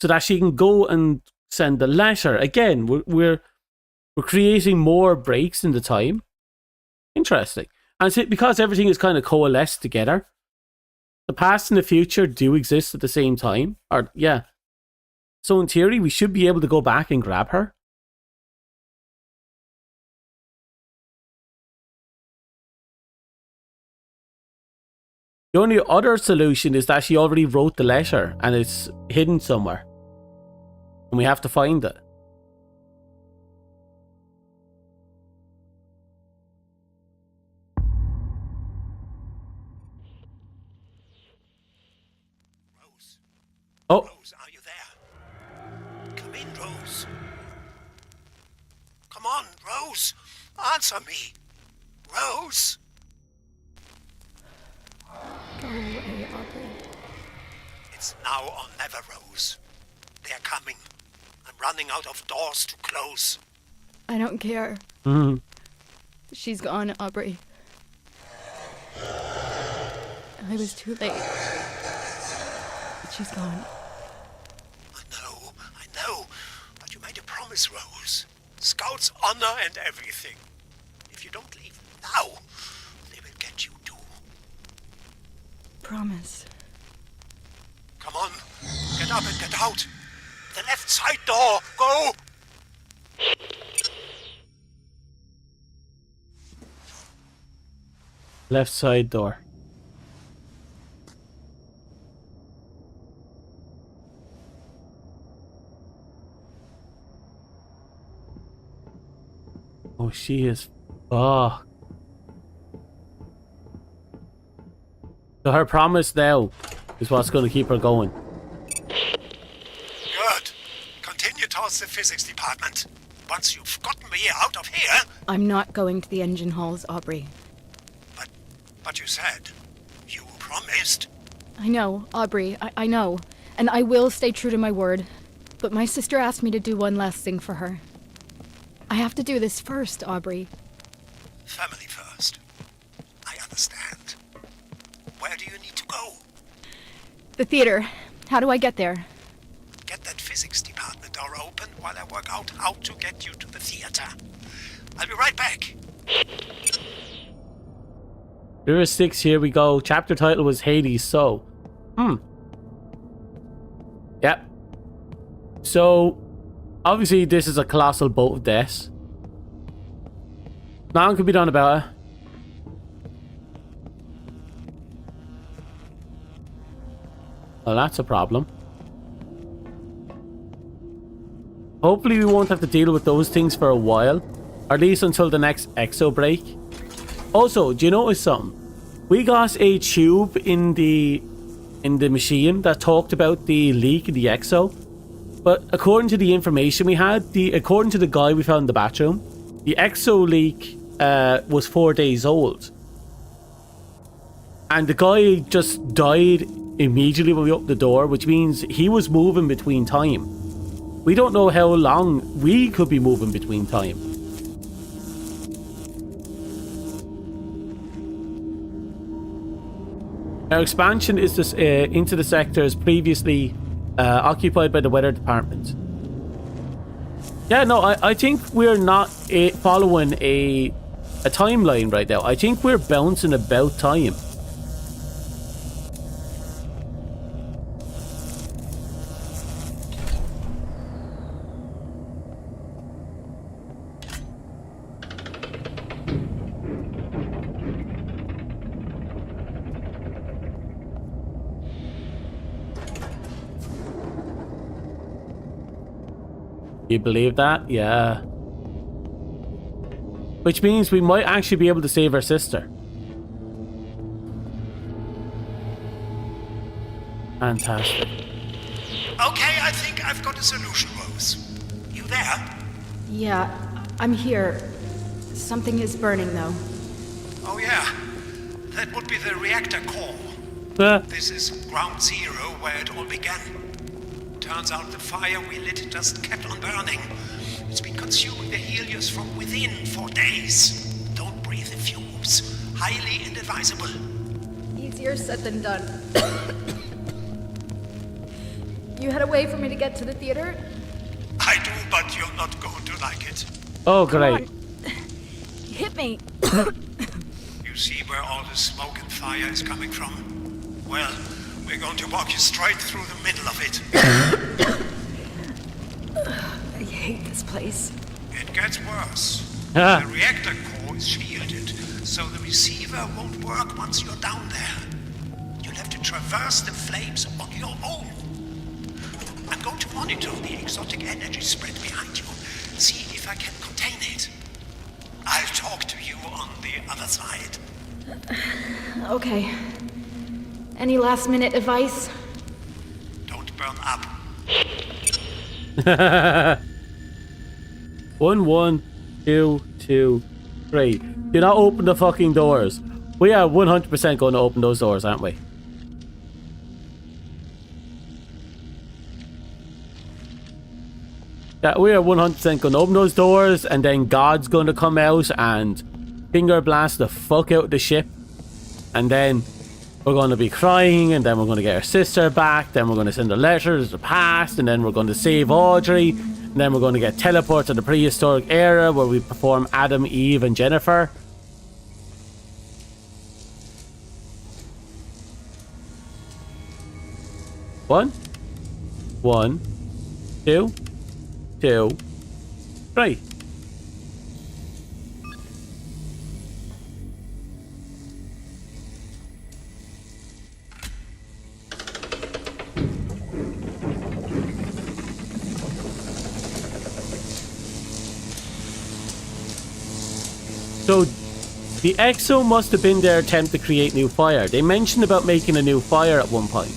so that she can go and send the letter. Again, we're creating more breaks in the time. Interesting. And it's because everything is kind of coalesced together. The past and the future do exist at the same time. Or yeah. So in theory, we should be able to go back and grab her. The only other solution is that she already wrote the letter and it's hidden somewhere. And we have to find it. Rose. Oh, Rose, are you there? Come in, Rose. Come on, Rose. Answer me. Rose. Go away, Aubrey. It's now or never, Rose. They're coming. I'm running out of doors to close. I don't care. mhm. She's gone, Aubrey. I was too late. She's gone. I know. But you made a promise, Rose. Scout's honor and everything. If you don't leave now, they will get you too. Promise. Come on. Get up and get out. The left side door. Go. Left side door. Oh, she is fucked. So her promise now is what's going to keep her going. Good. Continue towards the physics department. once you've gotten me out of here. I'm not going to the engine halls, Aubrey. But you said. You promised. I know, Aubrey, I know. And I will stay true to my word. But my sister asked me to do one last thing for her. I have to do this first, Aubrey. Family first. I understand. Where do you need to go? The theater. How do I get there? Get that physics department door open while I work out how to get you to the theater. I'll be right back. Mirror 6, here we go. Chapter title was Hades, so. Yep. So, obviously this is a colossal boat of death. Nothing could be done about it. Well, that's a problem. Hopefully we won't have to deal with those things for a while. Or at least until the next exo break. Also, do you notice something? We got a tube in the machine that talked about the leak in the exo. But according to the information we had, according to the guy we found in the bathroom, the exo leak was 4 days old. And the guy just died immediately when we opened the door, which means he was moving between time. We don't know how long we could be moving between time. Our expansion is this, into the sectors previously occupied by the weather department. Yeah, no, I think we're not following a timeline right now. I think we're bouncing about time. You believe that? Yeah. Which means we might actually be able to save our sister. Fantastic. Okay, I think I've got a solution, Rose. You there? Yeah, I'm here. Something is burning, though. Oh yeah. That would be the reactor core. This is ground zero where it all began. Turns out the fire we lit just kept on burning. It's been consuming the Helios from within for days. Don't breathe the fumes. Highly inadvisable. Easier said than done. You had a way for me to get to the theater? I do, but you're not going to like it. Oh, great. Hit me. You see where all the smoke and fire is coming from? Well, we're going to walk you straight through the middle of it. I hate this place. It gets worse. The reactor core is shielded, so the receiver won't work once you're down there. You'll have to traverse the flames on your own. I'm going to monitor the exotic energy spread behind you. See if I can contain it. I'll talk to you on the other side. Okay. Any last minute advice? Don't burn up. 1, 1, 2, 2, 3. Do not open the fucking doors. We are 100% going to open those doors, aren't we? Yeah, we are 100% going to open those doors, and then God's going to come out and finger blast the fuck out of the ship. And then we're going to be crying, and then we're going to get our sister back, then we're going to send a letter to the past, and then we're going to save Audrey, and then we're going to get teleported to the prehistoric era where we perform Adam, Eve, and Jennifer. One, 2, 2, 3. So, the Exo must have been their attempt to create new fire. They mentioned about making a new fire at one point.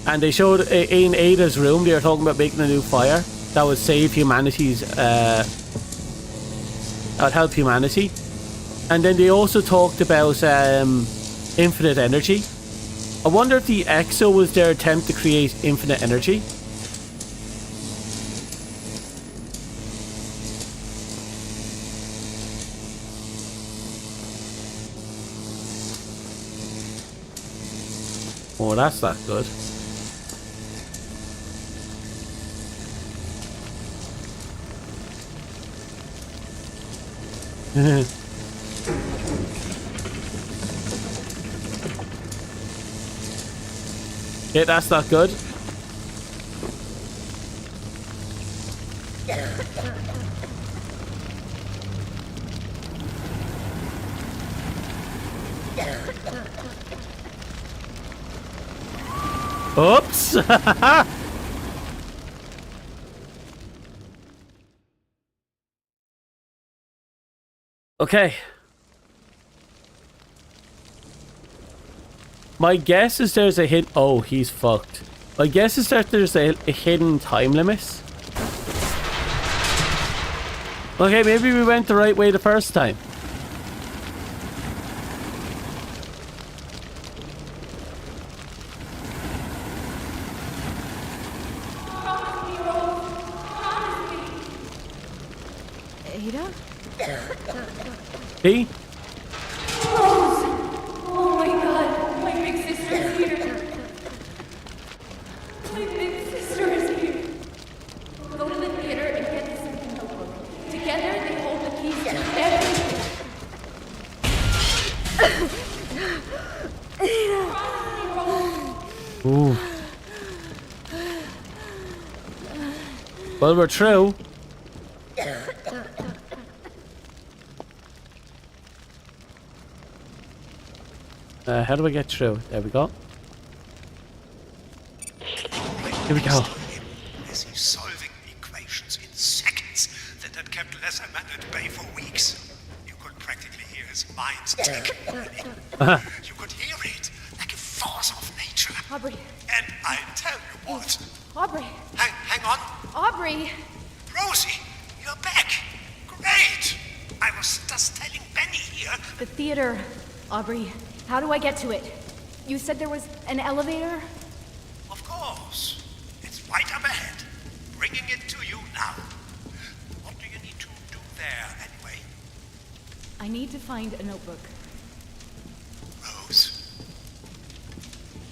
And they showed in Ada's room, they were talking about making a new fire. that would save humanity's, that would help humanity. And then they also talked about infinite energy. I wonder if the EXO was their attempt to create infinite energy. Oh, that's not good. Yeah, that's not good. Oops! Okay. My guess is there's a hit. Oh, he's fucked. My guess is that there's a hidden time limit. Okay, maybe we went the right way the first time. Ada? See? Rose! Oh my god, my big sister is here. My big sister is here. Go to the theater and get the second notebook. Together, they hold the keys to everything. Ooh. Well, we're true. How do I get through? There we go. Here we go. As he's solving equations in seconds that had kept Lesser Man at bay for weeks. You could practically hear his mind tick. You could hear it like a force of nature. Aubrey. And I tell you what. Aubrey. Hang on. Aubrey. Rosie, you're back. Great. I was just telling Benny here. The theater. Aubrey, how do I get to it? You said there was an elevator? Of course. It's right up ahead. Bringing it to you now. What do you need to do there, anyway? I need to find a notebook. Rose,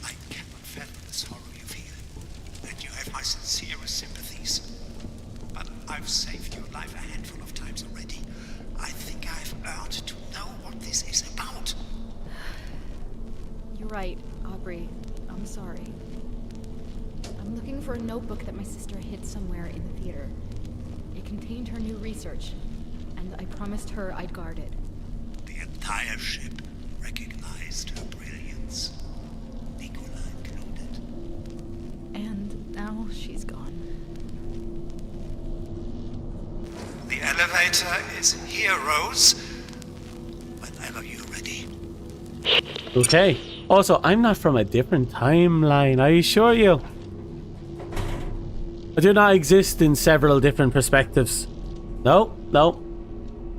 I cannot fathom the sorrow you feel, and you have my sincerest sympathies. But I've saved your life a handful of times already. I think I've earned to know what this is about. You're right, Aubrey. I'm sorry. I'm looking for a notebook that my sister hid somewhere in the theater. It contained her new research, and I promised her I'd guard it. The entire ship recognized her brilliance, Nicola included. And now she's gone. The elevator is here, Rose. Whenever you're ready. Okay. Also, I'm not from a different timeline, I assure you. I do not exist in several different perspectives. No.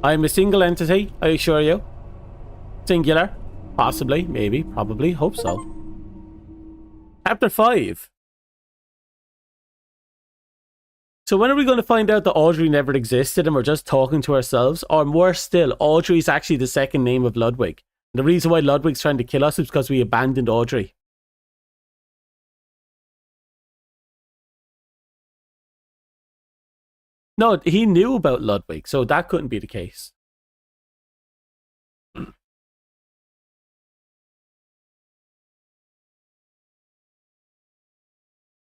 I'm a single entity, I assure you. Singular. Possibly, maybe, probably, hope so. Chapter 5. So when are we going to find out that Audrey never existed and we're just talking to ourselves? Or worse still, Audrey is actually the second name of Ludwig. The reason why Ludwig's trying to kill us is because we abandoned Audrey. No, he knew about Ludwig, so that couldn't be the case.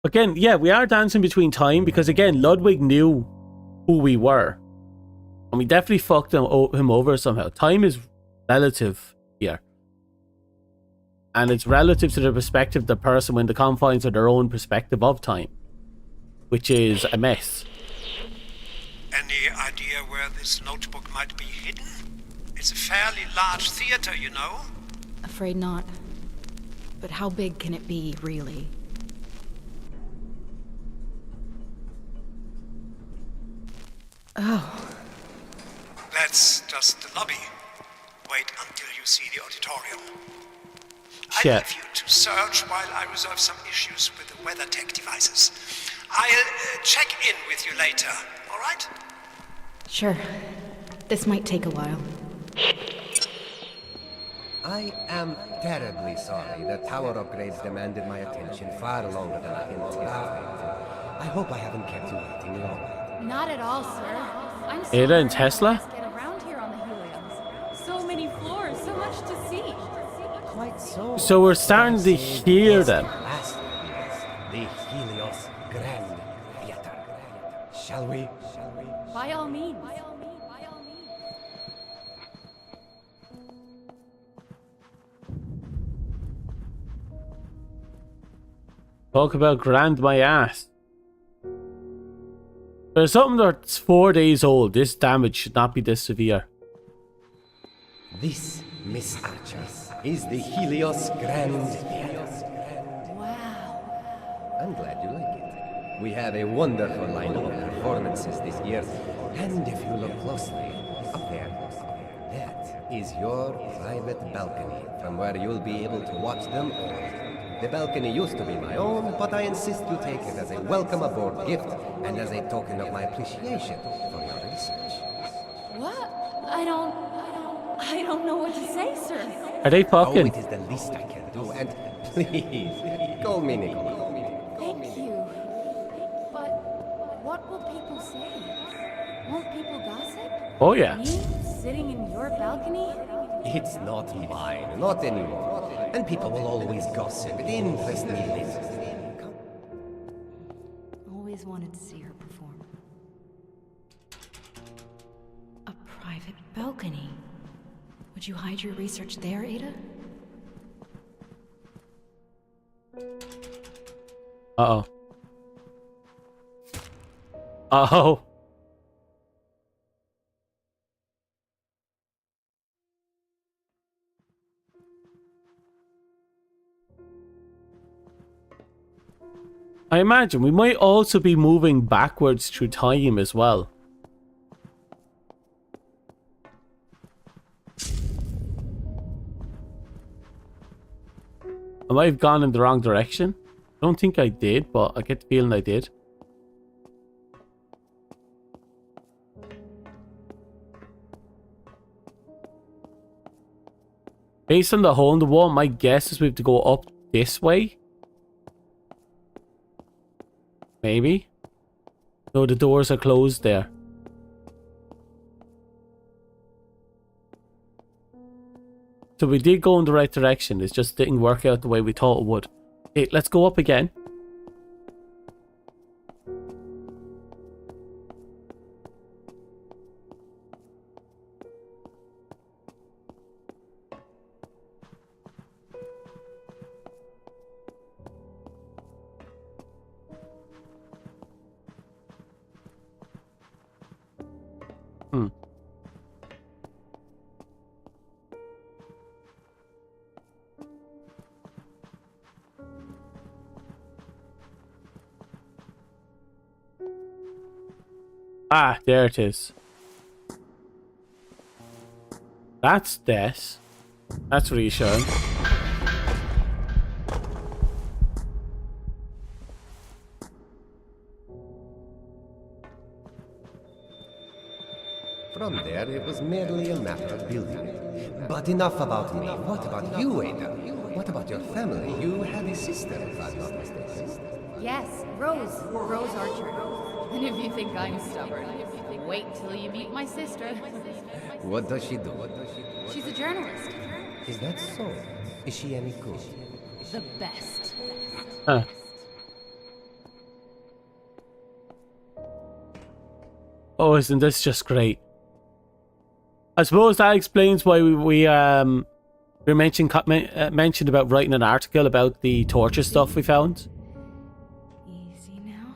Again, yeah, we are dancing between time because, again, Ludwig knew who we were. And we definitely fucked him over somehow. Time is relative here. And it's relative to the perspective of the person when the confines of their own perspective of time. Which is a mess. Any idea where this notebook might be hidden? It's a fairly large theater, you know. Afraid not. But how big can it be, really? Oh. That's just the lobby. Wait until you see the auditorium. Shit. I'll leave you to search while I resolve some issues with the weather tech devices. I'll check in with you later, alright? Sure. This might take a while. I am terribly sorry. The tower upgrades demanded my attention far longer than I anticipated. I hope I haven't kept you waiting long. Not at all, sir. I'm so Ada and glad Tesla? you guys get around here on the Heliums. So many floors, so much to see. Quite so. So we're starting to hear them. The Helios Grand Theater. Shall we? By all means. Talk about grand my ass. There's something that's 4 days old. This damage should not be this severe. This, Miss Archer, is the Helios Grand Theater. Wow. I'm glad you like it. We have a wonderful lineup of performances this year. And if you look closely, up there, that is your private balcony from where you'll be able to watch them all. The balcony used to be my own, but I insist you take it as a welcome aboard gift and as a token of my appreciation for your research. What? I don't know what to say, sir. Are they Oh, fucking? it is the least I can do, and please, call me Nicola. Thank you. But what will people say? Won't people gossip? Oh yeah. Me sitting in your balcony? It's not mine, not anymore. And people will always gossip. It interests me little. Always wanted to see her perform. A private balcony. Would you hide your research there, Ada? Uh-oh. Uh-oh. I imagine we might also be moving backwards through time as well. I might have gone in the wrong direction. I don't think I did, but I get the feeling I did. Based on the hole in the wall, my guess is we have to go up this way. Maybe. No, the doors are closed there. So we did go in the right direction. It just didn't work out the way we thought it would. Okay, let's go up again. Ah, there it is. That's this. That's reassuring. From there, it was merely a matter of building it. But enough about me. What about you, Ada? What about your family? You had a sister, if I'm not mistaken. Yes, Rose. Rose Archer. And if you think I'm stubborn, wait till you meet my sister. What does she do? She's a journalist. Is that so? Is she any good? The best. Huh. Oh, isn't this just great? I suppose that explains why we mentioned about writing an article about the torture stuff we found. Easy now.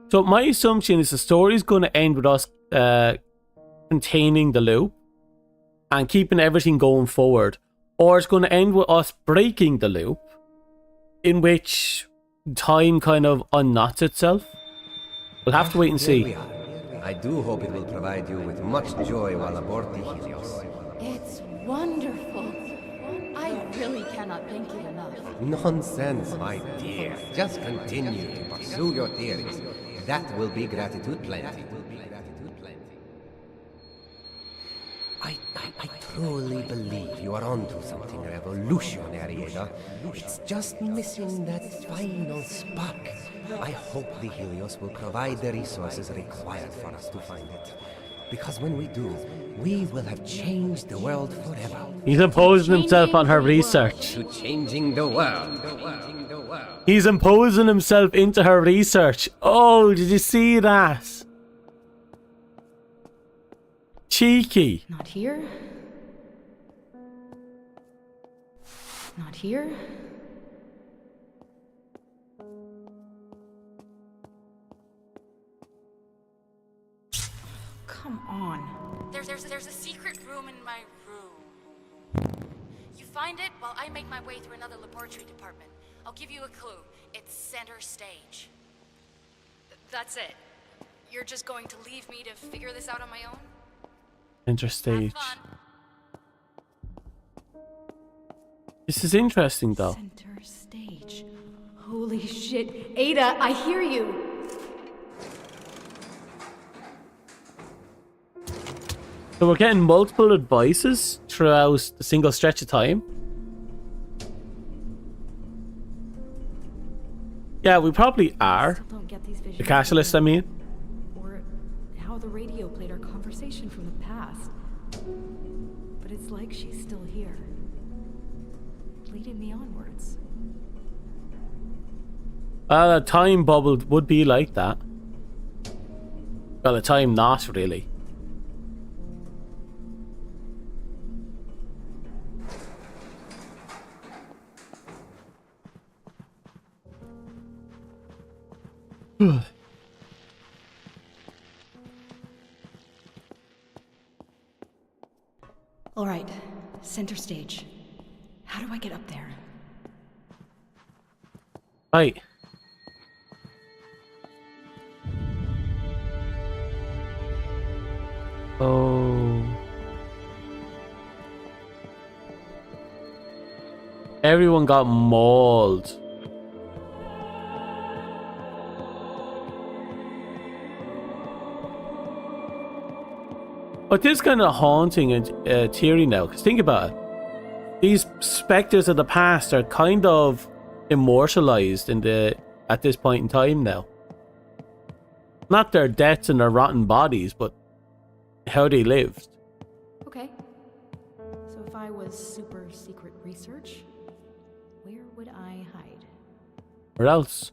So my assumption is the story is going to end with us containing the loop and keeping everything going forward, or it's going to end with us breaking the loop, in which time kind of unknots itself. We'll have to wait and Here we see. are. I do hope it will provide you with much joy while aboard the Helios. It's wonderful. I really cannot thank you enough. Nonsense, my dear. Just continue to pursue your theories. That will be gratitude plenty. I truly believe you are onto something revolutionary, Ada. It's just missing that final spark. I hope the Helios will provide the resources required for us to find it. Because when we do, we will have changed the world forever. He's imposing himself on her research. To changing the world. He's imposing himself into her research. Oh, did you see that? Cheeky. Not here. Not here. Come on. There's a secret room in my room. You find it while I make my way through another laboratory department. I'll give you a clue. It's center stage. That's it. You're just going to leave me to figure this out on my own? Interstage. Have fun. This is interesting though. Center stage. Holy shit. Ada, I hear you. So we're getting multiple advices throughout the single stretch of time. Yeah, we probably are. Still don't get these visions. The catalyst, I mean. Or how the radio played our conversation from the past. But it's like she's still here. Leading me onwards. A time bubble would be like that. Well, a time not really. All right, center stage. How do I get up there? Right. Oh. Everyone got mauled. But this kind of haunting a theory now, because think about it. These specters of the past are kind of immortalized at this point in time now. Not their deaths and their rotten bodies, but how they lived. Okay. So if I was super secret research, where would I hide? Where else?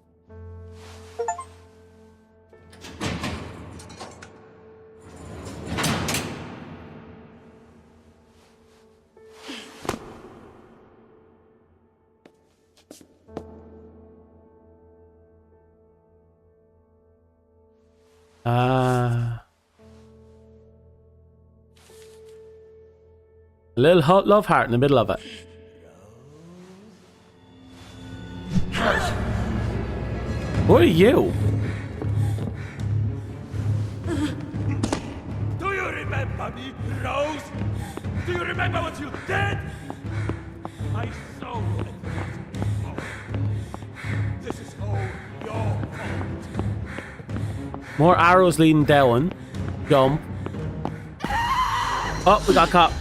A little hot love heart in the middle of it. What are you? Do you remember me, Rose? Do you remember what you did? I saw you at the bottom. This is all your fault. More arrows leading down. Jump. Oh, we got caught.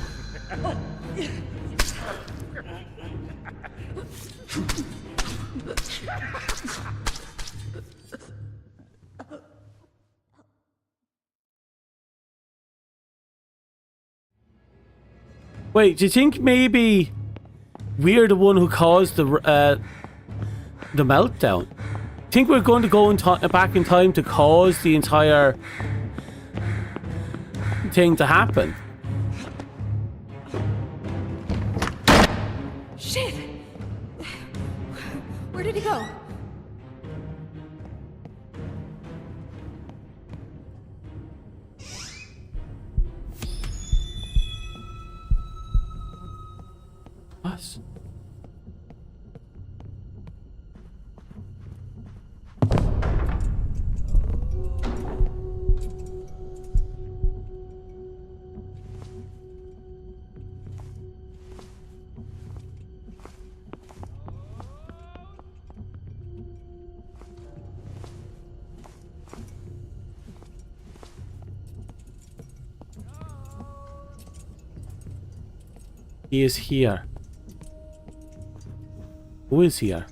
Wait, do you think maybe we're the one who caused the meltdown? Think we're going to go back in time to cause the entire thing to happen? Shit! Where did he go? What? He is here. Who is here?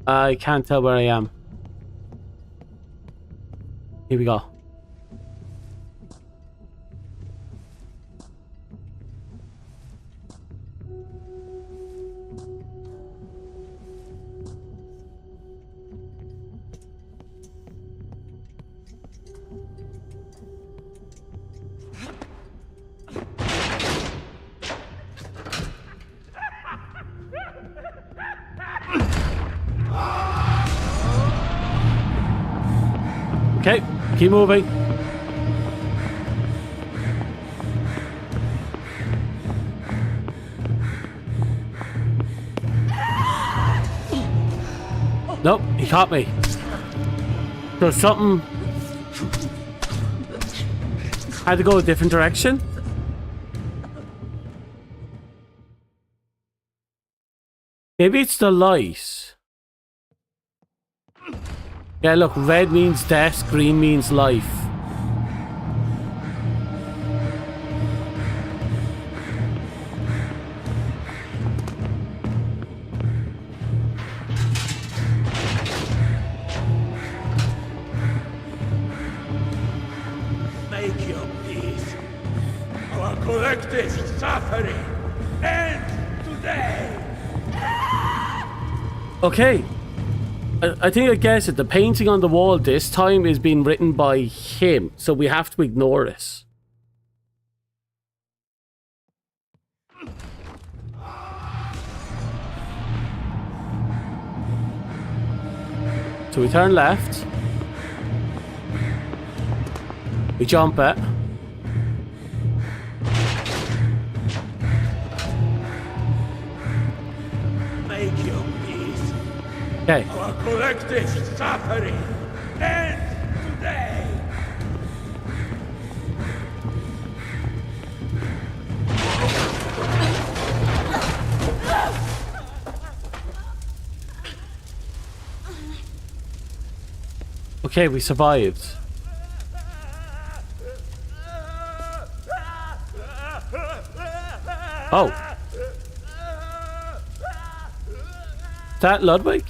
I can't tell where I am. Here we go. Okay, keep moving. Nope, he caught me. There's something. I had to go a different direction. Maybe it's the light. Yeah, look, red means death, green means life. Make your peace. Our collective suffering ends today. Okay. I think I guess it. The painting on the wall this time is being written by him, so we have to ignore this. So we turn left. We jump it. Make your peace. Okay. Our collective suffering ends today. Okay, we survived. Oh. Is that Ludwig?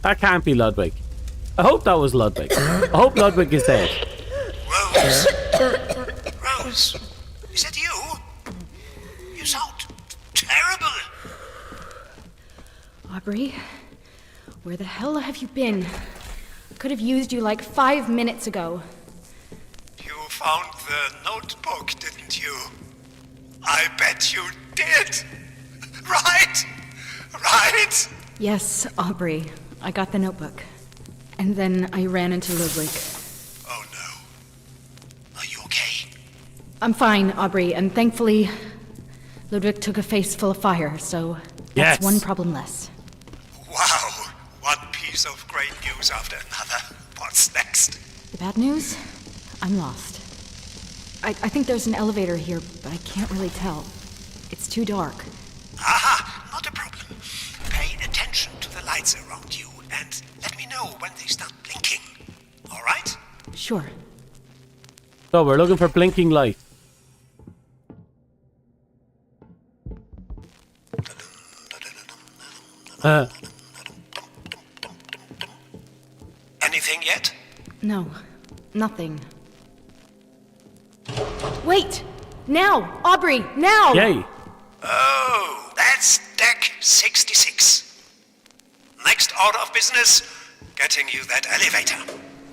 That can't be Ludwig. I hope that was Ludwig. I hope Ludwig is dead. Rose? Rose? Is that you? You sound terrible. Aubrey, where the hell have you been? I could have used you like 5 minutes ago. You found the notebook, didn't you? I bet you did. Right? Right? Yes, Aubrey. I got the notebook. And then I ran into Ludwig. Oh no. Are you okay? I'm fine, Aubrey, and thankfully, Ludwig took a face full of fire, so that's one problem less. Wow. One piece of great news after another. What's next? The bad news? I'm lost. I think there's an elevator here, but I can't really tell. It's too dark. Aha, not a problem. Pay attention to the lights around you and let me know when they start blinking. All right? Sure. So we're looking for blinking light. Anything yet? No, nothing. Wait! Now! Aubrey, now! Yay. Oh, that's deck 66. Next order of business, getting you that elevator.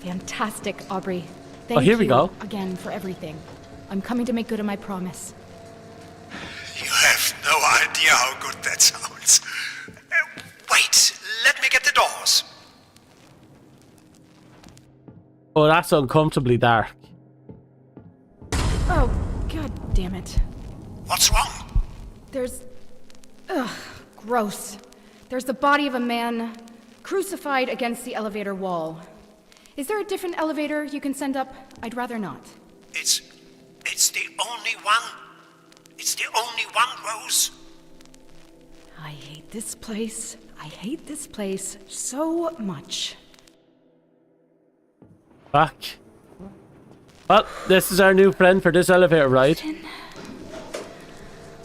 Fantastic, Aubrey. Thank here we you go. again for everything. I'm coming to make good on my promise. You have no idea how good that sounds. Wait, let me get the doors. Oh, that's uncomfortably dark. Oh, god damn it. What's wrong? There's... Ugh, gross. There's the body of a man crucified against the elevator wall. Is there a different elevator you can send up? I'd rather not. It's the only one. It's the only one, Rose. I hate this place. I hate this place so much. Fuck. Well, this is our new friend for this elevator ride.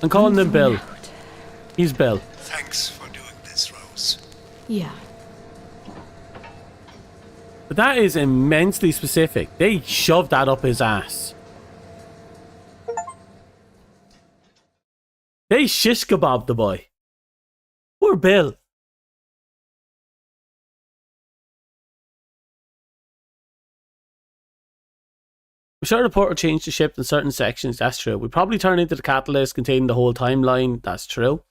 I'm calling him Bill. He's Bill. Thanks for doing this, Rose. Yeah. But that is immensely specific. They shoved that up his ass. They shish kebabbed the boy. Poor Bill. I'm sure the portal changed the ship in certain sections, that's true. We'd probably turn into the catalyst containing the whole timeline, that's true.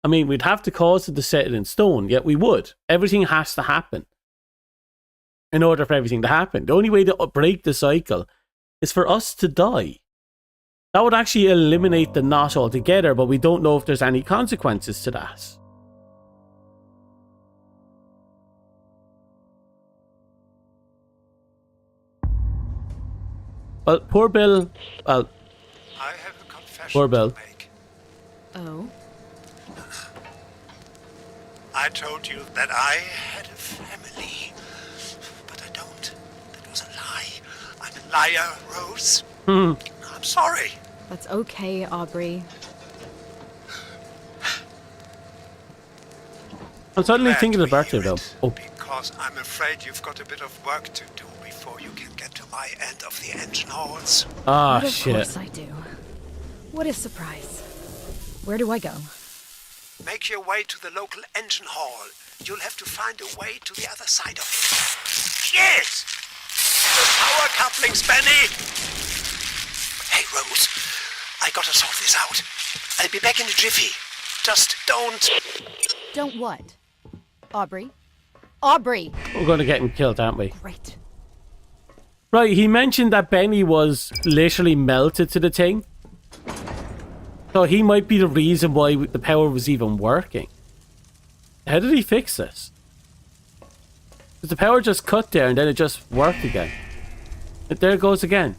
I mean, we'd have to cause it to set it in stone, yet we would. Everything has to happen. In order for everything to happen. The only way to break the cycle is for us to die. That would actually eliminate the knot altogether, but we don't know if there's any consequences to that. Well, poor Bill. Well, I have a confession poor Bill. to make. Oh? I told you that I had a family, but I don't. That was a lie. I'm a liar, Rose. I'm sorry. That's okay, Aubrey. I'm suddenly Glad thinking to of the birthday hear though. it, Oh, Because I'm afraid you've got a bit of work to do before you can get to my end of the engine halls. ah, But of shit. course I do. What a surprise. Where do I go? Make your way to the local engine hall. You'll have to find a way to the other side of it. Yes! The power couplings, Benny! Hey, Rose. I gotta sort this out. I'll be back in a jiffy. Just don't... Don't what? Aubrey? Aubrey! We're going to get him killed, aren't we? Great. Right, he mentioned that Benny was literally melted to the thing. So he might be the reason why the power was even working. How did he fix this? Because the power just cut there and then it just worked again. But there it goes again.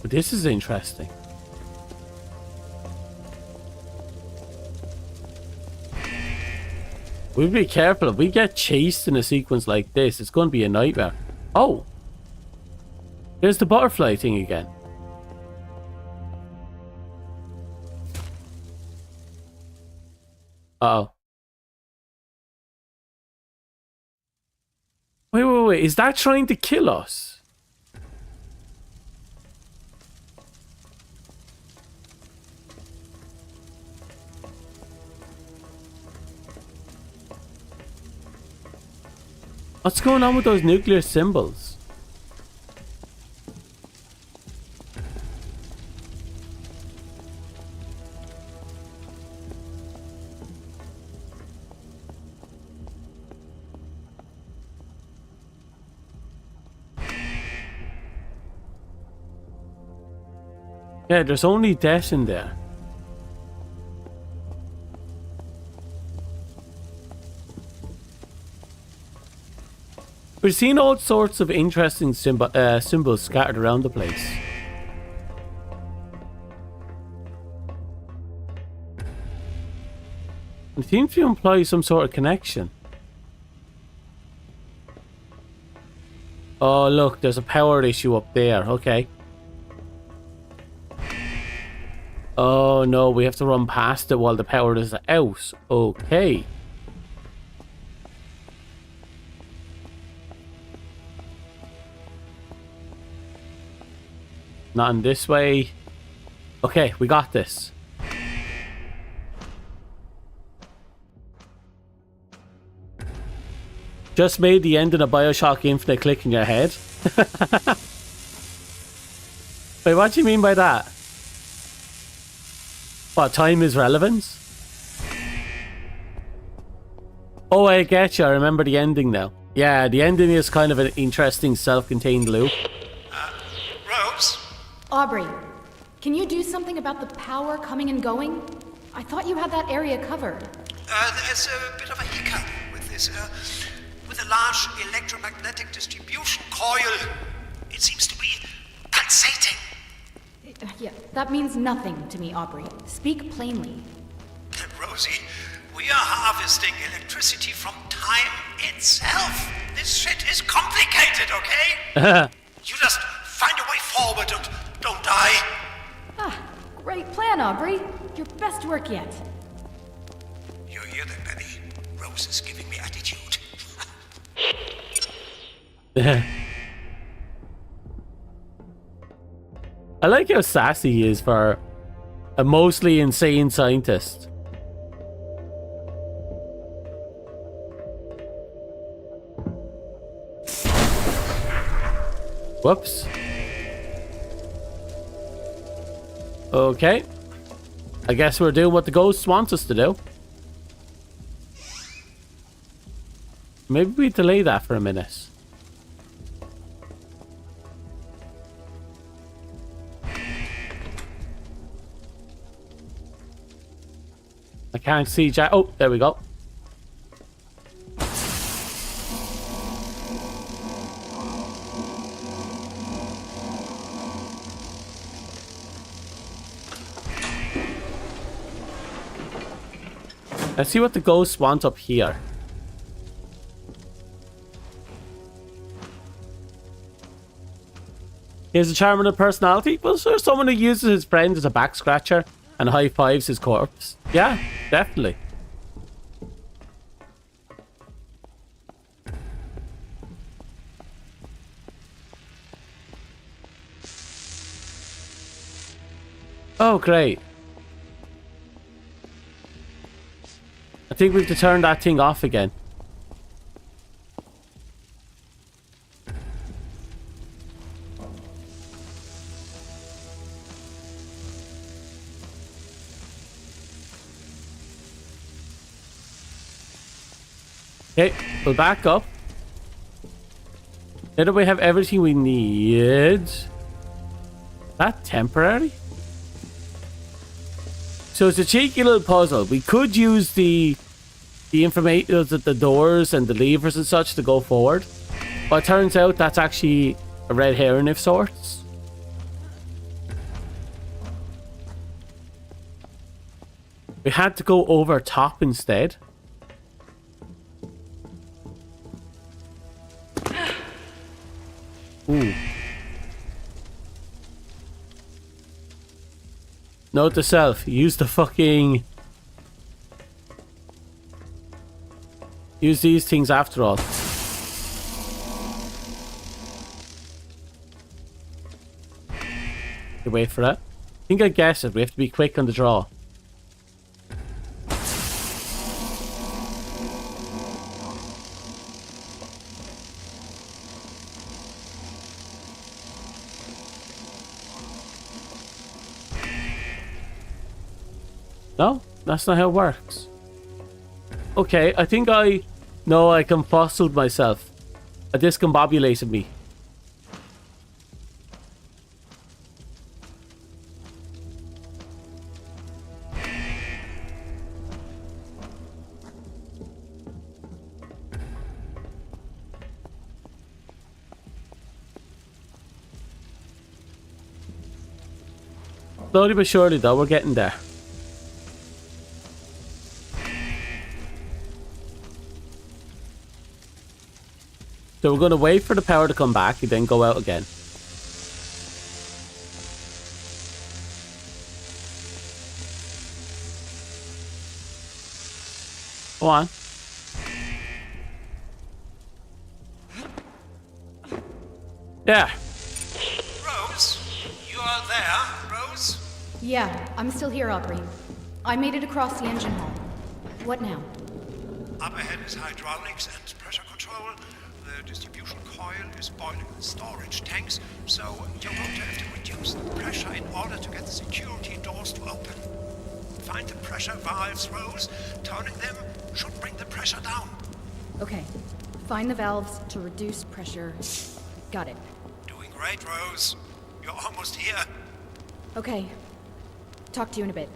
But this is interesting. We'll be careful. If we get chased in a sequence like this, it's going to be a nightmare. Oh! There's the butterfly thing again. Uh-oh. Wait. Is that trying to kill us? What's going on with those nuclear symbols? Yeah, there's only death in there. We've seen all sorts of interesting symbols scattered around the place. It seems to imply some sort of connection. Oh, look, there's a power issue up there. Okay. Oh, no, we have to run past it while the power is out. Okay. Not in this way. Okay, we got this. Just made the ending of Bioshock Infinite click in your head. Wait, what do you mean by that? What, time is relevance? Oh, I get you. I remember the ending now. Yeah, the ending is kind of an interesting self-contained loop. Rose? Aubrey, can you do something about the power coming and going? I thought you had that area covered. There's a bit of a hiccup with this. With a large electromagnetic distribution coil, it seems to be pulsating. Yeah, that means nothing to me, Aubrey. Speak plainly. Rosie, we are harvesting electricity from time itself. This shit is complicated, okay? You just find a way forward and don't die. Ah, great plan, Aubrey. Your best work yet. You hear that, Penny? Rose is giving me attitude. I like how sassy he is for a mostly insane scientist. Whoops. Okay. I guess we're doing what the ghost wants us to do. Maybe we delay that for a minute. I can't see Jack. Oh, there we go. Let's see what the ghost wants up here. He has a charming personality. Well, so someone who uses his friend as a back scratcher and high fives his corpse. Yeah, definitely. Oh, great. I think we have to turn that thing off again. Okay, we'll back up. Now that we have everything we need. Is that temporary? So it's a cheeky little puzzle. We could use the information, the doors and the levers and such to go forward. But it turns out that's actually a red herring of sorts. We had to go over top instead. Ooh. Note to self, use the fucking... Use these things after all. Okay, wait for that. I think I guessed it. We have to be quick on the draw. No, that's not how it works. Okay, I think I confused myself. I discombobulated me. Slowly but surely, though, we're getting there. So we're going to wait for the power to come back and then go out again. Go on. Yeah. Rose? You are there, Rose? Yeah, I'm still here, Aubrey. I made it across the engine hall. What now? Up ahead is hydraulics and pressure control. The distribution coil is boiling the storage tanks, so you're going to have to reduce the pressure in order to get the security doors to open. Find the pressure valves, Rose. Turning them should bring the pressure down. Okay. Find the valves to reduce pressure. Got it. Doing great, Rose. You're almost here. Okay. Talk to you in a bit.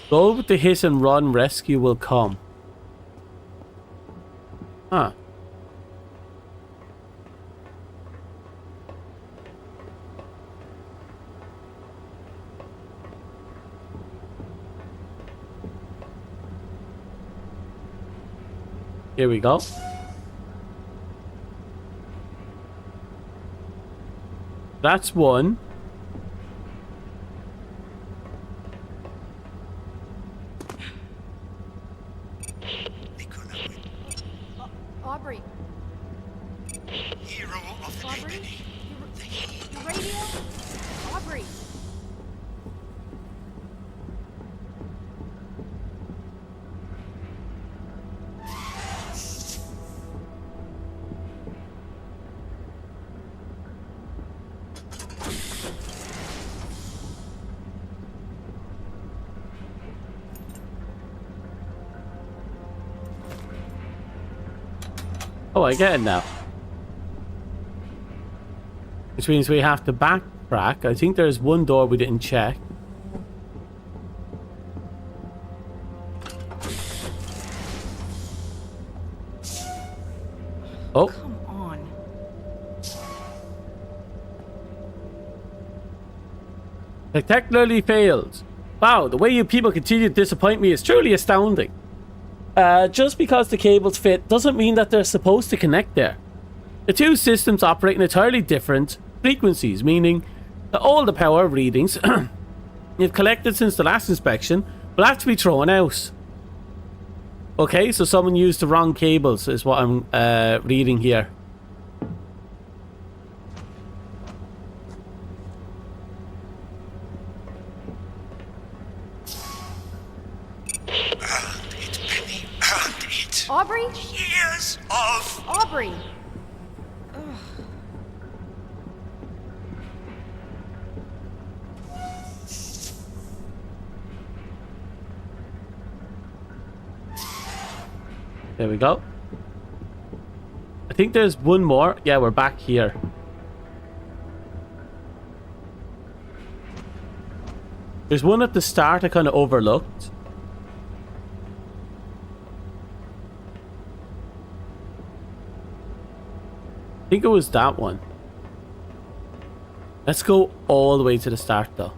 Go with the hit and run, rescue will come. Huh. Here we go. That's one. Aubrey. Hero of the day, Aubrey? Benny. Your radio? Aubrey. Oh, I get it now. Which means we have to backtrack. I think there's one door we didn't check. Oh. Come on. Spectacularly failed. Wow, the way you people continue to disappoint me is truly astounding. Just because the cables fit doesn't mean that they're supposed to connect there. The two systems operate in entirely different frequencies, meaning that all the power readings you've collected since the last inspection will have to be thrown out. Okay, so someone used the wrong cables is what I'm reading here. Aubrey? Years of... Aubrey! There we go. I think there's one more. Yeah, we're back here. There's one at the start I kind of overlooked. I think it was that one. Let's go all the way to the start though.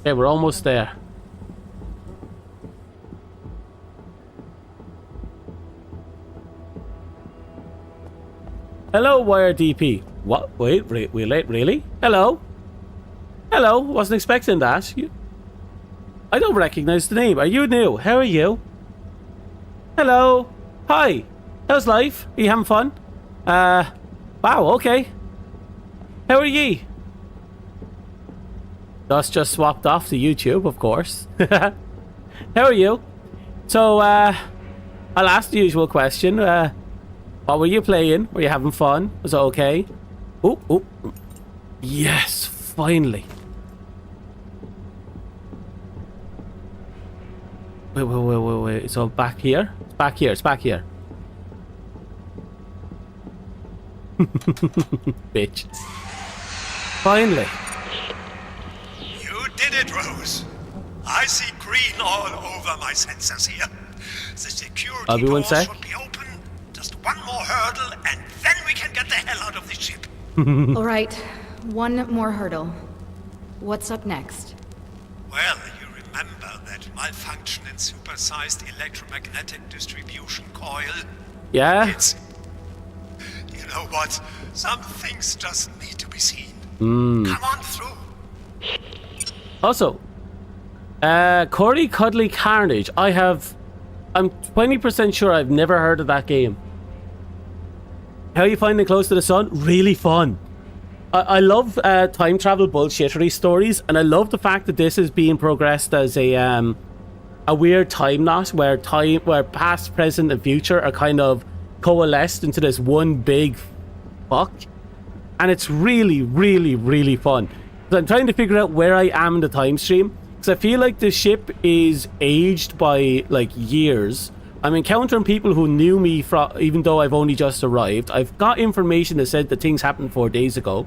Okay, we're almost there. Hello, YRDP. What? Wait, really? Hello? Hello, wasn't expecting that. I don't recognize the name. Are you new? How are you? Hello? Hi. How's life? Are you having fun? Wow, okay. How are ye? Us just swapped off to YouTube, of course. How are you? So, I'll ask the usual question. What were you playing? Were you having fun? Was it okay? Ooh. Yes, finally. Wait. It's all back here? It's back here. It's back here. Bitch. Finally. You did it, Rose. I see green all over my sensors here. The security door should be open. Just one more hurdle, and then we can get the hell out of this ship. All right, one more hurdle. What's up next? Well, you remember that malfunction in supersized electromagnetic distribution coil? Yeah? It's... You know what? Some things just need to be seen. Come on through. Also, Corey Cuddly Carnage. I'm 20% sure I've never heard of that game. How you finding Close to the Sun? Really fun. I love time travel bullshittery stories, and I love the fact that this is being progressed as a weird time knot where past, present, and future are kind of coalesced into this one big fuck, and it's really, really, really fun. So I'm trying to figure out where I am in the time stream, because I feel like the ship is aged by like years. I'm encountering people who knew me even though I've only just arrived. I've got information that said that things happened 4 days ago.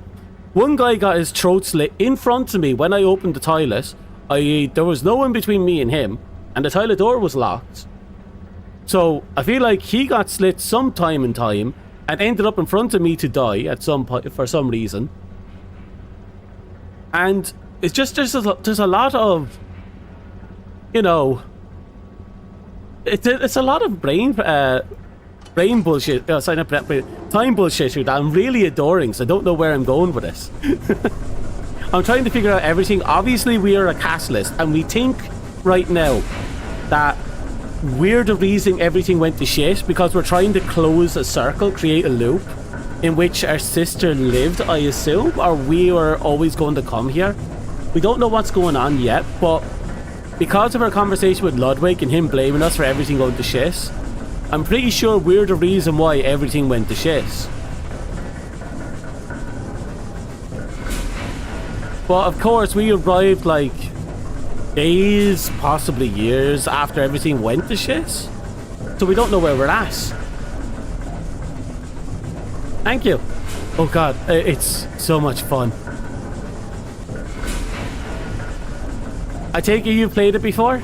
One guy got his throat slit in front of me when I opened the toilet. There was no one between me and him, and the toilet door was locked. So I feel like he got slit sometime in time and ended up in front of me to die at some point for some reason. And it's just there's a lot of, you know, it's a lot of brain bullshit. Sorry, not brain, time bullshit that I'm really adoring. So I don't know where I'm going with this. I'm trying to figure out everything. Obviously, we are a cast list, and we think right now that we're the reason everything went to shit because we're trying to close a circle, create a loop in which our sister lived, I assume, or we were always going to come here. We don't know what's going on yet, but because of our conversation with Ludwig and him blaming us for everything going to shit, I'm pretty sure we're the reason why everything went to shit. But of course, we arrived like days, possibly years after everything went to shit. So we don't know where we're at. Thank you. Oh god, it's so much fun. I take it you've played it before?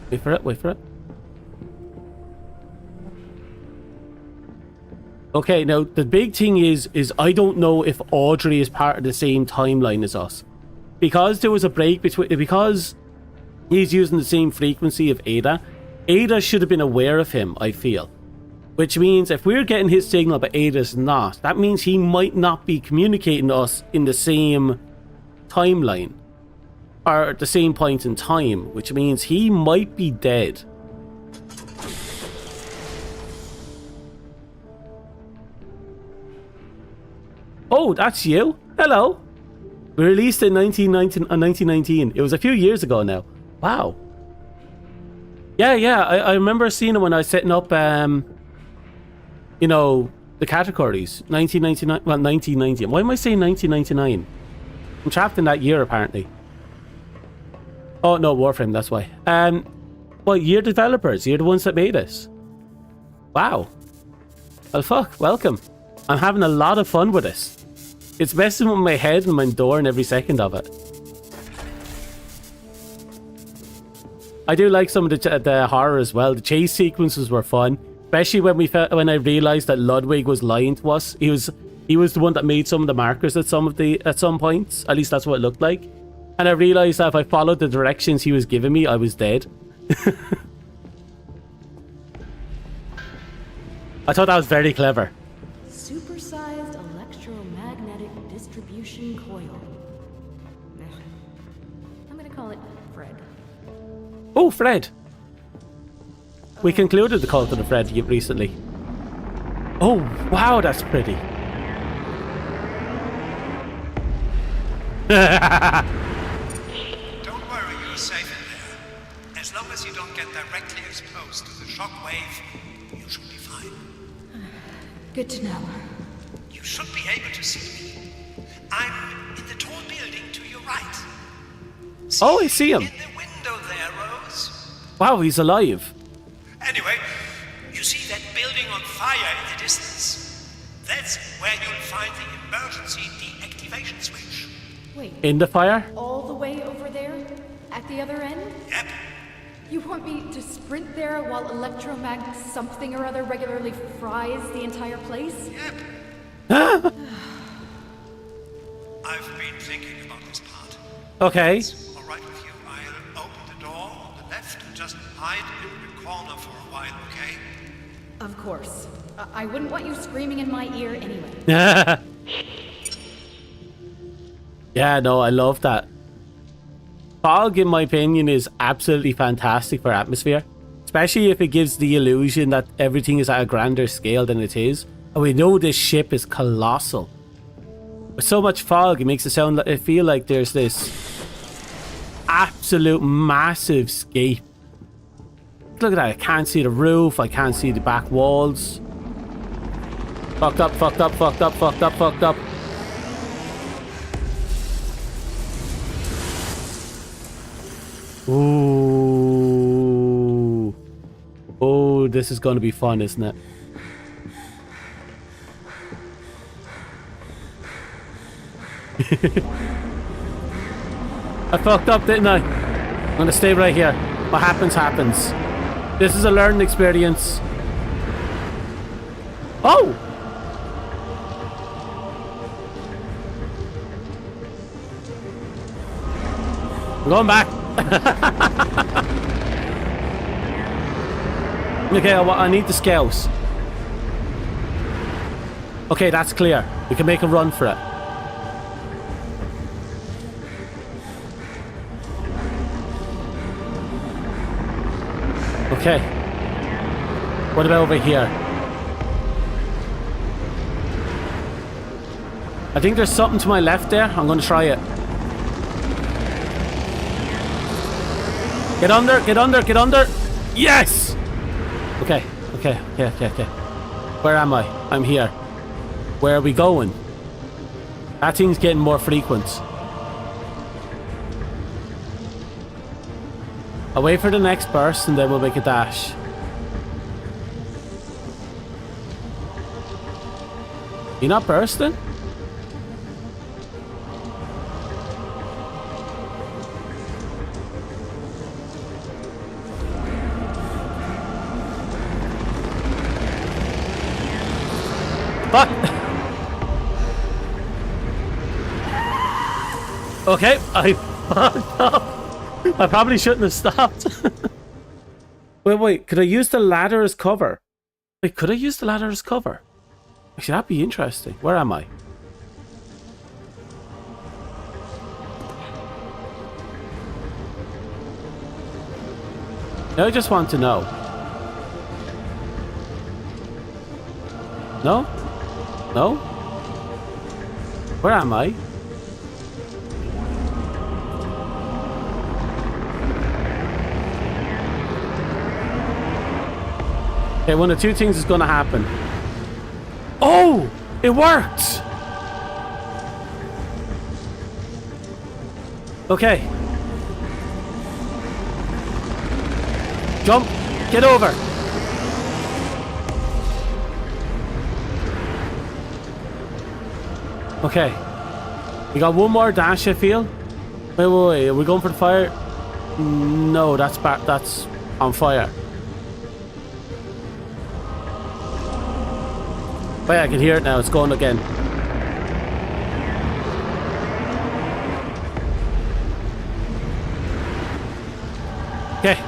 Wait for it. Okay, now the big thing is I don't know if Audrey is part of the same timeline as us. Because there was a break because he's using the same frequency of Ada should have been aware of him, I feel. Which means if we're getting his signal but Ada's not, that means he might not be communicating to us in the same timeline. Or at the same point in time, which means he might be dead. Oh, that's you? Hello. We released in 1919. It was a few years ago now. Wow. Yeah, I remember seeing it when I was setting up, you know, the categories. 1999, well, 1990. Why am I saying 1999? I'm trapped in that year, apparently. Oh, no, Warframe, that's why. Well, you're developers. You're the ones that made this. Wow. Well, fuck, welcome. I'm having a lot of fun with this. It's messing with my head and my door and every second of it. I do like some of the horror as well. The chase sequences were fun, especially when I realized that Ludwig was lying to us. He was the one that made some of the markers at some points. At least that's what it looked like. And I realized that if I followed the directions he was giving me, I was dead. I thought that was very clever. Supersized electromagnetic distribution coil. I'm gonna call it Fred. Oh, Fred. We concluded the call to the Fred recently. Oh, wow, that's pretty. Don't worry, you're safe in there. As long as you don't get directly exposed to the shockwave, you should be fine. Good to know. You should be able to see me. I'm in the tall building to your right. Oh, I see him. In the window there, Rose. Wow, he's alive. Anyway, you see that building on fire in the distance? That's where you'll find the emergency deactivation switch. Wait, In the fire? all the way over there? At the other end? Yep. You want me to sprint there while electromag something or other regularly fries the entire place? Yep. I've been thinking about this part. Okay. All right with you? I'll open the door on the left and just hide in the corner for a while, okay? Of course. I wouldn't want you screaming in my ear anyway. Yeah, no, I love that. Fog, in my opinion, is absolutely fantastic for atmosphere. Especially if it gives the illusion that everything is at a grander scale than it is. And we know this ship is colossal. With so much fog, it makes it sound like, I feel like there's this absolute massive scape. Look at that, I can't see the roof, I can't see the back walls. Fucked up, fucked up, fucked up, fucked up, fucked up. Ooh. Oh, this is going to be fun, isn't it? I fucked up, didn't I? I'm going to stay right here. What happens, happens. This is a learning experience. Oh! I'm going back. Okay, I need the scales. Okay, that's clear. We can make a run for it. Okay. What about over here? I think there's something to my left there. I'm going to try it. Get under, get under, get under. Yes! Okay, okay, okay, okay, okay. Where am I? I'm here. Where are we going? That thing's getting more frequent. I'll wait for the next burst and then we'll make a dash. You not bursting? Fuck! Okay, I fucked up. I probably shouldn't have stopped. Wait, could I use the ladder as cover? Wait, could I use the ladder as cover? Actually, that'd be interesting. Where am I? Now I just want to know. No? No? Where am I? Okay, one of two things is gonna happen. Oh! It worked! Okay. Jump! Get over! Okay. We got one more dash, I feel. Wait. Are we going for the fire? No, that's on fire. Wait, I can hear it now. It's going again. Okay.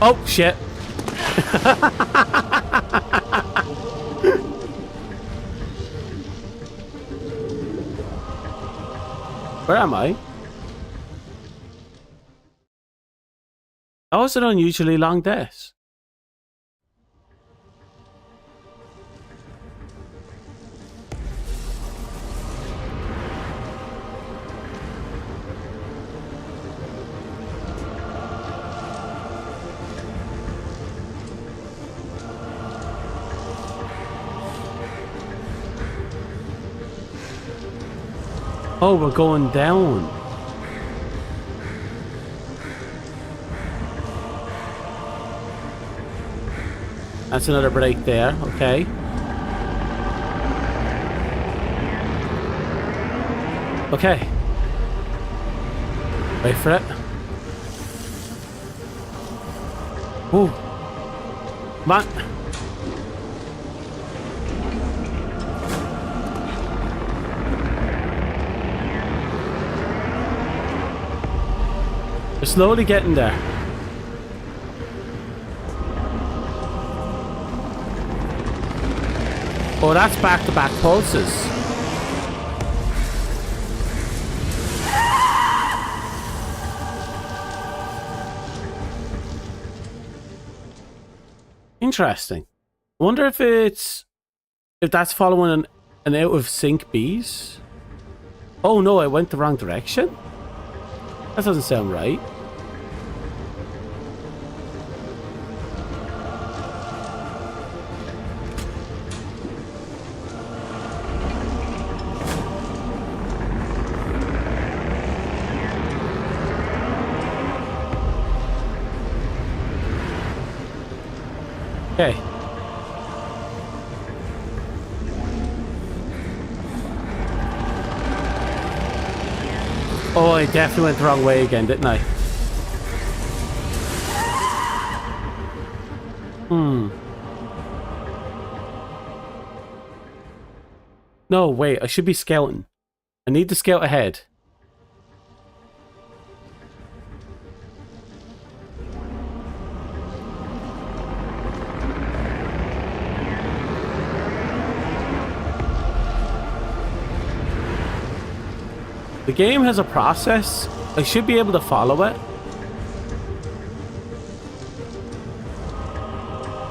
Oh, shit. Where am I? That was an unusually long death. Oh, we're going down. That's another break there, okay. Okay. Wait for it. Ooh. Come on. We're slowly getting there. Oh, that's back-to-back pulses. Interesting. I wonder if that's following an out of sync bees. Oh no, I went the wrong direction. That doesn't sound right. Okay. Oh, I definitely went the wrong way again, didn't I? No, wait, I should be scouting. I need to scout ahead. The game has a process. I should be able to follow it.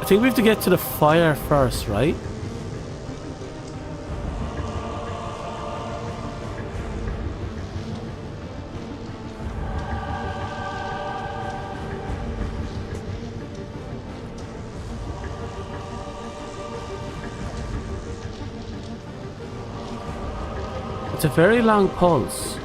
I think we have to get to the fire first, right? It's a very long pulse.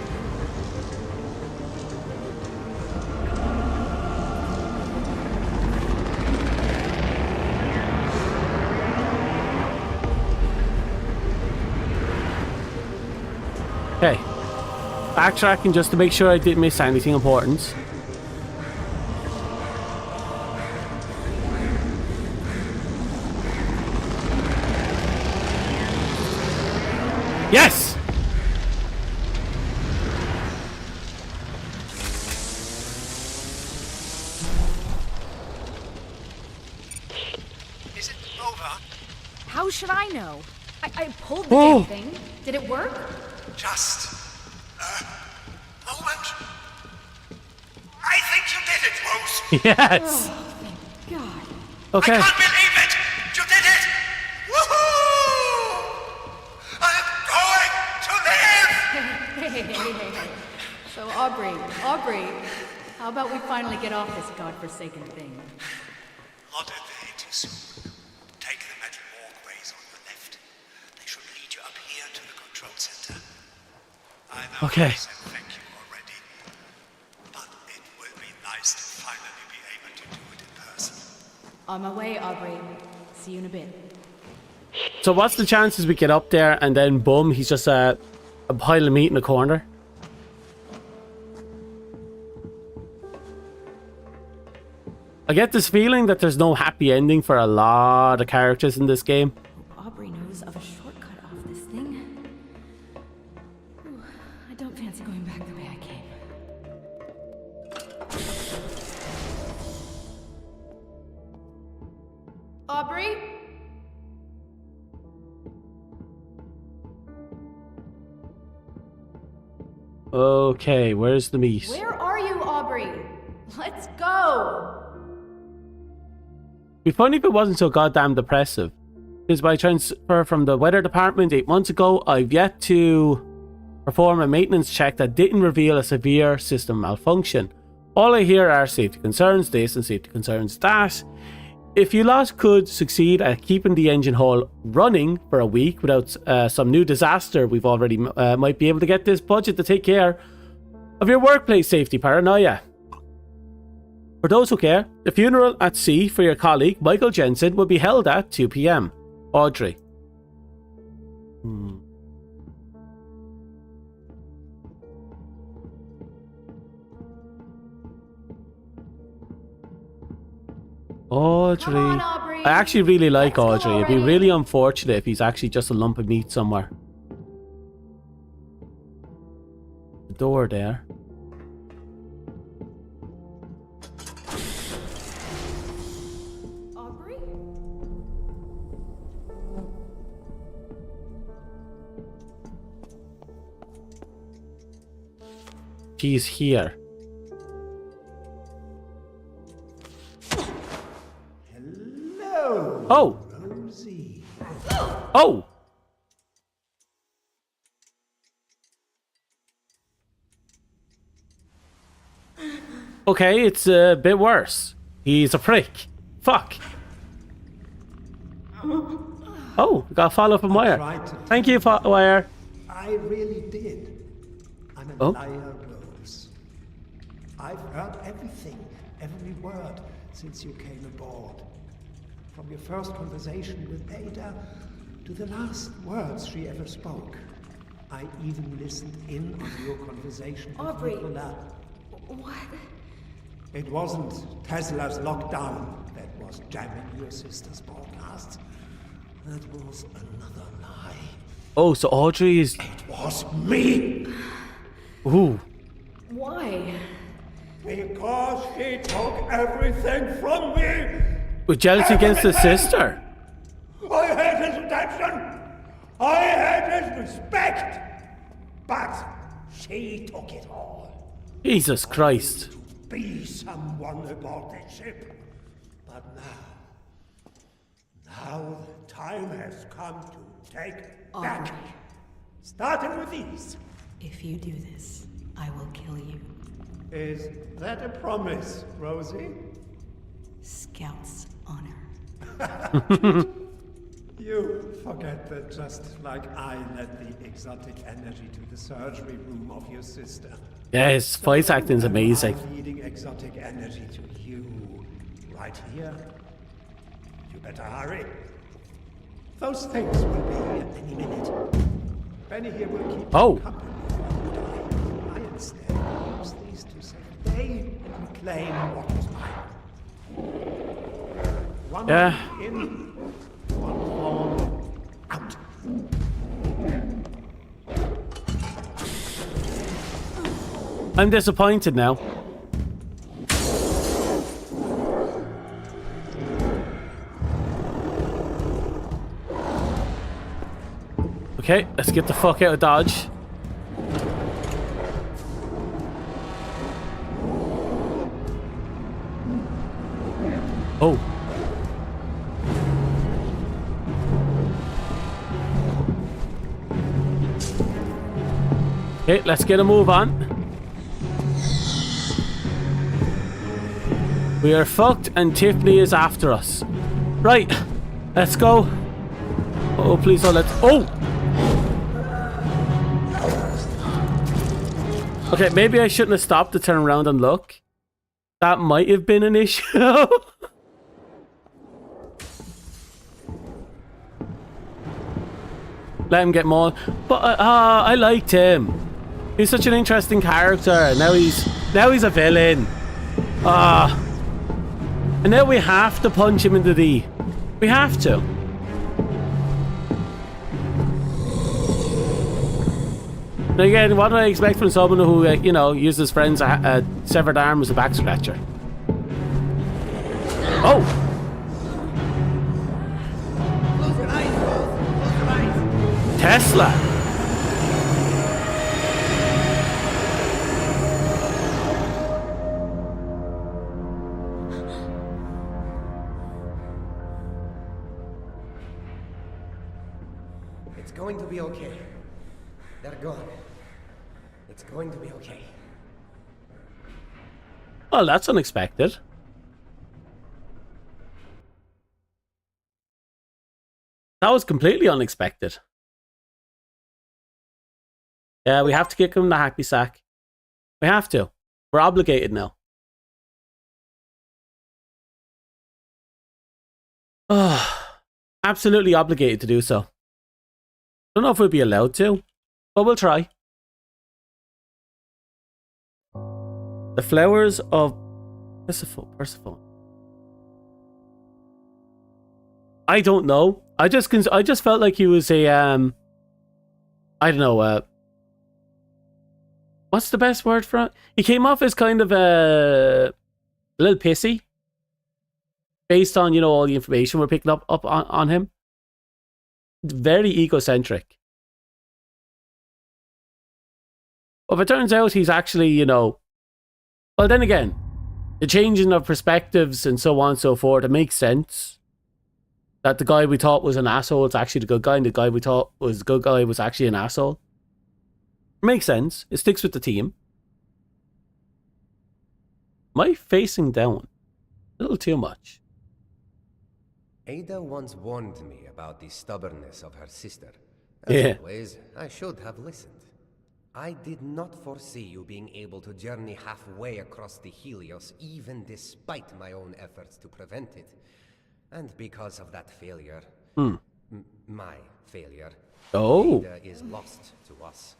Okay. Backtracking just to make sure I didn't miss anything important. Yes! Is it over? How should I know? I pulled the damn thing. Did it work? Just a moment. I think you did it, Rose. Yes! God. Okay. I can't believe it! You did it! Woohoo! I'm going to live! Hey. So, Aubrey, how about we finally get off this godforsaken thing? Not a day too soon. Take the metal walkways on your left. They should lead you up here to the control center. I know Okay. I said thank you already, but it will be nice to finally be able to do it in person. On my way, Aubrey. See you in a bit. So what's the chances we get up there and then boom, he's just a pile of meat in the corner? I get this feeling that there's no happy ending for a lot of characters in this game. Aubrey knows of a shortcut off this thing. Ooh, I don't fancy going back the way I came. Aubrey? Okay, where's the meat? Where are you, Aubrey? Let's go! It'd be funny if it wasn't so goddamn depressive. Because by transfer from the weather department 8 months ago, I've yet to perform a maintenance check that didn't reveal a severe system malfunction. All I hear are safety concerns this and safety concerns that. if you lot could succeed at keeping the engine hall running for a week without some new disaster, we've already might be able to get this budget to take care of your workplace safety paranoia. For those who care, the funeral at sea for your colleague Michael Jensen will be held at 2 p.m. Audrey. Audrey. Come on, Aubrey. I actually really like Let's go Audrey. It'd be already. really unfortunate if he's actually just a lump of meat somewhere. The door there. Aubrey? She's here. Hello, Oh! Rosie. Oh! Okay, it's a bit worse. He's a prick. Fuck. Oh, got a follow-up from Wire. Tried to Thank you, Wire. I really did. I'm a Oh. liar, Rose. I've heard everything, every word, since you came aboard. From your first conversation with Ada to the last words she ever spoke. I even listened in on your conversation with Aubrey. Nicola. What? It wasn't Tesla's lockdown that was jamming your sister's broadcasts. That was another lie. Oh, so Audrey is... It was me! Ooh. Why? Because she took everything from me! With jealousy against his sister. I hate his attention! I hate his respect! But she took it all. Jesus Christ. To be someone aboard this ship. But now the time has come to take back. Starting with these. If you do this, I will kill you. Is that a promise, Rosie? Scout's honor. You forget that just like I led the exotic energy to the surgery room of your sister. Yeah, his voice acting's amazing. I'm leading exotic energy to you. Right here. You better hurry. Those things will be here any minute. Benny here will keep Oh. you company. I instead use these to say they reclaim what was mine. One Yeah. in, one form out. I'm disappointed now. Okay, let's get the fuck out of Dodge. Oh. Okay, let's get a move on. We are fucked and Tiffany is after us. Right, let's go. Oh, please don't let... Oh! Okay, maybe I shouldn't have stopped to turn around and look. That might have been an issue. Let him get more. But I liked him. He's such an interesting character. Now he's a villain. And now we have to punch him into the... We have to. Now again, what do I expect from someone who, you know, uses friend's severed arm as a back scratcher? Oh! Close your eyes, Rose. Close your eyes. Tesla! It's going to be okay. They're gone. It's going to be okay. Well, that's unexpected. That was completely unexpected. Yeah, we have to kick him in the hacky sack. We have to. We're obligated now. Oh, absolutely obligated to do so. Don't know if we'll be allowed to, but we'll try. The flowers of Persephone. I don't know. I just felt like he was a I don't know. What's the best word for it? He came off as kind of a little pissy, based on, you know, all the information we're picking up on him. Very egocentric. But if it turns out he's actually, you know, well, then again, the changing of perspectives and so on and so forth, it makes sense. That the guy we thought was an asshole is actually the good guy, and the guy we thought was the good guy was actually an asshole. Makes sense. It sticks with the team. Am I facing down? A little too much. Ada once warned me about the stubbornness of her sister. As always, I should have listened. I did not foresee you being able to journey halfway across the Helios, even despite my own efforts to prevent it. And because of that failure, my failure, Ada is lost to us.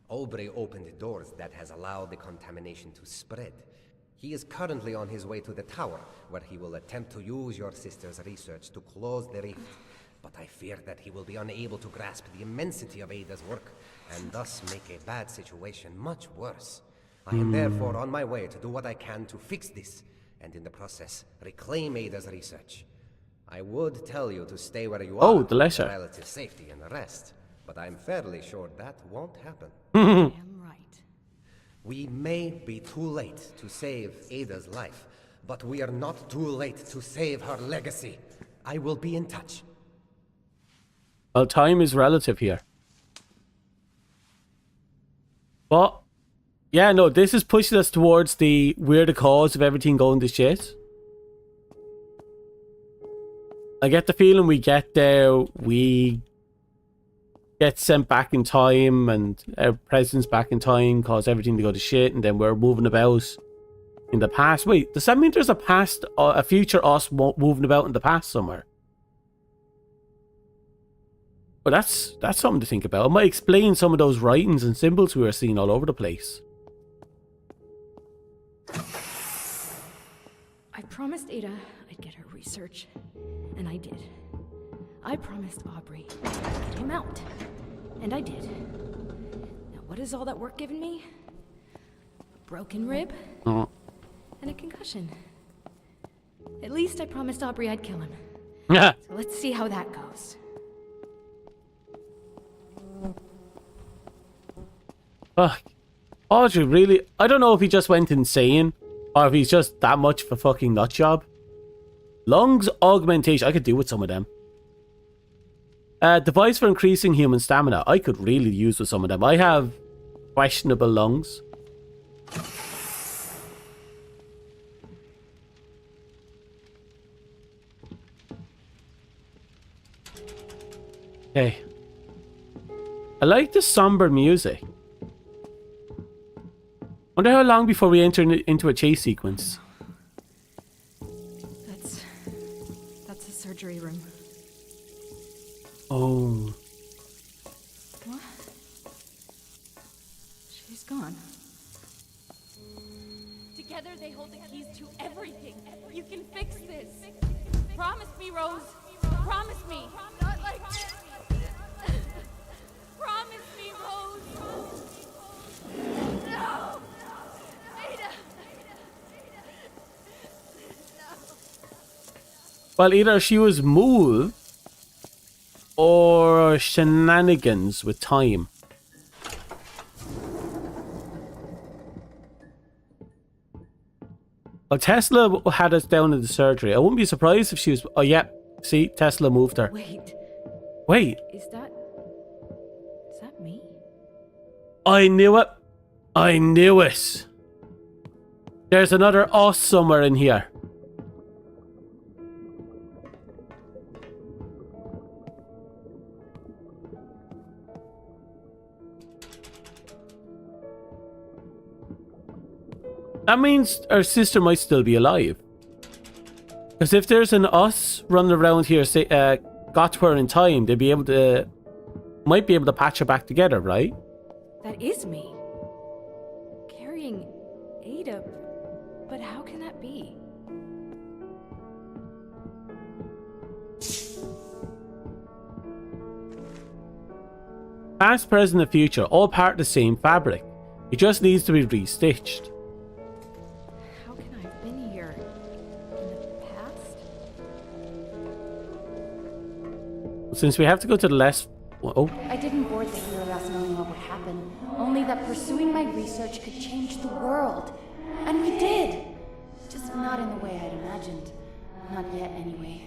Aubrey opened doors that has allowed the contamination to spread. He is currently on his way to the tower, where he will attempt to use your sister's research to close the rift. But I fear that he will be unable to grasp the immensity of Ada's work, and thus make a bad situation much worse. I am therefore on my way to do what I can to fix this, and in the process, reclaim Ada's research. I would tell you to stay where you are, the letter. for relative safety and rest, but I'm fairly sure that won't happen. Damn right. We may be too late to save Ada's life, but we are not too late to save her legacy. I will be in touch. Well, time is relative here. But, yeah, no, this is pushing us towards the weird cause of everything going to shit. I get the feeling we get there, we get sent back in time, and our presence back in time cause everything to go to shit, and then we're moving about in the past. Wait, does that mean there's a future us moving about in the past somewhere? But that's something to think about. It might explain some of those writings and symbols we were seeing all over the place. I promised Ada I'd get her research, and I did. I promised Aubrey I'd get him out, and I did. Now what has all that work given me? A broken rib and a concussion. At least I promised Aubrey I'd kill him. So let's see how that goes. Fuck. Audrey, really? I don't know if he just went insane or if he's just that much of a fucking nut job. Lungs augmentation. I could do with some of them. Device for increasing human stamina. I could really use with some of them. I have questionable lungs. Okay. I like the somber music. Wonder how long before we enter into a chase sequence. That's the surgery room. Oh. What? She's gone. Together they hold the keys to everything. You can fix this. Promise me, Rose. Promise me. Not like this. Promise me, Rose. No. Ada. Well, either she was moved or shenanigans with time. Well, Tesla had us down in the surgery. I wouldn't be surprised if she was... Oh, yeah. See, Tesla moved her. Wait. Is that me? I knew it. I knew it. There's another us somewhere in here. That means our sister might still be alive. Because if there's an us running around here, say, got to her in time, they'd be able to, might be able to patch her back together, right? That is me. Carrying Ada, but how can that be? Past, present, and future, all part of the same fabric. It just needs to be restitched. How can I have been here in the past? Since we have to go to the left... Oh. I didn't board the Helios knowing what would happen, only that pursuing my research could change the world. And we did! Just not in the way I'd imagined. Not yet, anyway.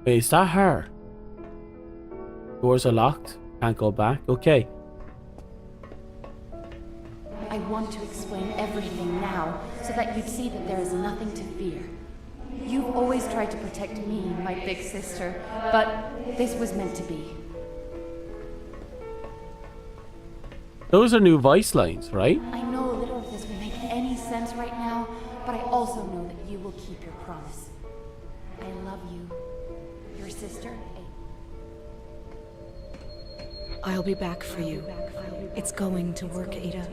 Wait, is that her? Doors are locked. Can't go back. Okay. I want to explain everything now, so that you'd see that there is nothing to fear. You've always tried to protect me, my big sister, but this was meant to be. Those are new voice lines, right? I know little of this will make any sense right now, but I also know that you will keep your promise. I love you. Your sister, I'll be back for you. It's going to work, Ada.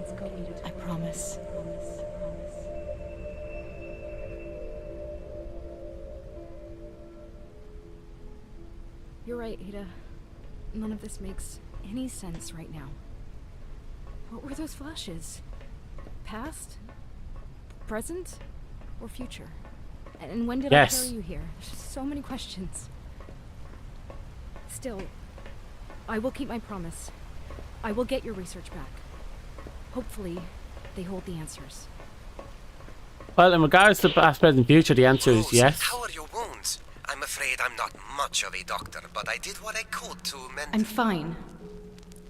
I promise. You're right, Ada. None of this makes any sense right now. What were those flashes? Past? Present? Or future? And when did I carry you here? There's just so many questions. Still, I will keep my promise. I will get your research back. Hopefully, they hold the answers. Well, in regards to past, present, future, the answer is yes. How are your wounds? I'm afraid I'm not much of a doctor, but I did what I could to mend... I'm fine.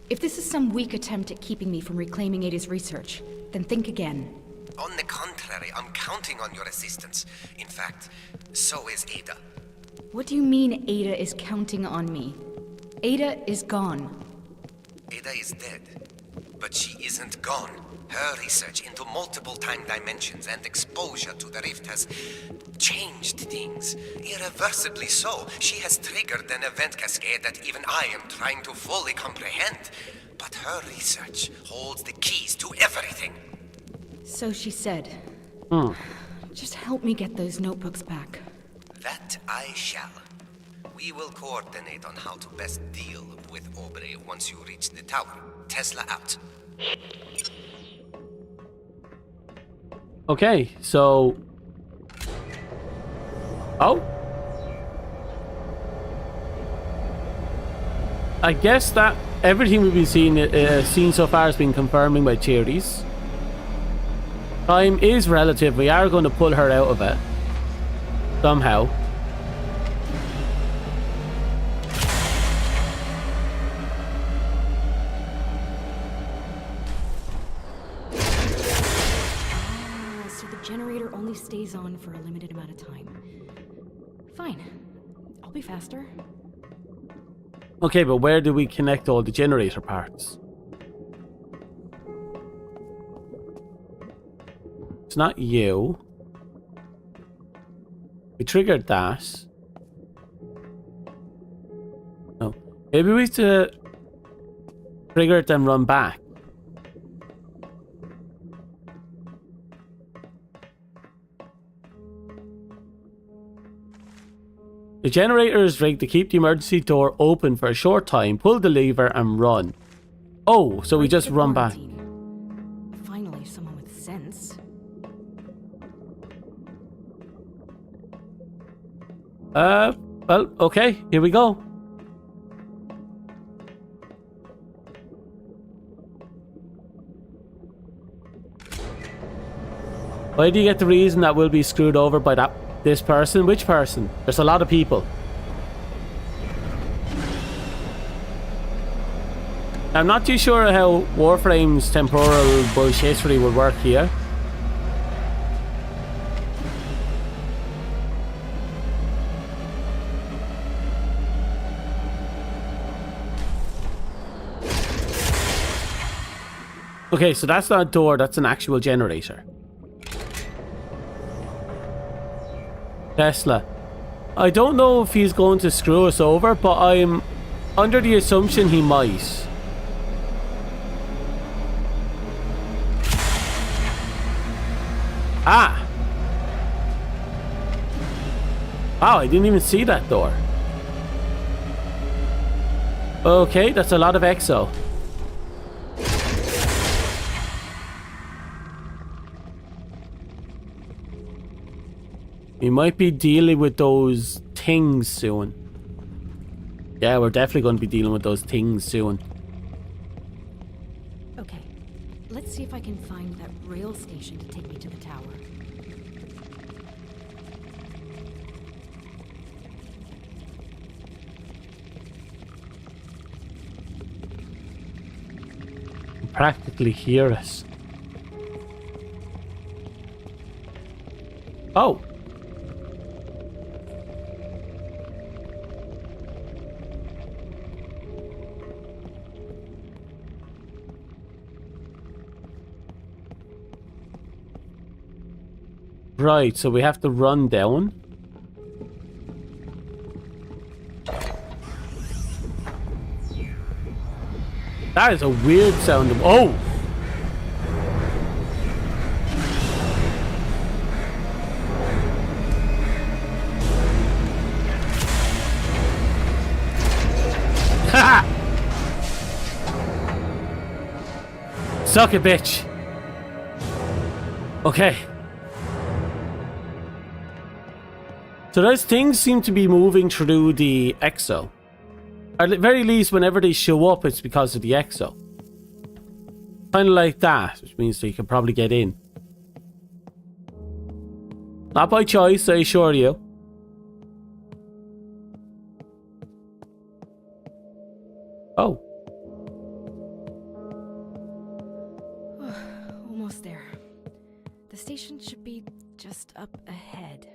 If this is some weak attempt at keeping me from reclaiming Ada's research, then think again. On the contrary, I'm counting on your assistance. In fact, so is Ada. What do you mean Ada is counting on me? Ada is gone. Ada is dead, but she isn't gone. Her research into multiple time dimensions and exposure to the rift has changed things. Irreversibly so. She has triggered an event cascade that even I am trying to fully comprehend. But her research holds the keys to everything. So she said. Just help me get those notebooks back. That I shall. We will coordinate on how to best deal with Aubrey once you reach the tower. Tesla out. Okay, so... Oh? I guess that everything we've been seen so far has been confirming by theories. Time is relative. We are going to pull her out of it. Somehow. So the generator only stays on for a limited amount of time. Fine. I'll be faster. Okay, but where do we connect all the generator parts? It's not you. We triggered that. No. Maybe we have to trigger it and run back. The generator is rigged to keep the emergency door open for a short time. Pull the lever and run. Oh, so we just run back. Finally, someone with sense. Well, okay, here we go. Why do you get the reason that we'll be screwed over by this person? Which person? There's a lot of people. I'm not too sure how Warframe's temporal bullshit history will work here. Okay, so that's not a door, that's an actual generator. Tesla. I don't know if he's going to screw us over, but I'm under the assumption he might. Ah! Wow, I didn't even see that door. Okay, that's a lot of exo. We might be dealing with those things soon. Yeah, we're definitely going to be dealing with those things soon. Okay, let's see if I can find that rail station to take me to the tower. Practically hear us. Oh. Right, so we have to run down. That is a weird sound of... Oh! Ha! Suck it, bitch. Okay. So those things seem to be moving through the exo. Or at very least, whenever they show up, it's because of the exo. Kind of like that, which means they can probably get in. Not by choice, I assure you. Oh. Almost there. The station should be just up ahead.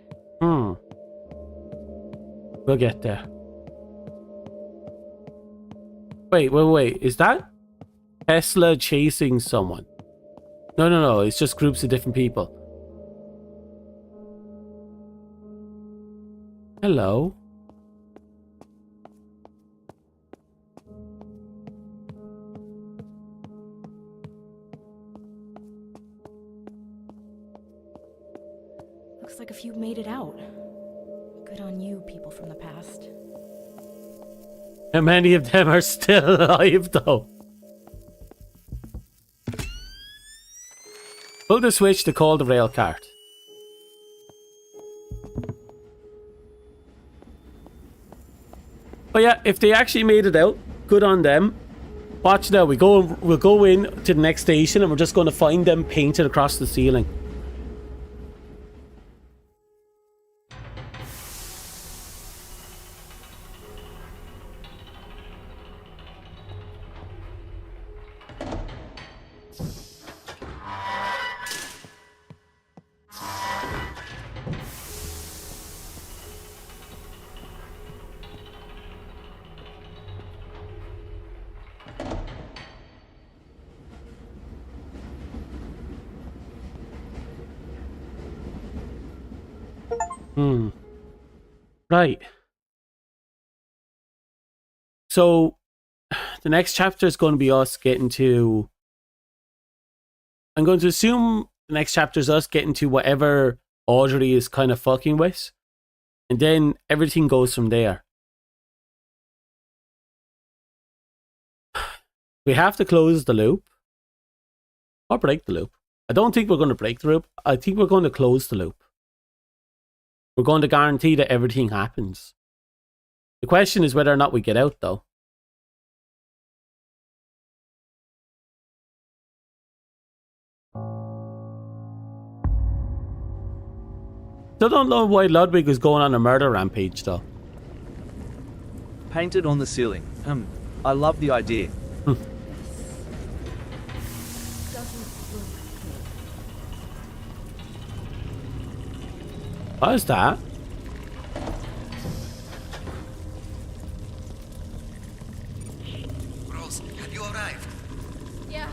We'll get there. Wait. Is that Tesla chasing someone? No. It's just groups of different people. Hello. Looks like a few made it out. Good on you, people from the past. How many of them are still alive, though? Pull the switch to call the rail cart. But yeah, if they actually made it out, good on them. Watch now, we'll go in to the next station and we're just going to find them painted across the ceiling. Right. So, the next chapter is going to be us getting to... I'm going to assume the next chapter is us getting to whatever Audrey is kind of fucking with. And then everything goes from there. We have to close the loop. Or break the loop. I don't think we're going to break the loop. I think we're going to close the loop. We're going to guarantee that everything happens. The question is whether or not we get out, though. Still don't know why Ludwig was going on a murder rampage, though. Painted on the ceiling. I love the idea. What is that? Rose, have you arrived? Yeah.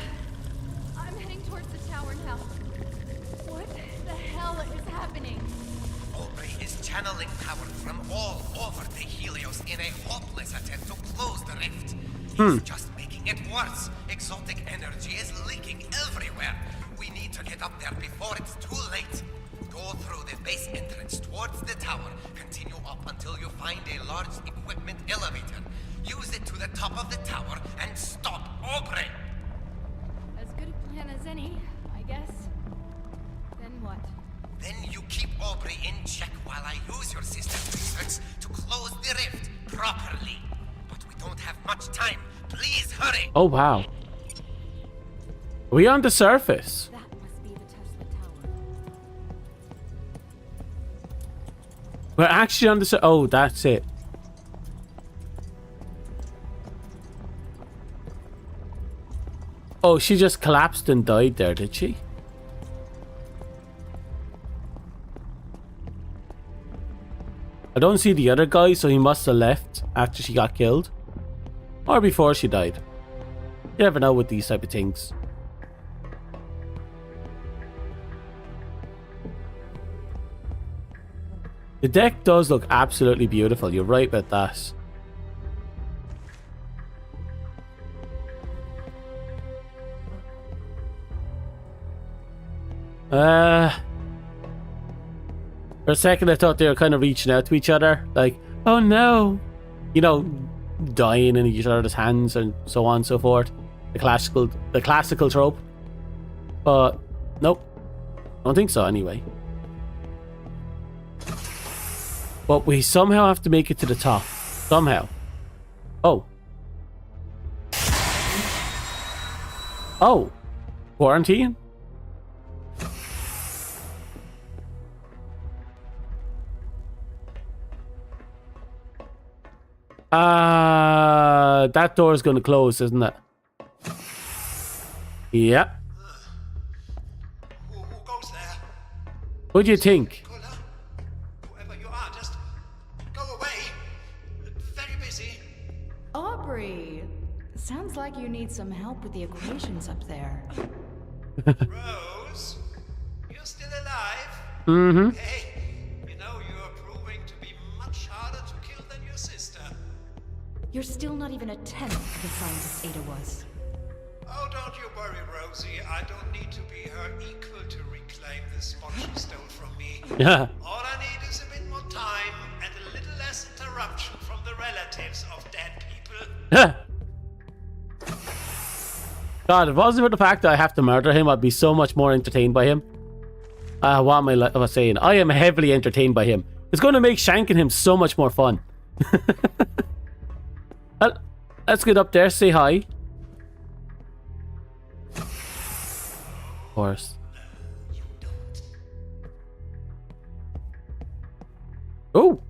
channeling power from all over the Helios in a hopeless attempt to close the rift. He's just making it worse. Exotic energy is leaking everywhere. We need to get up there before it's too late. Go through the base entrance towards the tower. Continue up until you find a large equipment elevator. Use it to the top of the tower and stop Aubrey. As good a plan as any, I guess. Then what? Then you keep Aubrey in check while I use your sister's research to close the rift properly. But we don't have much time. Please hurry. Oh, wow. Are we on the surface? That must be the Tesla Tower. We're actually on the surface. Oh, that's it. Oh, she just collapsed and died there, did she? I don't see the other guy, so he must have left after she got killed. Or before she died. You never know with these type of things. The deck does look absolutely beautiful. You're right about that. For a second I thought they were kind of reaching out to each other, like, oh no, you know, dying in each other's hands and so on and so forth. The classical trope. But nope, I don't think so anyway. But we somehow have to make it to the top. Somehow. Oh. Oh. Quarantine? That door is going to close, isn't it? Yep. Who goes there? What do you think? Whoever you are, just go away. Very busy. Aubrey, sounds like you need some help with the equations up there. Rose, you're still alive? Mm-hmm. Hey, you know you're proving to be much harder to kill than your sister. You're still not even a tenth the scientist Ada was. Oh, don't you worry, Rosie. I don't need to be her equal to reclaim the spot she stole from me. Yeah. All I need is a bit more time and a little less interruption from the relatives of dead people. God, if it wasn't for the fact that I have to murder him, I'd be so much more entertained by him. What am I saying? I am heavily entertained by him. It's going to make shanking him so much more fun. Let's get up there, say hi. Of course. Oh!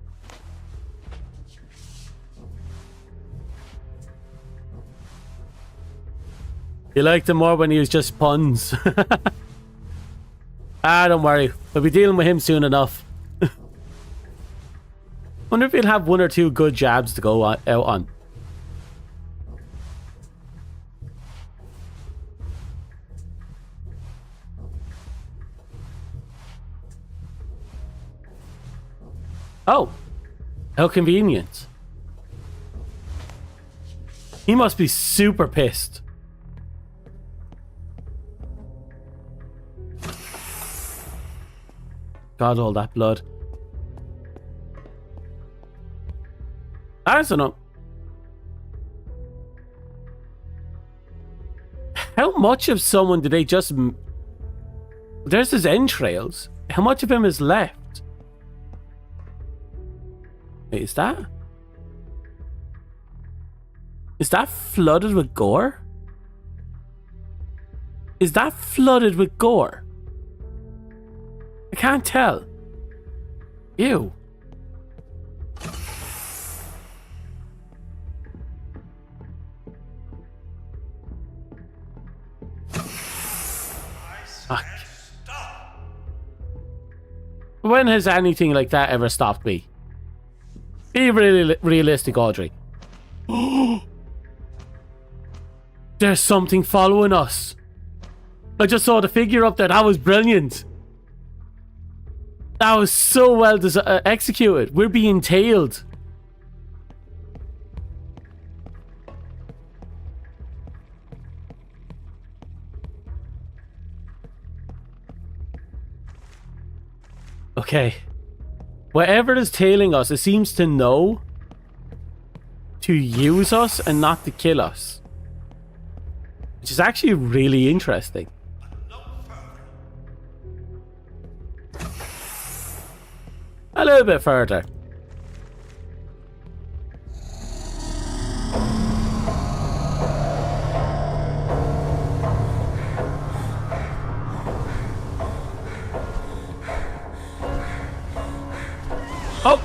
You liked him more when he was just puns. Don't worry. We'll be dealing with him soon enough. Wonder if he'll have one or two good jabs to go out on. Oh, how convenient. He must be super pissed. God, all that blood. I don't know. How much of someone did they just... There's his entrails. How much of him is left? Wait, is that flooded with gore? Is that flooded with gore? I can't tell. Ew. Fuck. When has anything like that ever stopped me? Be really realistic, Audrey. There's something following us. I just saw the figure up there. That was brilliant. That was so well executed. We're being tailed. Okay. Whatever is tailing us, it seems to know to use us and not to kill us. Which is actually really interesting. A little bit further. Oh!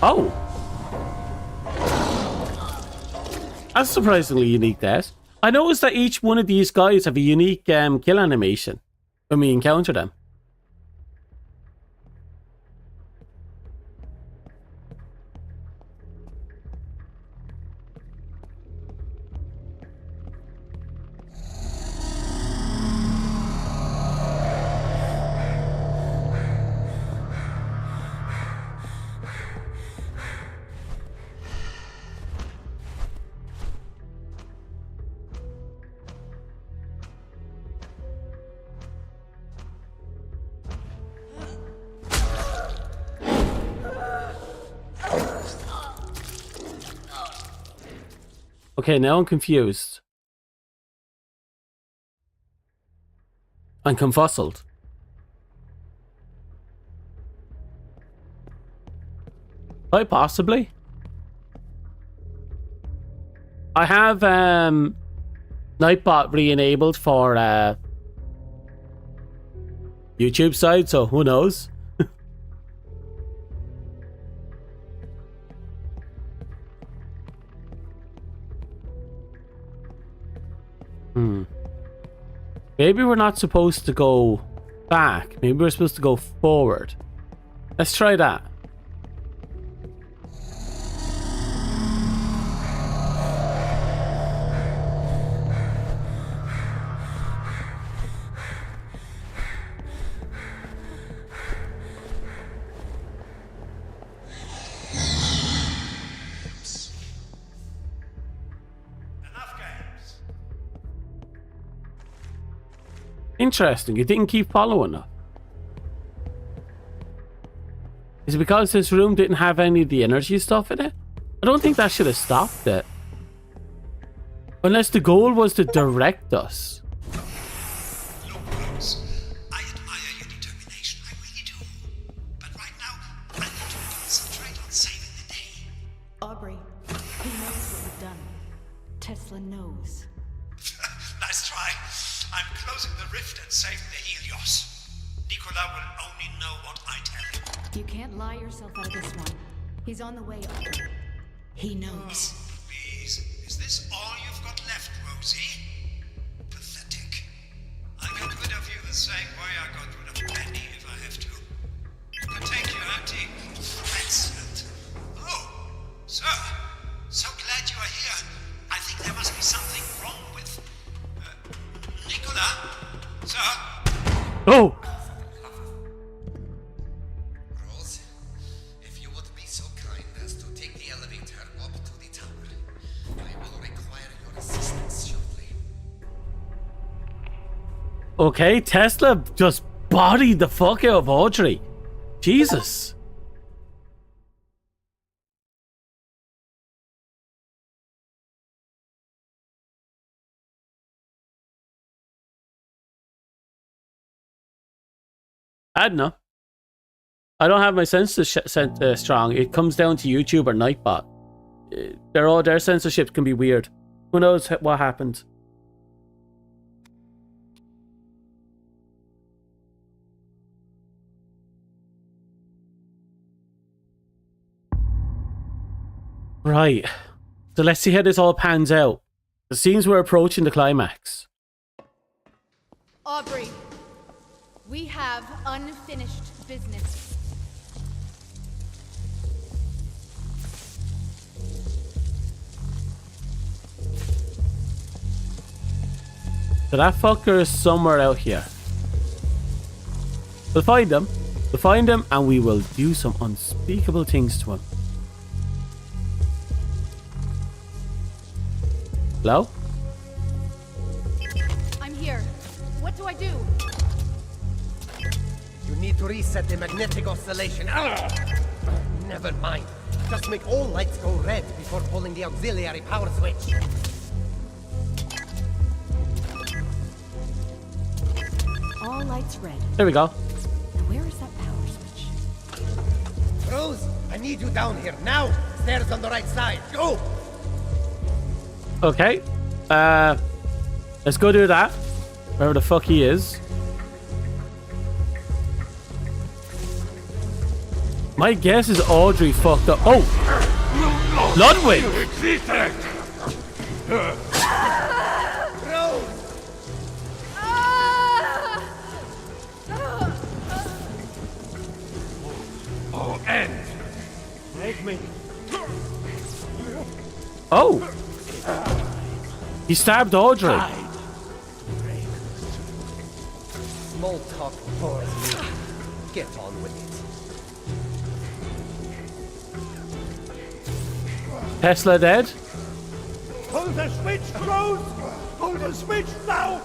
Oh! That's surprisingly unique, that. I noticed that each one of these guys have a unique kill animation when we encounter them. Okay, now I'm confused. I'm confuzzled. Quite possibly. I have Nightbot re-enabled for YouTube side, so who knows? Maybe we're not supposed to go back. Maybe we're supposed to go forward. Let's try that. Interesting, you didn't keep following her. Is it because this room didn't have any of the energy stuff in it? I don't think that should have stopped it. Unless the goal was to direct us. Look, Rose, I admire your determination, I really do. But right now, I need to concentrate on saving the day. Aubrey, he knows what we've done. Tesla knows. Nice try. I'm closing the rift and saving the Helios. Nicola will only know what I tell him. You can't lie yourself out of this one. He's on the way, Aubrey. He knows. Oh, please. Is this all you've got left, Rosie? Pathetic. I'll get rid of you the same way I got rid of Penny if I have to. You can take your empty threats and... Oh, sir. So glad you are here. I think there must be something wrong with... Nicola? Sir? Oh! Rose, if you would be so kind as to take the elevator up to the tower, I will require your assistance shortly. Okay, Tesla just bodied the fuck out of Audrey. Jesus. I don't know. I don't have my senses strong. It comes down to YouTube or Nightbot. Their censorship can be weird. Who knows what happened? Right. So let's see how this all pans out. It seems we're approaching the climax. Aubrey, we have unfinished business. So that fucker is somewhere out here. We'll find him. We'll find him and we will do some unspeakable things to him. Hello? I'm here. What do I do? You need to reset the magnetic oscillation. Never mind. Just make all lights go red before pulling the auxiliary power switch. All lights red. There we go. Now where is that power switch? Rose, I need you down here now. Stairs on the right side. Go! Okay. Let's go do that. Wherever the fuck he is. My guess is Audrey fucked up. Oh! Ludwig! Rose! Oh, end. Make me. Oh! He stabbed Audrey. Small talk bores me. Get on with it. Tesla dead? Pull the switch, Rose! Pull the switch now!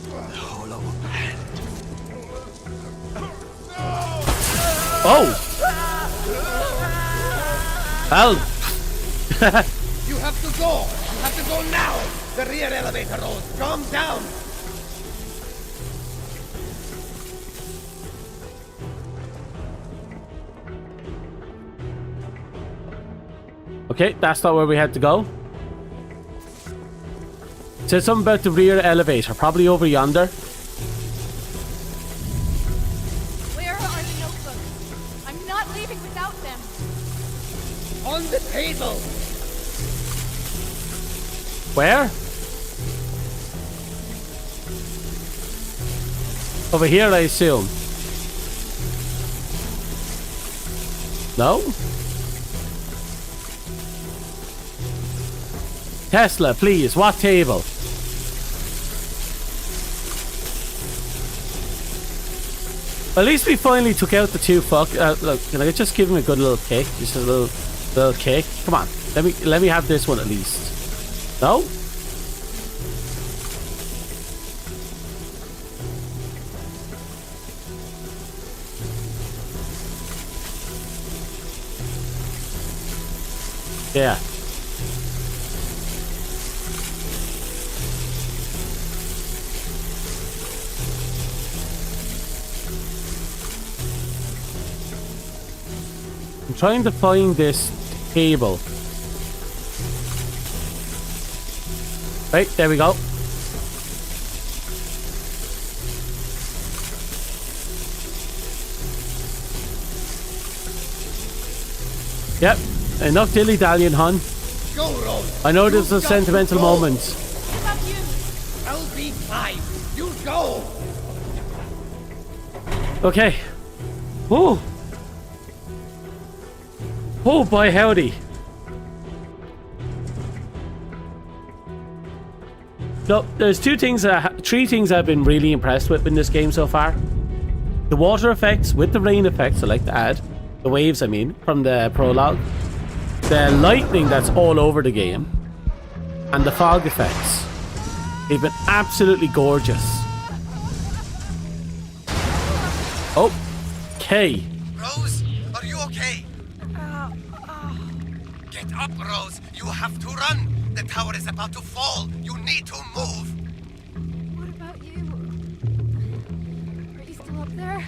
The hollow hand. Oh! Help! You have to go! You have to go now! The rear elevator, Rose! Calm down! Okay, that's not where we had to go. It said something about the rear elevator, probably over yonder. Where are the notebooks? I'm not leaving without them. On the table! Where? Over here, I assume. No? Tesla, please, what table? At least we finally took out the two fuck. Look, can I just give him a good little cake? Just a little cake. Come on, let me have this one at least. No? Yeah. I'm trying to find this table. Right, there we go. Yep, enough dilly-dallying, hon. Go, Rose! I know this is a sentimental moment. What about you? I'll be fine. You go! Okay. Oh. Oh boy, howdy. No, there's three things I've been really impressed with in this game so far. The water effects with the rain effects I like to add. The waves, I mean, from the prologue. The lightning that's all over the game. And the fog effects. They've been absolutely gorgeous. Oh. Okay. Rose, are you okay? Get up, Rose. You have to run. The tower is about to fall. You need to move. What about you? Are you still up there?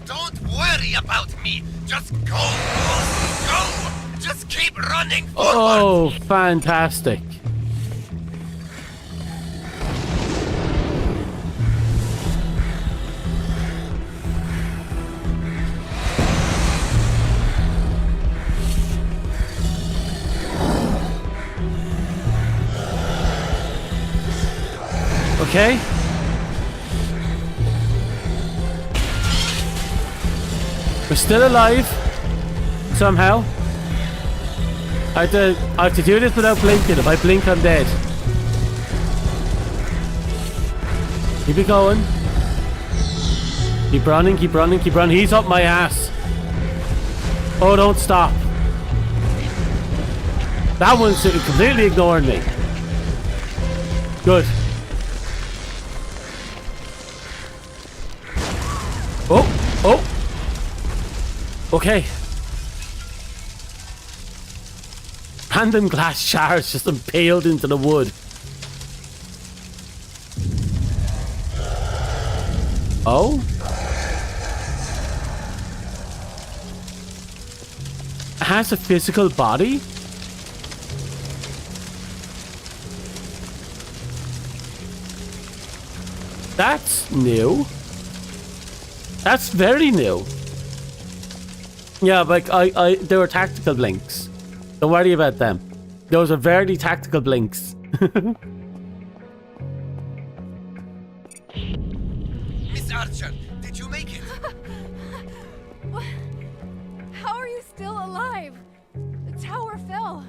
Don't worry about me. Just go, Rose. Go. Just keep running forward. Oh, fantastic. Okay. We're still alive. Somehow. I have to do this without blinking. If I blink, I'm dead. Keep it going. Keep running, keep running, keep running. He's up my ass. Oh, don't stop. That one's completely ignoring me. Good. Oh. Okay. Random glass shards just impaled into the wood. Oh? It has a physical body? That's new. That's very new. Yeah, like they were tactical blinks. Don't worry about them. Those are very tactical blinks. Miss Archer, did you make it? What? How are you still alive? The tower fell.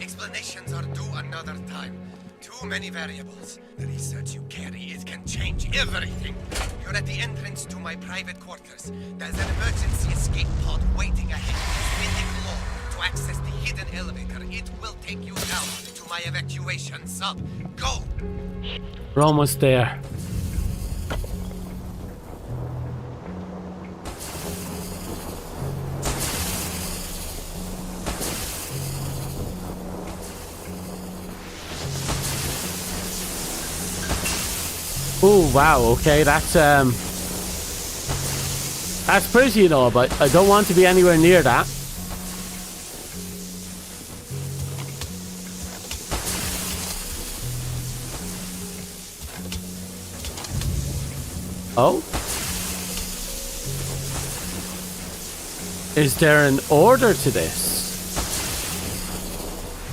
Explanations are due another time. Too many variables. The research you carry, it can change everything. You're at the entrance to my private quarters. There's an emergency escape pod waiting ahead. Spin the glow to access the hidden elevator. It will take you down to my evacuation sub. Go! We're almost there. Oh wow, okay, that's pretty, you know, but I don't want to be anywhere near that. Oh? Is there an order to this?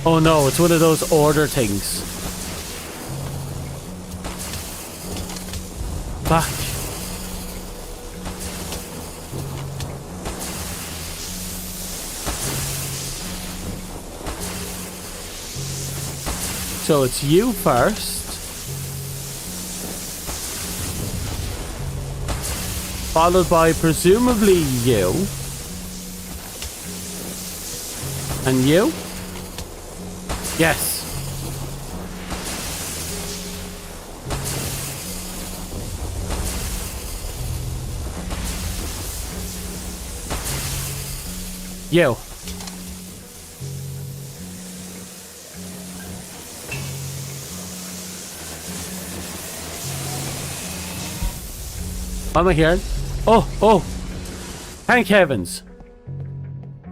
Oh no, it's one of those order things. Fuck. So it's you first. Followed by presumably you. And you? Yes. You. What am I hearing? Oh! Thank heavens.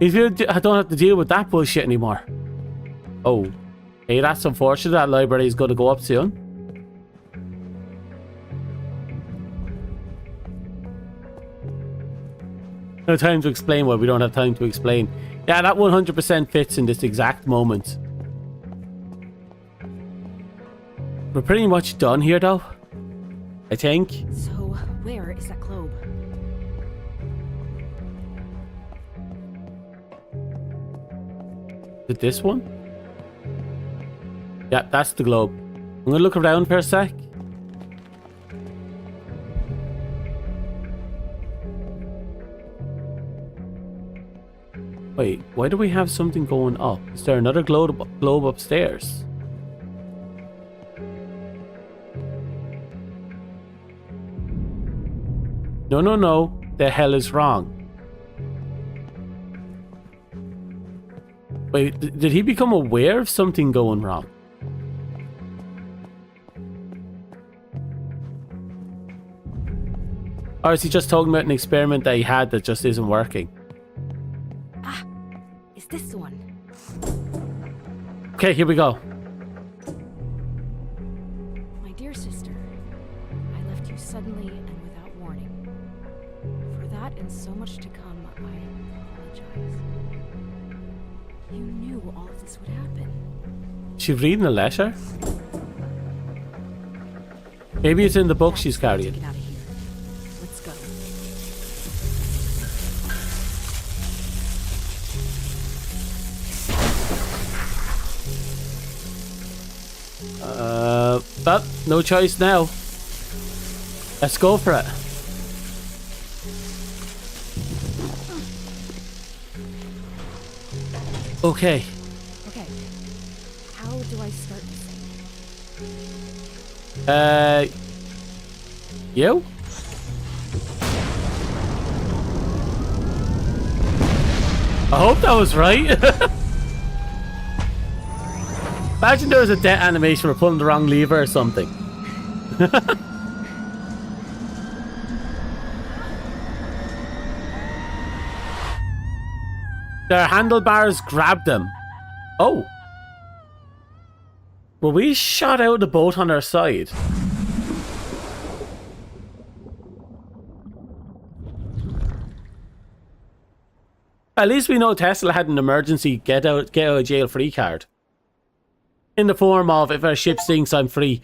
I don't have to deal with that bullshit anymore. Oh. Hey, that's unfortunate. That library is going to go up soon. No time to explain why we don't have time to explain. Yeah, that 100% fits in this exact moment. We're pretty much done here though, I think. So, where is that globe? Is it this one? Yeah, that's the globe. I'm gonna look around for a sec. Wait, why do we have something going up? Is there another globe upstairs? No. The hell is wrong? Wait, did he become aware of something going wrong? Or is he just talking about an experiment that he had that just isn't working? Is this the one? Okay, here we go. My dear sister, I left you suddenly and without warning. For that and so much to come, I apologize. You knew all of this would happen. She's reading a letter? Maybe it's in the book she's carrying. Get out of here. Let's go. But no choice now. Let's go for it. Okay. Okay. How do I start this thing? You? I hope that was right. Imagine there was a death animation for pulling the wrong lever or something. Their handlebars grabbed them. Oh. Were we shot out of the boat on our side? At least we know Tesla had an emergency get out of jail free card. In the form of, if our ship sinks, I'm free.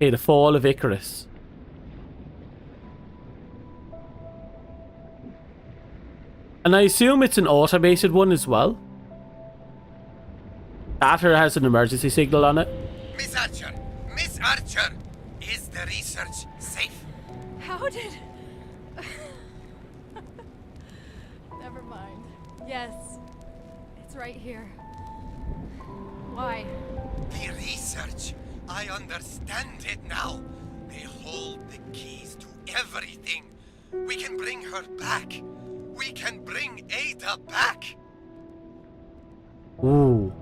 Hey, the fall of Icarus. And I assume it's an automated one as well. That has an emergency signal on it. Miss Archer! Miss Archer! Is the research safe? How did... Never mind. Yes. It's right here. Why? The research. I understand it now. They hold the keys to everything. We can bring her back. We can bring Ada back. Ooh.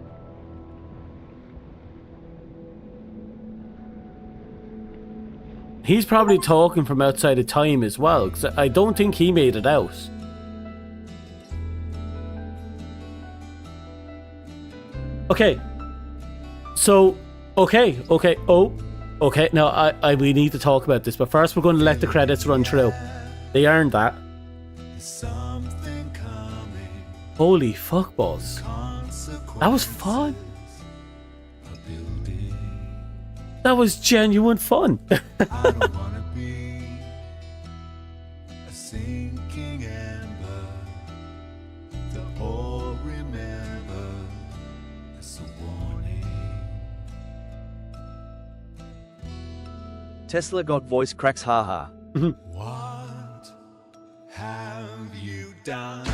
He's probably talking from outside of time as well, because I don't think he made it out. Okay. So, okay. Now, we need to talk about this, but first we're going to let the credits run through. They earned that. Holy fuck balls. That was fun. That was genuine fun. I don't wanna be a sinking ember that all remember as a warning. Tesla got voice cracks, haha. What have you done?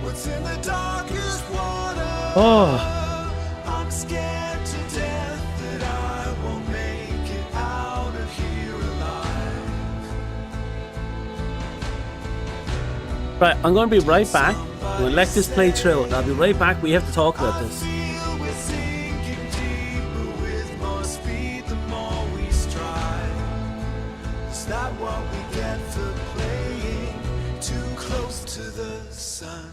What's in the darkest water? Oh. I'm scared to death that I won't make it out of here alive. Right, I'm going to be right back. I'm going to let this play through, and I'll be right back. We have to talk about this. Feel we're sinking deeper with more speed the more we strive. Is that what we get for playing too close to the sun?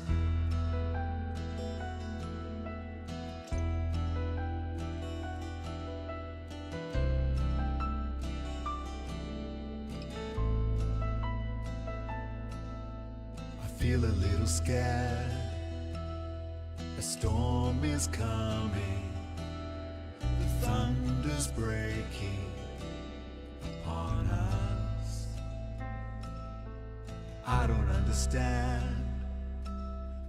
Feel a little scared. A storm is coming. The thunder's breaking upon us. I don't understand,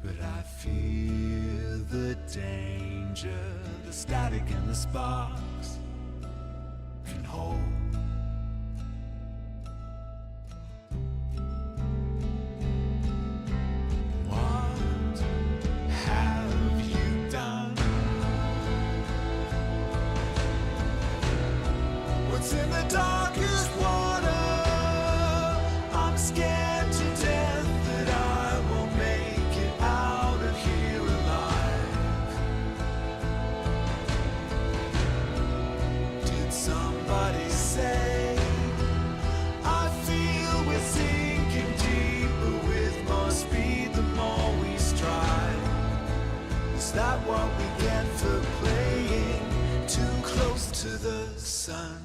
but I feel the danger. The static and the sparks can hold. In the darkest water, I'm scared to death that I won't make it out of here alive. Did somebody say, I feel we're sinking deeper with more speed the more we strive? Is that what we get for playing too close to the sun?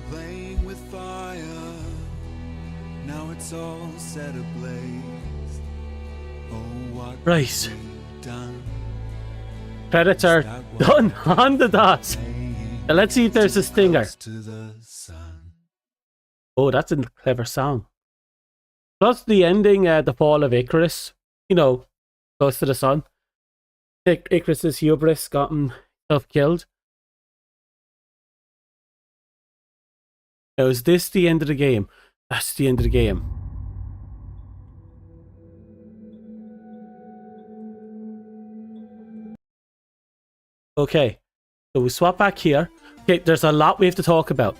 playing with fire. Now it's all set ablaze. Oh, what Right. have we done? Credits are done on the dot. Now let's see if there's a stinger. To the sun. Oh, that's a clever song. Plus the ending, the fall of Icarus. You know, close to the sun. Icarus's hubris got himself killed. Now, is this the end of the game? That's the end of the game. Okay, so we swap back here. Okay, there's a lot we have to talk about.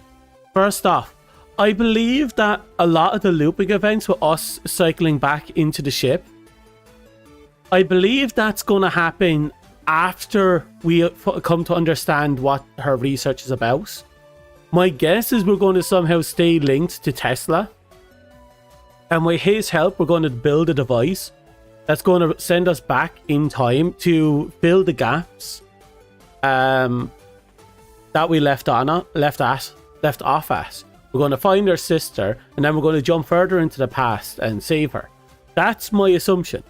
First off, I believe that a lot of the looping events with us cycling back into the ship, I believe that's going to happen after we come to understand what her research is about. My guess is we're going to somehow stay linked to Tesla. And with his help, we're going to build a device that's going to send us back in time to fill the gaps that we left off at. We're going to find her sister, and then we're going to jump further into the past and save her. That's my assumption.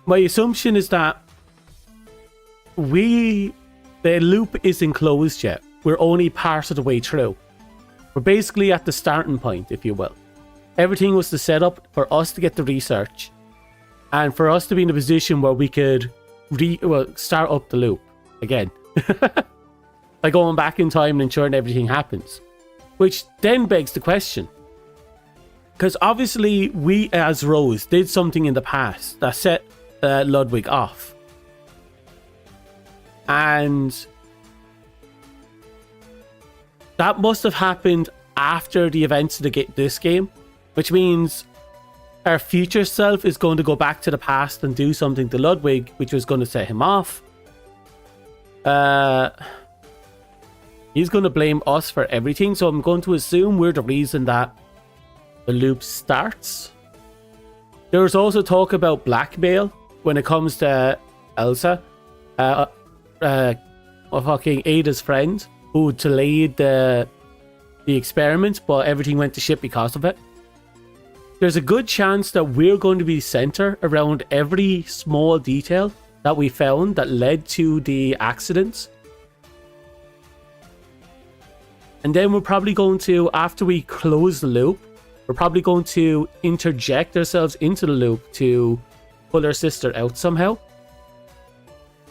My assumption is that the loop isn't closed yet. We're only part of the way through. We're basically at the starting point, if you will. Everything was to set up for us to get the research and for us to be in a position where we could start up the loop again. By going back in time and ensuring everything happens. Which then begs the question. Because obviously we as Rose did something in the past that set Ludwig off. And that must have happened after the events of this game. Which means our future self is going to go back to the past and do something to Ludwig, which was going to set him off. He's going to blame us for everything, so I'm going to assume we're the reason that the loop starts. There was also talk about blackmail when it comes to Elsa. Fucking Ada's friend, who delayed the experiment, but everything went to shit because of it. There's a good chance that we're going to be centered around every small detail that we found that led to the accidents. And then we're probably going to, after we close the loop, we're probably going to interject ourselves into the loop to pull her sister out somehow.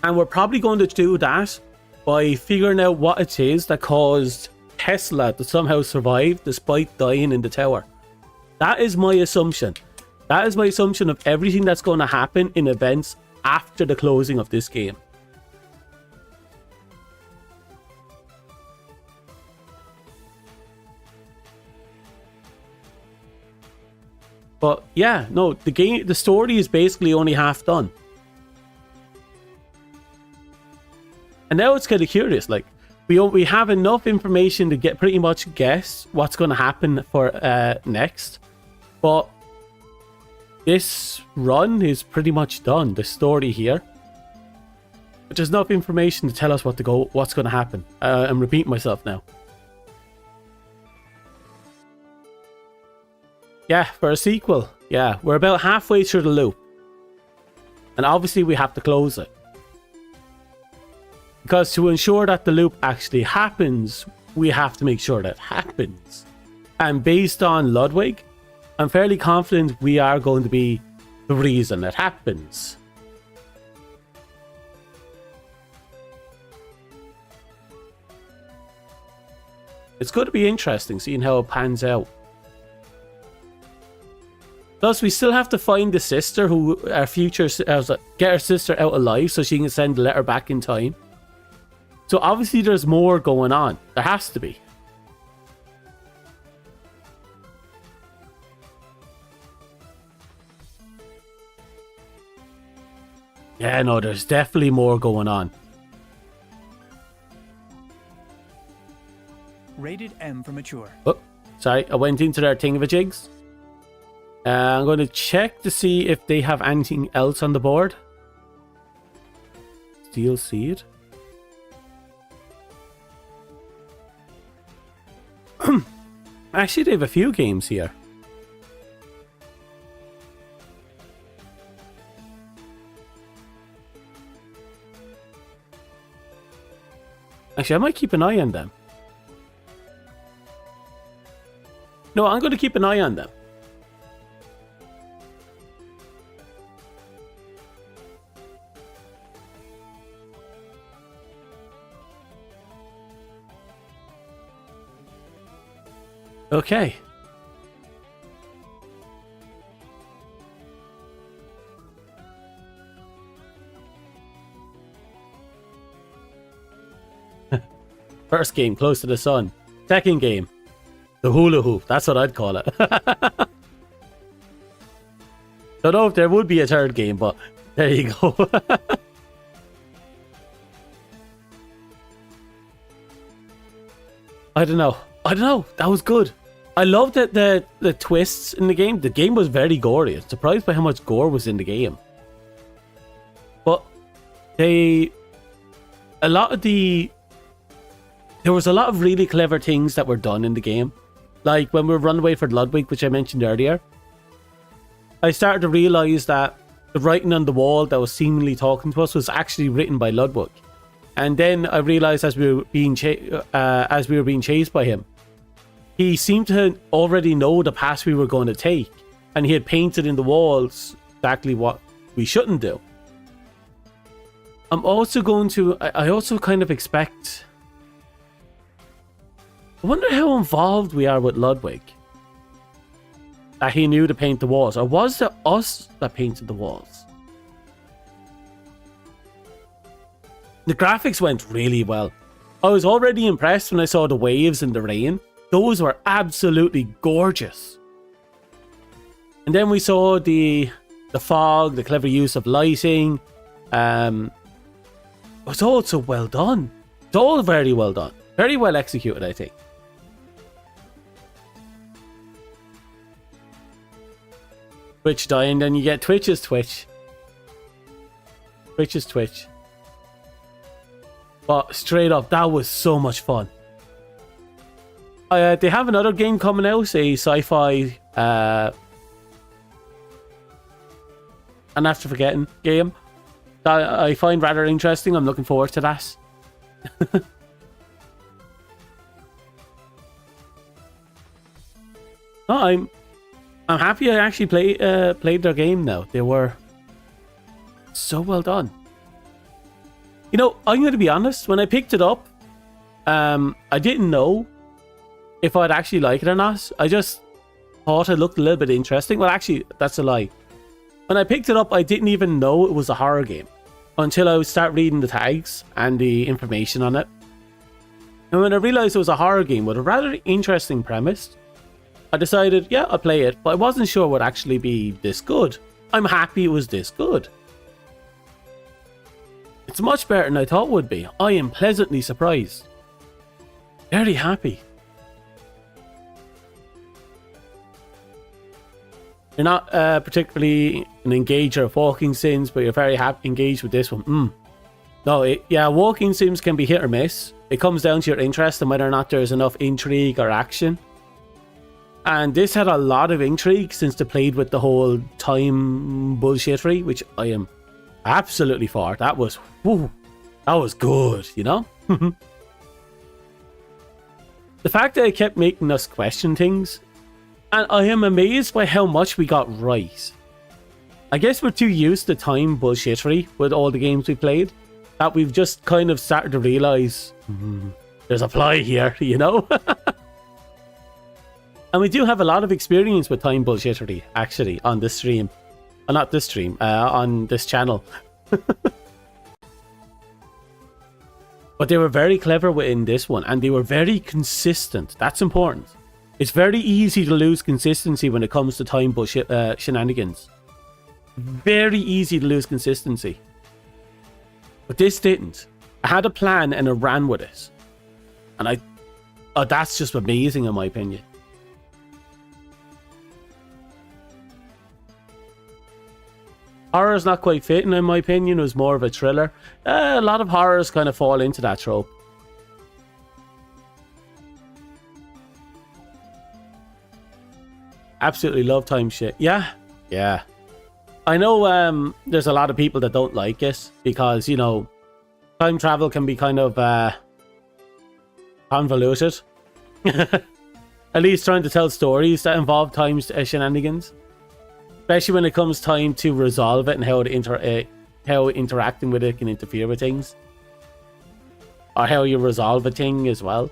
And we're probably going to do that by figuring out what it is that caused Tesla to somehow survive despite dying in the tower. That is my assumption. That is my assumption of everything that's going to happen in events after the closing of this game. But yeah, no, the story is basically only half done. And now it's kind of curious, like we have enough information to get pretty much guess what's going to happen for next. But this run is pretty much done, the story here. But there's enough information to tell us what's going to happen. I'm repeating myself now. Yeah, for a sequel. Yeah, we're about halfway through the loop. And obviously we have to close it. Because to ensure that the loop actually happens, we have to make sure that it happens. And based on Ludwig, I'm fairly confident we are going to be the reason it happens. It's going to be interesting seeing how it pans out. Plus, we still have to find the sister who our future get our sister out alive so she can send the letter back in time. So obviously there's more going on. There has to be. Yeah, no, there's definitely more going on. Rated M for mature. Oh, sorry, I went into their thingamajigs. I'm going to check to see if they have anything else on the board. Steel seed. Actually, they have a few games here. Actually, I might keep an eye on them. No, I'm going to keep an eye on them. Okay. First game, close to the sun. Second game, the hula hoop. That's what I'd call it. Don't know if there would be a third game, but there you go. I don't know. That was good. I loved the twists in the game. The game was very gory. I was surprised by how much gore was in the game. But there was a lot of really clever things that were done in the game. Like when we were running away for Ludwig, which I mentioned earlier. I started to realize that the writing on the wall that was seemingly talking to us was actually written by Ludwig. And then I realized as we were being chased by him, he seemed to already know the path we were going to take, and he had painted in the walls exactly what we shouldn't do. I also kind of expect... I wonder how involved we are with Ludwig. That he knew to paint the walls, or was it us that painted the walls? The graphics went really well. I was already impressed when I saw the waves in the rain. Those were absolutely gorgeous. And then we saw the fog, the clever use of lighting. It was all so well done. It's all very well done. Very well executed, I think. Twitch dying, then you get Twitch's Twitch. Twitch's Twitch. But straight up, that was so much fun. They have another game coming out, a sci-fi... and after forgetting game that I find rather interesting. I'm looking forward to that. I'm happy I actually played their game now. They were so well done. You know, I'm going to be honest. When I picked it up, I didn't know if I'd actually like it or not. I just thought it looked a little bit interesting. Well, actually, that's a lie. When I picked it up, I didn't even know it was a horror game until I would start reading the tags and the information on it. And when I realized it was a horror game with a rather interesting premise, I decided, yeah, I'll play it, but I wasn't sure it would actually be this good. I'm happy it was this good. It's much better than I thought it would be. I am pleasantly surprised. Very happy. You're not particularly an engager of walking sims, but you're very engaged with this one. No, walking sims can be hit or miss. It comes down to your interest and whether or not there's enough intrigue or action. And this had a lot of intrigue since they played with the whole time bullshittery, which I am absolutely for. That was good, you know? The fact that it kept making us question things, and I am amazed by how much we got right. I guess we're too used to time bullshittery with all the games we played, that we've just kind of started to realise there's a fly here, you know? And we do have a lot of experience with time bullshittery, actually, on this stream. Not this stream, on this channel. But they were very clever within this one, and they were very consistent. That's important. It's very easy to lose consistency when it comes to time bullshit shenanigans. Very easy to lose consistency. But this didn't. I had a plan and I ran with it. And that's just amazing in my opinion. Horror's not quite fitting in my opinion. It was more of a thriller. A lot of horrors kind of fall into that trope. absolutely love time shit. Yeah. I know there's a lot of people that don't like it because, you know, time travel can be kind of convoluted. At least trying to tell stories that involve time shenanigans. Especially when it comes time to resolve it and how interacting with it can interfere with things. Or how you resolve a thing as well.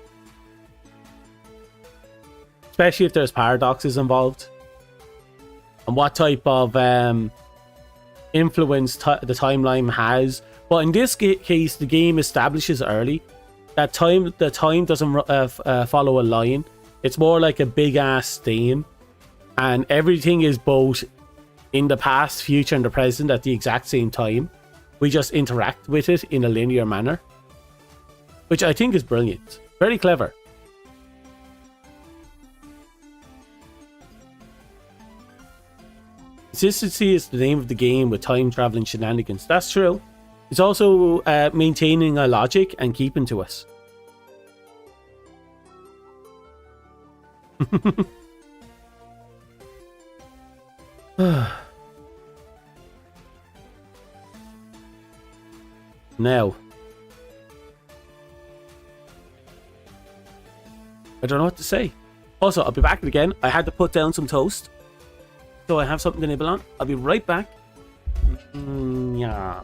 Especially if there's paradoxes involved. And what type of influence the timeline has. But in this case, the game establishes early that the time doesn't follow a line. It's more like a big ass stain, and everything is both in the past, future, and the present at the exact same time. We just interact with it in a linear manner, which I think is brilliant. Very clever. Consistency is the name of the game with time traveling shenanigans. That's true. It's also maintaining a logic and keeping to us. Now, I don't know what to say. Also, I'll be back again. I had to put down some toast, so I have something to nibble on. I'll be right back. Yeah.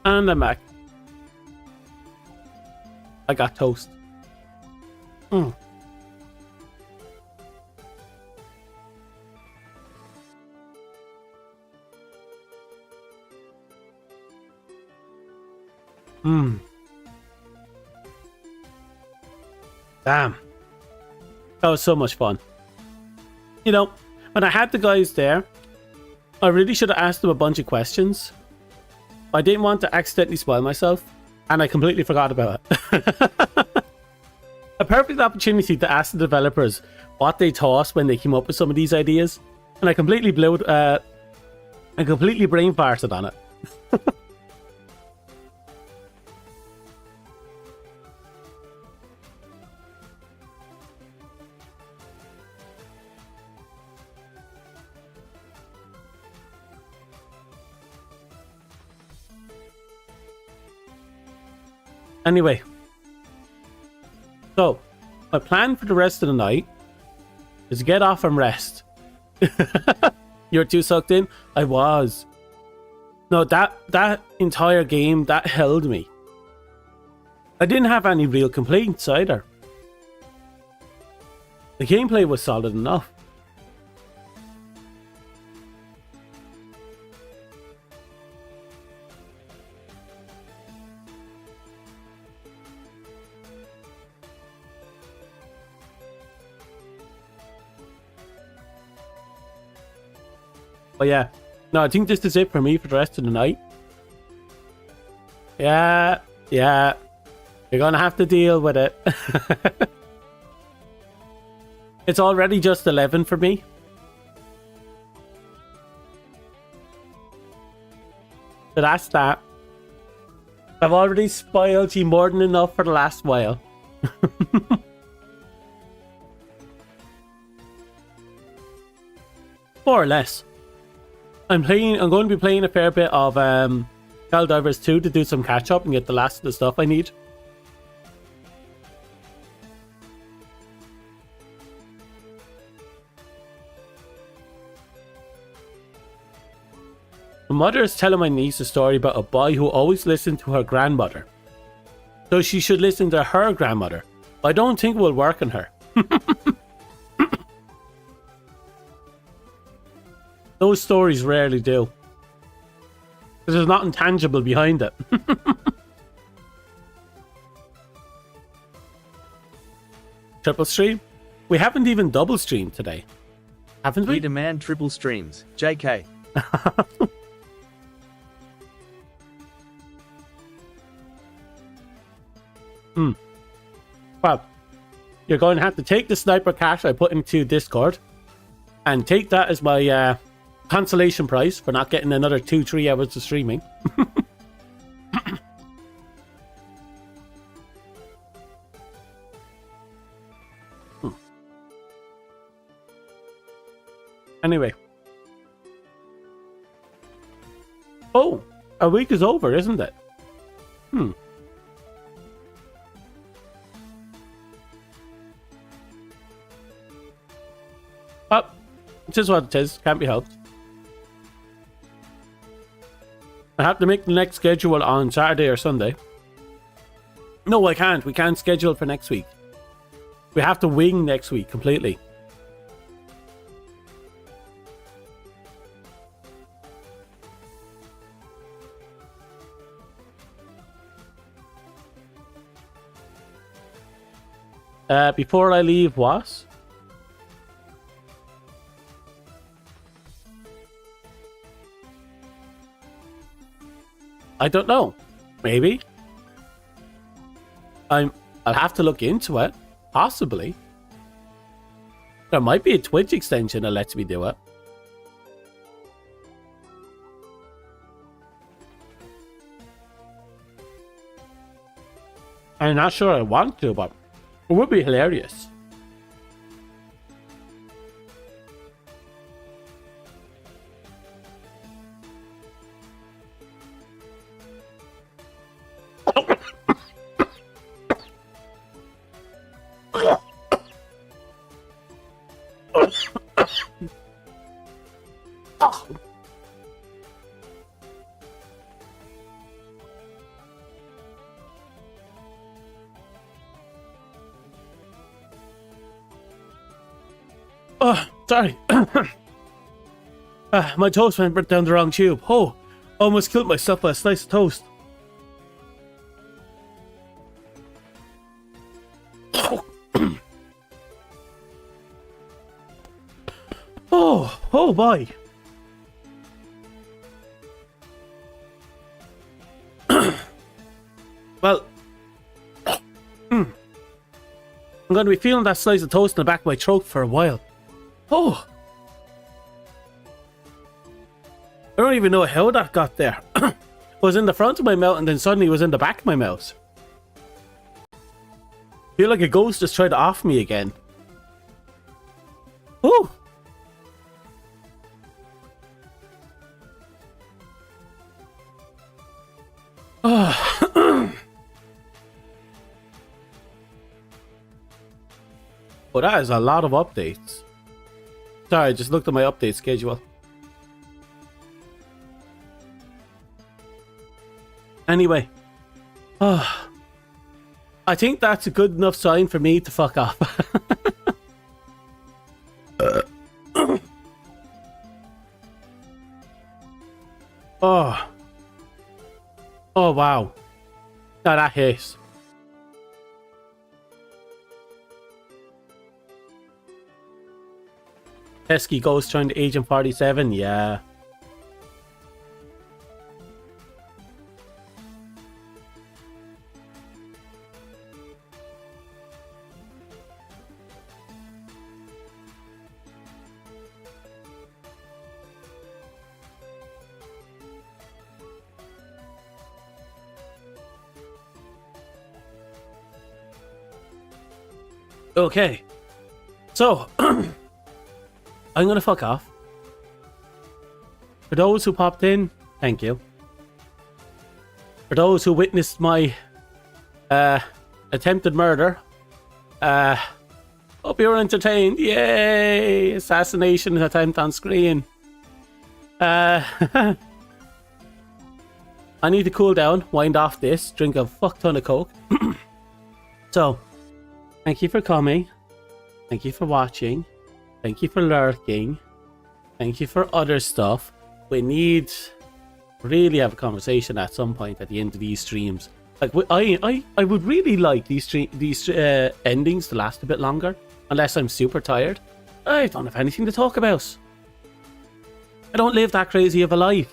And I'm back. I got toast. Mm. Mm. Damn. That was so much fun. You know, when I had the guys there, I really should have asked them a bunch of questions. I didn't want to accidentally spoil myself, and I completely forgot about it. A perfect opportunity to ask the developers what they thought when they came up with some of these ideas, and I completely brain farted on it. Anyway, so my plan for the rest of the night is to get off and rest. You're too sucked in? I was. No, that entire game, that held me. I didn't have any real complaints either. The gameplay was solid enough. But yeah, no, I think this is it for me for the rest of the night. Yeah, you're gonna have to deal with it. It's already just 11 for me. So that's that. I've already spoiled you more than enough for the last while. More or less. I'm going to be playing a fair bit of Helldivers 2 to do some catch up and get the last of the stuff I need. My mother is telling my niece a story about a boy who always listened to her grandmother. So she should listen to her grandmother. I don't think it will work on her. Those stories rarely do. Because there's nothing tangible behind it. Triple stream? We haven't even double streamed today. Haven't we? We demand triple streams. JK. Well, you're going to have to take the sniper cash I put into Discord and take that as my consolation prize for not getting another 2-3 hours of streaming. Anyway. Oh, a week is over, isn't it? Oh, it is what it is. Can't be helped. I have to make the next schedule on Saturday or Sunday. No, I can't. We can't schedule for next week. We have to wing next week completely. Before I leave, what? I don't know. Maybe. I'll have to look into it. Possibly. There might be a Twitch extension that lets me do it. I'm not sure I want to, but it would be hilarious. Oh, sorry. My toast went down the wrong tube. Oh, almost killed myself by a slice of toast. Oh boy. Well, I'm going to be feeling that slice of toast in the back of my throat for a while. Oh, I don't even know how that got there. It was in the front of my mouth and then suddenly it was in the back of my mouth. I feel like a ghost just tried to off me again. Oh. Well, that is a lot of updates. Sorry, I just looked at my update schedule. Anyway. I think that's a good enough sign for me to fuck off. Oh. Oh, wow. Now that hits. Pesky Ghost trying to Agent 47, yeah. Okay. So, I'm gonna fuck off. For those who popped in, thank you. For those who witnessed my attempted murder, hope you were entertained. Yay! Assassination attempt on screen. I need to cool down, wind off this, drink a fuck ton of coke. So, thank you for coming. Thank you for watching. Thank you for lurking. Thank you for other stuff. We need really have a conversation at some point at the end of these streams. Like, I would really like these endings to last a bit longer, unless I'm super tired. I don't have anything to talk about. I don't live that crazy of a life.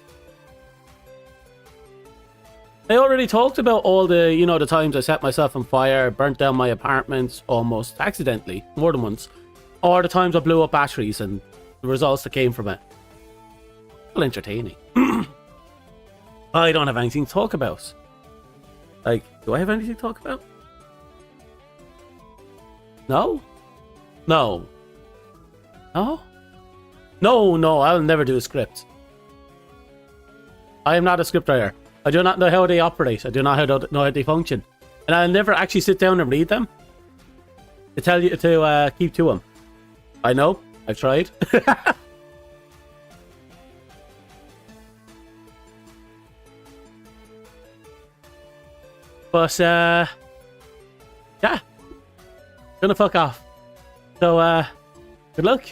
I already talked about all the, you know, the times I set myself on fire, burnt down my apartment almost accidentally, more than once, or the times I blew up batteries and the results that came from it. Well, entertaining. I don't have anything to talk about. Like, do I have anything to talk about? No? No. No? No, I'll never do a script. I am not a scriptwriter. I do not know how they operate. I do not know how they function. And I'll never actually sit down and read them to tell you to keep to them. I know. I've tried. But, yeah. Gonna fuck off. So, good luck.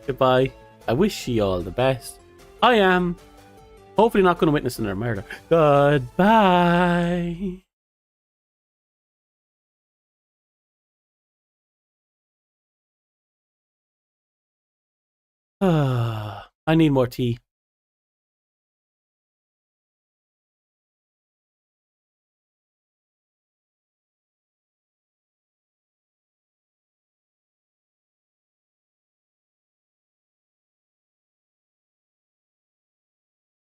Goodbye. I wish you all the best. I am hopefully not gonna witness another murder. Goodbye. I need more tea.